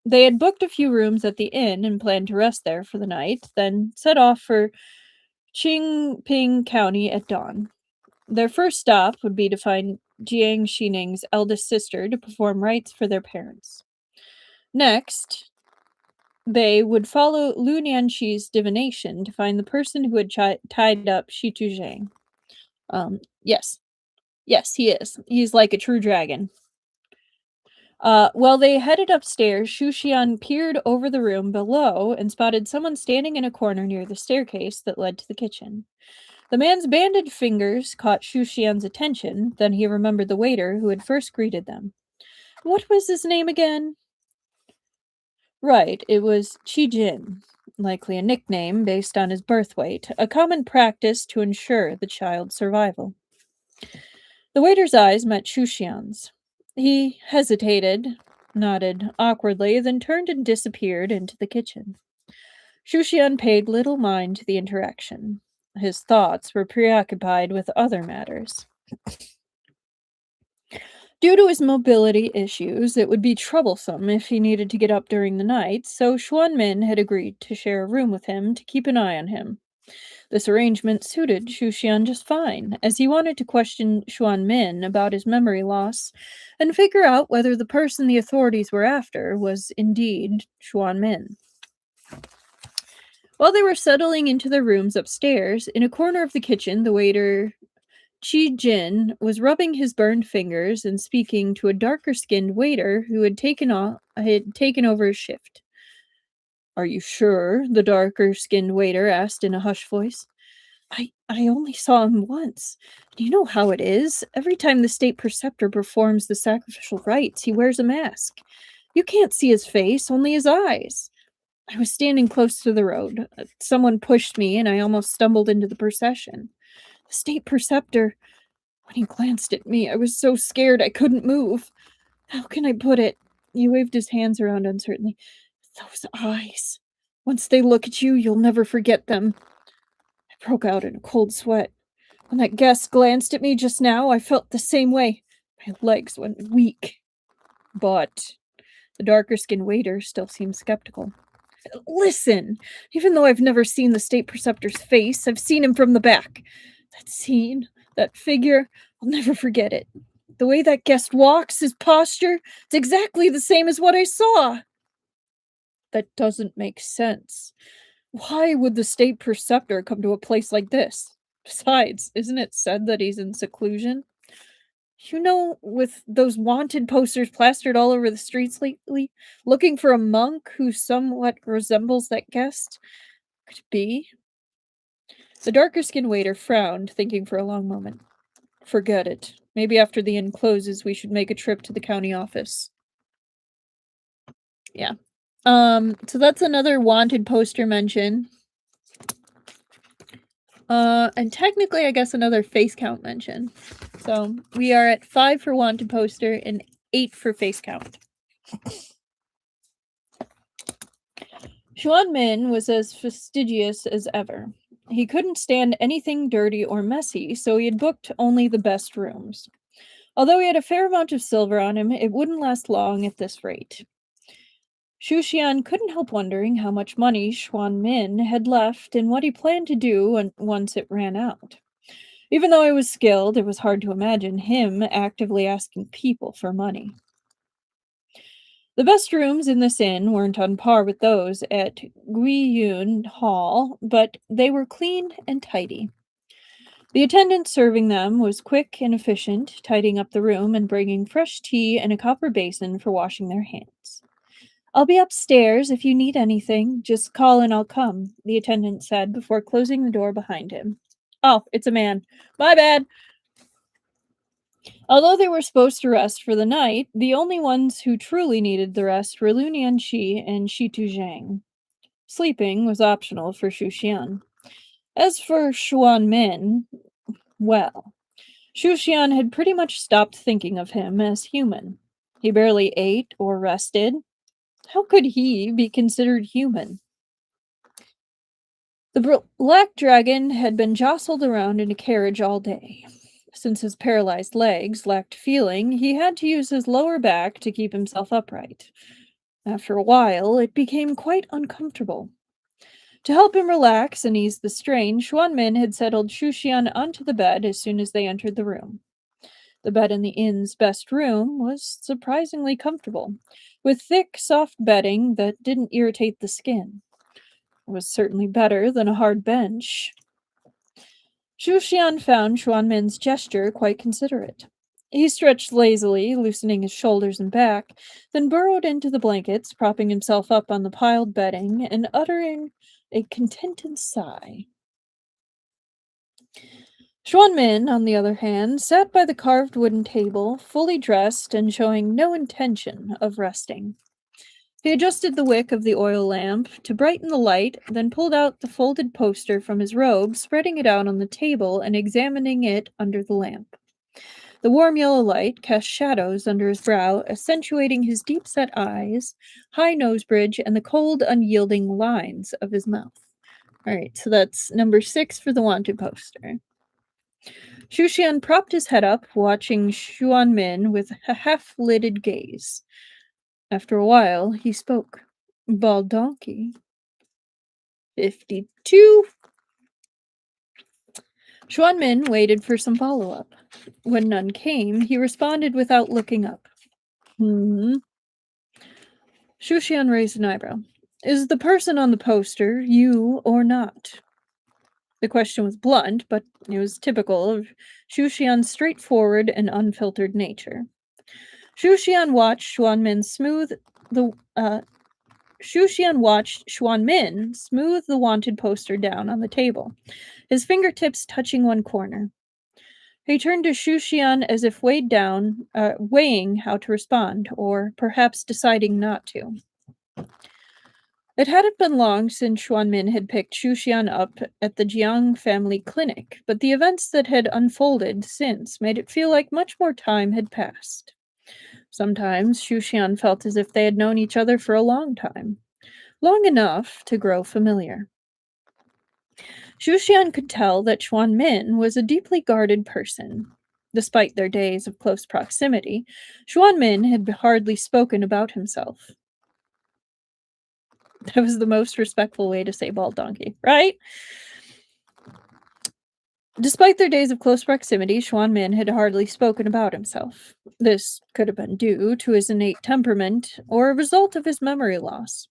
They had booked a few rooms at the inn and planned to rest there for the night, then set off for Qingping County at dawn. Their first stop would be to find Jiang Xining's eldest sister to perform rites for their parents. Next, they would follow Lu Nianqi's divination to find the person who had tied up Shi Tu Zhang. Yes. Yes, he is. He's like a true dragon. While they headed upstairs, Xu Xian peered over the room below and spotted someone standing in a corner near the staircase that led to the kitchen. The man's banded fingers caught Xu Xian's attention, then he remembered the waiter who had first greeted them. What was his name again? Right, it was Qi Jin, likely a nickname based on his birth weight, a common practice to ensure the child's survival. The waiter's eyes met Xu Xian's. He hesitated, nodded awkwardly, then turned and disappeared into the kitchen. Xu Xian paid little mind to the interaction. His thoughts were preoccupied with other matters. Due to his mobility issues, it would be troublesome if he needed to get up during the night, so Xuanmin had agreed to share a room with him to keep an eye on him. This arrangement suited Xu Xian just fine, as he wanted to question Xuanmin about his memory loss and figure out whether the person the authorities were after was indeed Xuanmin. While they were settling into their rooms upstairs, in a corner of the kitchen, the waiter Qi Jin was rubbing his burned fingers and speaking to a darker-skinned waiter who had taken over his shift. Are you sure? The darker-skinned waiter asked in a hushed voice. I only saw him once. You know how it is. Every time the state preceptor performs the sacrificial rites, he wears a mask. You can't see his face, only his eyes. I was standing close to the road. Someone pushed me, and I almost stumbled into the procession. The state preceptor, when he glanced at me, I was so scared I couldn't move. How can I put it? He waved his hands around uncertainly. Those eyes. Once they look at you, you'll never forget them. I broke out in a cold sweat. When that guest glanced at me just now, I felt the same way. My legs went weak. But the darker-skinned waiter still seemed skeptical. Listen, even though I've never seen the state preceptor's face, I've seen him from the back. That scene, that figure, I'll never forget it. The way that guest walks, his posture, it's exactly the same as what I saw. That doesn't make sense. Why would the state preceptor come to a place like this? Besides, isn't it said that he's in seclusion? You know, with those wanted posters plastered all over the streets lately, looking for a monk who somewhat resembles that guest? Could it be? The darker skinned waiter frowned, thinking for a long moment. Forget it. Maybe after the inn closes, we should make a trip to the county office. Yeah. So that's another wanted poster mention. And technically, I guess another face count mention. So we are at 5 for wanted poster and 8 for face count. Xuan Min was as fastidious as ever. He couldn't stand anything dirty or messy, so he had booked only the best rooms. Although he had a fair amount of silver on him, it wouldn't last long at this rate. Xu Xian couldn't help wondering how much money Xuan Min had left and what he planned to do once it ran out. Even though he was skilled, it was hard to imagine him actively asking people for money. The best rooms in this inn weren't on par with those at Guiyun Hall, but they were clean and tidy. The attendant serving them was quick and efficient, tidying up the room and bringing fresh tea and a copper basin for washing their hands. I'll be upstairs if you need anything. Just call and I'll come, the attendant said before closing the door behind him. Oh, it's a man. My bad. Although they were supposed to rest for the night, the only ones who truly needed the rest were Lu Nianqi and Shi Tuzhang. Sleeping was optional for Xu Xian. As for Xuan Min, well, Xu Xian had pretty much stopped thinking of him as human. He barely ate or rested. How could he be considered human? The black dragon had been jostled around in a carriage all day. Since his paralyzed legs lacked feeling, he had to use his lower back to keep himself upright. After a while, it became quite uncomfortable. To help him relax and ease the strain, Xuan Min had settled Xu Xian onto the bed as soon as they entered the room. The bed in the inn's best room was surprisingly comfortable, with thick, soft bedding that didn't irritate the skin. It was certainly better than a hard bench. Xu Xian found Xuan Min's gesture quite considerate. He stretched lazily, loosening his shoulders and back, then burrowed into the blankets, propping himself up on the piled bedding and uttering a contented sigh. Xuan Min, on the other hand, sat by the carved wooden table, fully dressed and showing no intention of resting. He adjusted the wick of the oil lamp to brighten the light, then pulled out the folded poster from his robe, spreading it out on the table and examining it under the lamp. The warm yellow light cast shadows under his brow, accentuating his deep-set eyes, high nose bridge, and the cold, unyielding lines of his mouth. All right, so that's number 6 for the wanted poster. Xu Xian propped his head up, watching Xuan Min with a half-lidded gaze. After a while, he spoke. Bald donkey. 52. Xuan Min waited for some follow-up. When none came, he responded without looking up. Xu Xian raised an eyebrow. Is the person on the poster you or not? The question was blunt, but it was typical of Xu Xian's straightforward and unfiltered nature. Xu Xian watched Xuan Min smooth Shushian watched Xuanmin smooth the wanted poster down on the table, his fingertips touching one corner. He turned to Shushian as if weighed down, weighing how to respond, or perhaps deciding not to. It hadn't been long since Xuanmin had picked Shushian up at the Jiang family clinic, but the events that had unfolded since made it feel like much more time had passed. Sometimes Shushian felt as if they had known each other for a long time, long enough to grow familiar. Shushian could tell that Xuanmin was a deeply guarded person. Despite their days of close proximity, Xuanmin had hardly spoken about himself. That was the most respectful way to say bald donkey, right? Despite their days of close proximity, Xuanmin had hardly spoken about himself. This could have been due to his innate temperament or a result of his memory loss.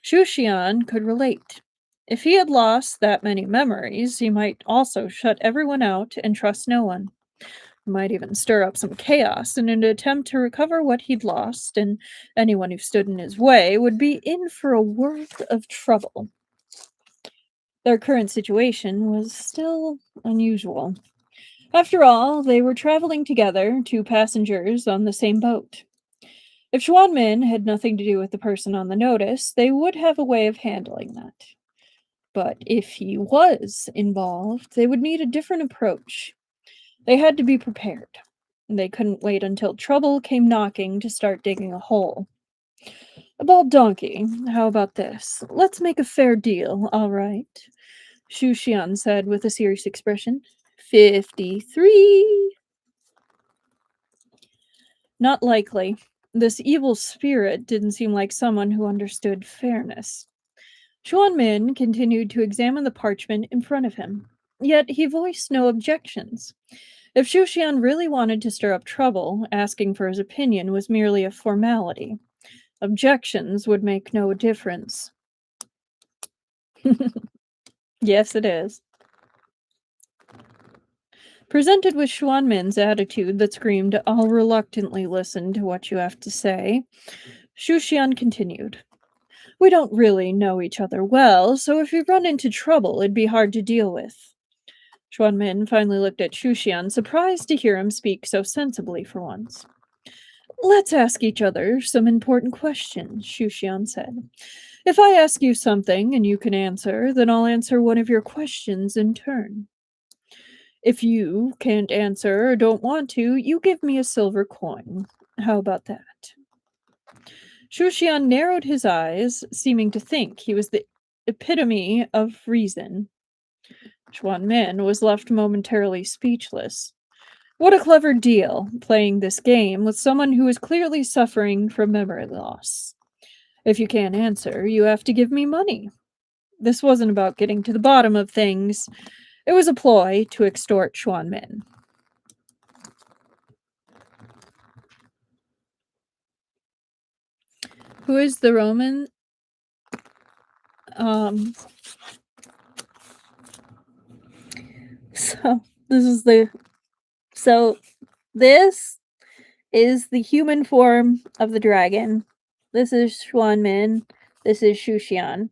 Shushian could relate. If he had lost that many memories, he might also shut everyone out and trust no one. He might even stir up some chaos in an attempt to recover what he'd lost, and anyone who stood in his way would be in for a world of trouble. Their current situation was still unusual. After all, they were traveling together, two passengers on the same boat. If Xuanmin had nothing to do with the person on the notice, they would have a way of handling that. But if he was involved, they would need a different approach. They had to be prepared. They couldn't wait until trouble came knocking to start digging a hole. A bald donkey, how about this? Let's make a fair deal, all right? Shushian said with a serious expression. 53. Not likely. This evil spirit didn't seem like someone who understood fairness. Xuanmin continued to examine the parchment in front of him, yet he voiced no objections. If Shushian really wanted to stir up trouble, asking for his opinion was merely a formality. Objections would make no difference. Yes, it is. Presented with Xuanmin's attitude that screamed, "I'll reluctantly listen to what you have to say," Shushian continued. "We don't really know each other well, so if you run into trouble, it'd be hard to deal with." Xuanmin finally looked at Shushian, surprised to hear him speak so sensibly for once. "Let's ask each other some important questions," Shushian said. "If I ask you something and you can answer, then I'll answer one of your questions in turn. If you can't answer or don't want to, you give me a silver coin. How about that?" Shushian narrowed his eyes, seeming to think he was the epitome of reason. Xuanmin was left momentarily speechless. What a clever deal, playing this game with someone who is clearly suffering from memory loss. If you can't answer, you have to give me money. This wasn't about getting to the bottom of things. It was a ploy to extort Xuanmin. Who is the Roman? So this is the so this is the human form of the dragon. This is Xuanmin. This is Shushian.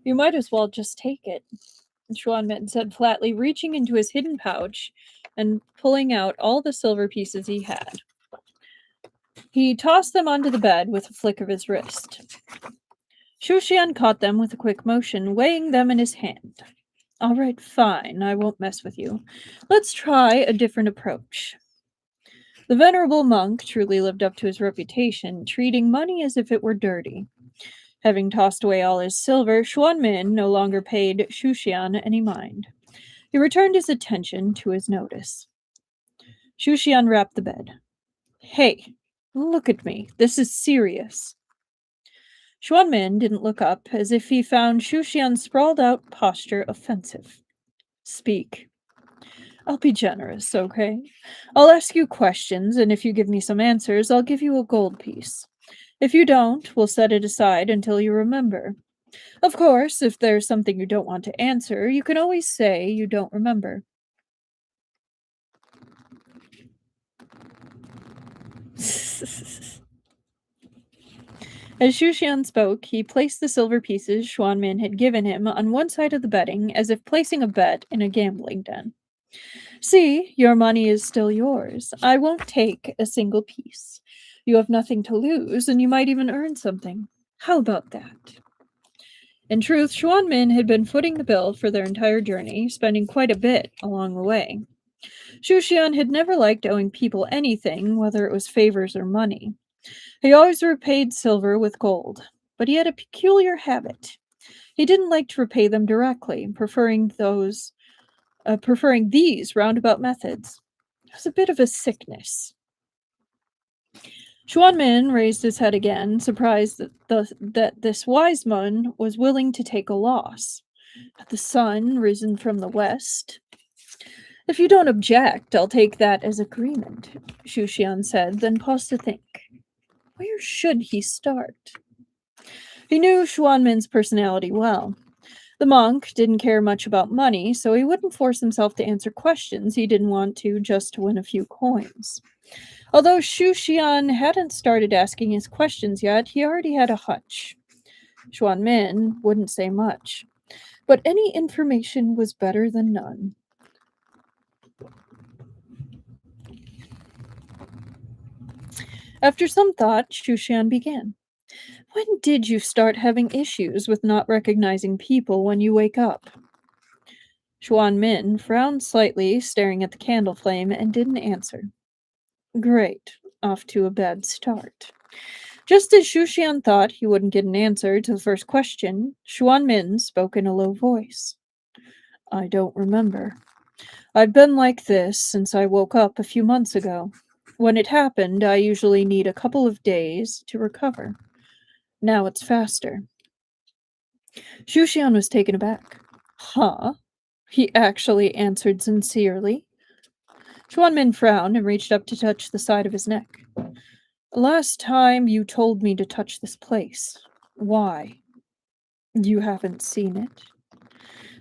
You might as well just take it, Xuanmin said flatly, reaching into his hidden pouch and pulling out all the silver pieces he had. He tossed them onto the bed with a flick of his wrist. Shushian caught them with a quick motion, weighing them in his hand. "All right, fine, I won't mess with you. Let's try a different approach." The venerable monk truly lived up to his reputation, treating money as if it were dirty. Having tossed away all his silver, Xuanmin no longer paid Shushian any mind. He returned his attention to his notice. Shushian rapped the bed. "Hey, look at me. This is serious." Xuanmin didn't look up, as if he found Shushian's sprawled-out posture offensive. Speak. I'll be generous, okay? I'll ask you questions, and if you give me some answers, I'll give you a gold piece. If you don't, we'll set it aside until you remember. Of course, if there's something you don't want to answer, you can always say you don't remember. As Shushan spoke, he placed the silver pieces Xuanmin had given him on one side of the bedding, as if placing a bet in a gambling den. See, your money is still yours. I won't take a single piece. You have nothing to lose, and you might even earn something. How about that? In truth, Xuanmin had been footing the bill for their entire journey, spending quite a bit along the way. Shushan had never liked owing people anything, whether it was favors or money. He always repaid silver with gold, but he had a peculiar habit. He didn't like to repay them directly, preferring these roundabout methods. It was a bit of a sickness. Xuanmin raised his head again, surprised that this wise man was willing to take a loss. Had the sun risen from the west? If you don't object, I'll take that as agreement, Shushan said, then paused to think. Where should he start? He knew Xuanmin's personality well. The monk didn't care much about money, so he wouldn't force himself to answer questions he didn't want to just to win a few coins. Although Shushan hadn't started asking his questions yet, he already had a hunch. Xuanmin wouldn't say much, but any information was better than none. After some thought, Shushan began. When did you start having issues with not recognizing people when you wake up? Xuanmin frowned slightly, staring at the candle flame, and didn't answer. Great. Off to a bad start. Just as Shushan thought he wouldn't get an answer to the first question, Xuanmin spoke in a low voice. I don't remember. I've been like this since I woke up a few months ago. When it happened, I usually need a couple of days to recover. Now it's faster. Shushan was taken aback. Huh? He actually answered sincerely. Xuanmin frowned and reached up to touch the side of his neck. Last time you told me to touch this place. Why? You haven't seen it?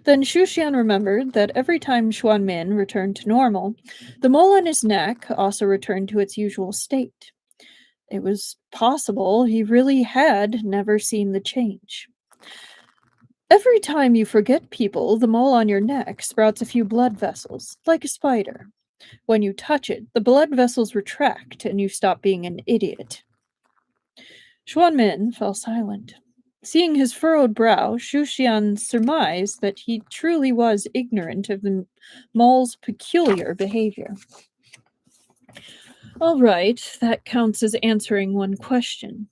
Then Shushan remembered that every time Xuanmin returned to normal, the mole on his neck also returned to its usual state. It was possible he really had never seen the change. Every time you forget people, the mole on your neck sprouts a few blood vessels, like a spider. When you touch it, the blood vessels retract and you stop being an idiot. Xuanmin fell silent. Seeing his furrowed brow, Shushan surmised that he truly was ignorant of the mole's peculiar behavior. All right, that counts as answering one question.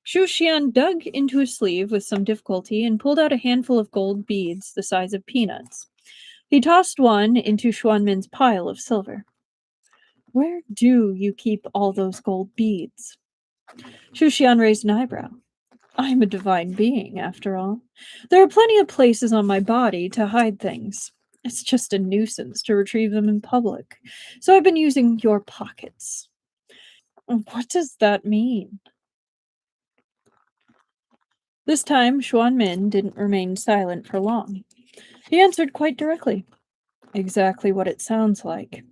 Shushan dug into his sleeve with some difficulty and pulled out a handful of gold beads the size of peanuts. He tossed one into Xuanmin's pile of silver. Where do you keep all those gold beads? Shushan raised an eyebrow. I'm a divine being, after all. There are plenty of places on my body to hide things. It's just a nuisance to retrieve them in public, so I've been using your pockets. What does that mean? This time, Xuanmin didn't remain silent for long. He answered quite directly. Exactly what it sounds like.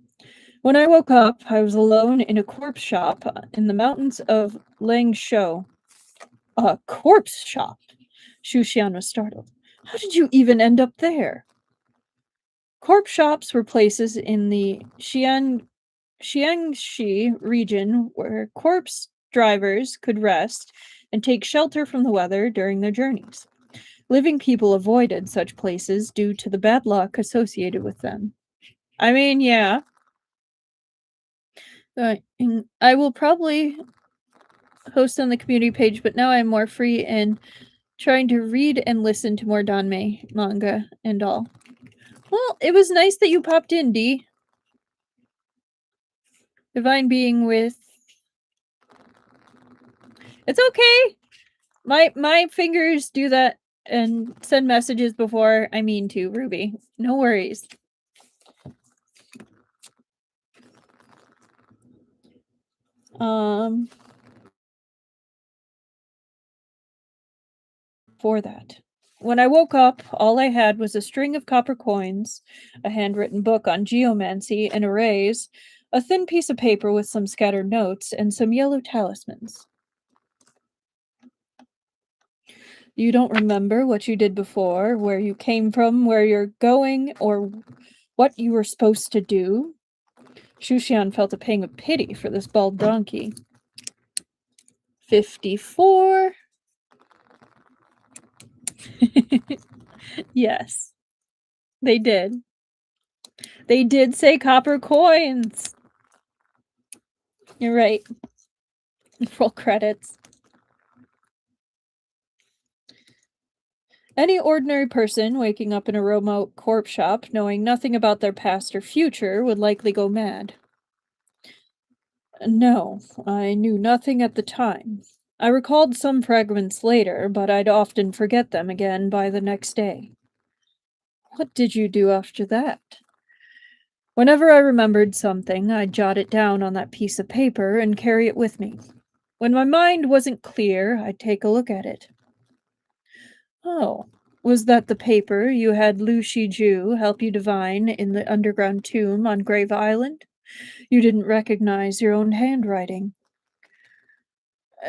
When I woke up, I was alone in a corpse shop in the mountains of Langshou. A corpse shop? Shushan was startled. How did you even end up there? Corpse shops were places in the Xiangxi region where corpse drivers could rest and take shelter from the weather during their journeys. Living people avoided such places due to the bad luck associated with them. I mean, yeah. I will probably host on the community page, but now I'm more free and trying to read and listen to more Danmei manga and all. Well, it was nice that you popped in, Dee. Divine being with... It's okay! My fingers do that and send messages before I mean to, Ruby. No worries. For that. When I woke up, all I had was a string of copper coins, a handwritten book on geomancy and arrays, a thin piece of paper with some scattered notes, and some yellow talismans. You don't remember what you did before, where you came from, where you're going, or what you were supposed to do? Shushan felt a pang of pity for this bald donkey. 54. Yes, they did. They did say copper coins. You're right. Roll credits. Any ordinary person waking up in a remote corpse shop, knowing nothing about their past or future, would likely go mad. No, I knew nothing at the time. I recalled some fragments later, but I'd often forget them again by the next day. What did you do after that? Whenever I remembered something, I'd jot it down on that piece of paper and carry it with me. When my mind wasn't clear, I'd take a look at it. Oh, was that the paper you had Lu Shiju help you divine in the underground tomb on Grave Island? You didn't recognize your own handwriting.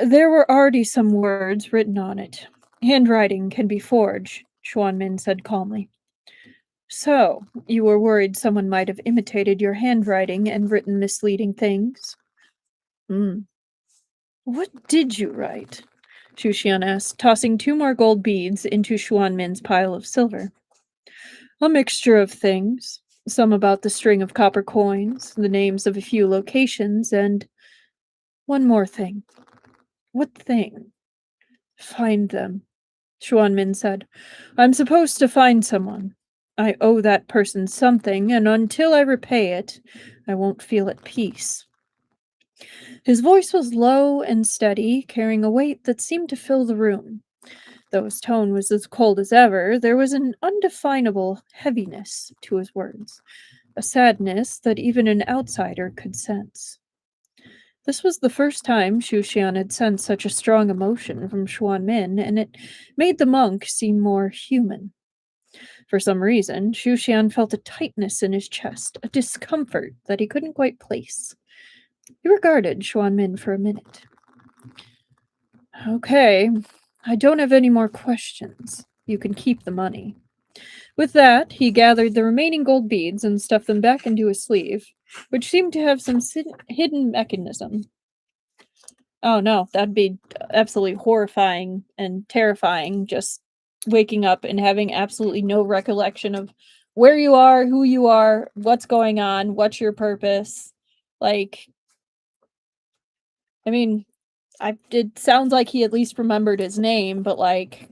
There were already some words written on it. Handwriting can be forged, Xuanmin said calmly. So, you were worried someone might have imitated your handwriting and written misleading things? Hmm. What did you write? Shushan asked, tossing 2 more gold beads into Xuanmin's pile of silver. A mixture of things. Some about the string of copper coins, the names of a few locations, and one more thing. What thing? Find them, Xuanmin said. I'm supposed to find someone. I owe that person something, and until I repay it, I won't feel at peace. His voice was low and steady, carrying a weight that seemed to fill the room. Though his tone was as cold as ever, there was an undefinable heaviness to his words, a sadness that even an outsider could sense. This was the first time Shushan had sensed such a strong emotion from Xuanmin, and it made the monk seem more human. For some reason, Shushan felt a tightness in his chest, a discomfort that he couldn't quite place. He regarded Xuanmin for a minute. Okay, I don't have any more questions. You can keep the money. With that, he gathered the remaining gold beads and stuffed them back into his sleeve, which seemed to have some hidden mechanism. Oh no, that'd be absolutely horrifying and terrifying, just waking up and having absolutely no recollection of where you are, who you are, what's going on, what's your purpose. Like, I mean, it sounds like he at least remembered his name, but like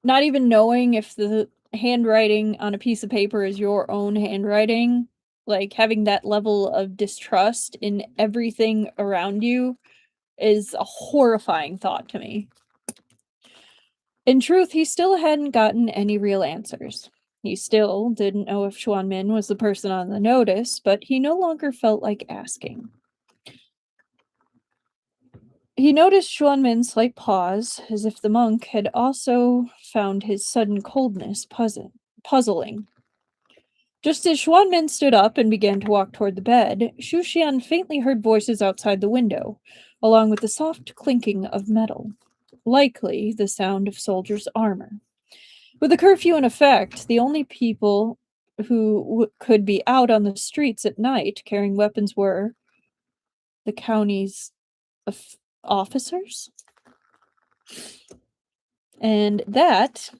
not even knowing if the handwriting on a piece of paper is your own handwriting, like having that level of distrust in everything around you is a horrifying thought to me. In truth, he still hadn't gotten any real answers. He still didn't know if Xuanmin was the person on the notice, but he no longer felt like asking. He noticed Xuanmin's slight pause, as if the monk had also found his sudden coldness puzzling. Just as Xuanmin stood up and began to walk toward the bed, Shushan faintly heard voices outside the window, along with the soft clinking of metal, likely the sound of soldiers' armor. With the curfew in effect, the only people who could be out on the streets at night carrying weapons were the county's officers. And that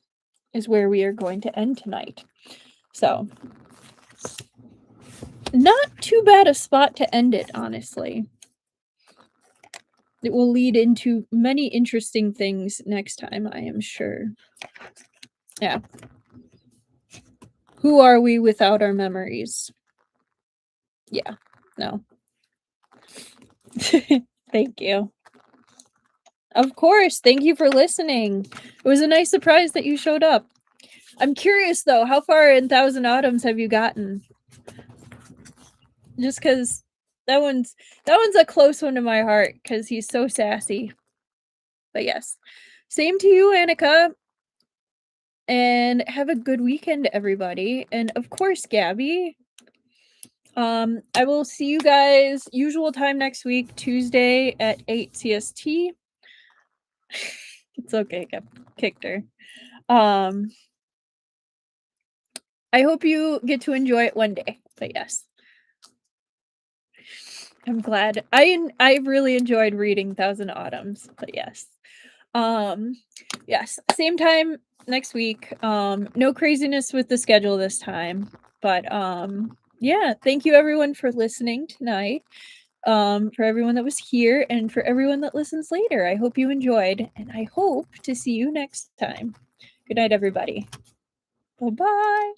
is where we are going to end tonight. So, not too bad a spot to end it, honestly. It will lead into many interesting things next time, I am sure. Yeah. Who are we without our memories? Yeah. No. Thank you. Of course. Thank you for listening. It was a nice surprise that you showed up. I'm curious though, how far in Thousand Autumns have you gotten? Just because that one's a close one to my heart because he's so sassy. But yes. Same to you, Annika. And have a good weekend, everybody. And of course, Gabby. I will see you guys usual time next week, Tuesday at 8 CST. It's okay, I kicked her. I hope you get to enjoy it one day. But yes. I'm glad. I really enjoyed reading Thousand Autumns, but yes. Yes, same time next week. No craziness with the schedule this time, but yeah, thank you everyone for listening tonight. For everyone that was here and for everyone that listens later. I hope you enjoyed and I hope to see you next time. Good night, everybody. Bye-bye.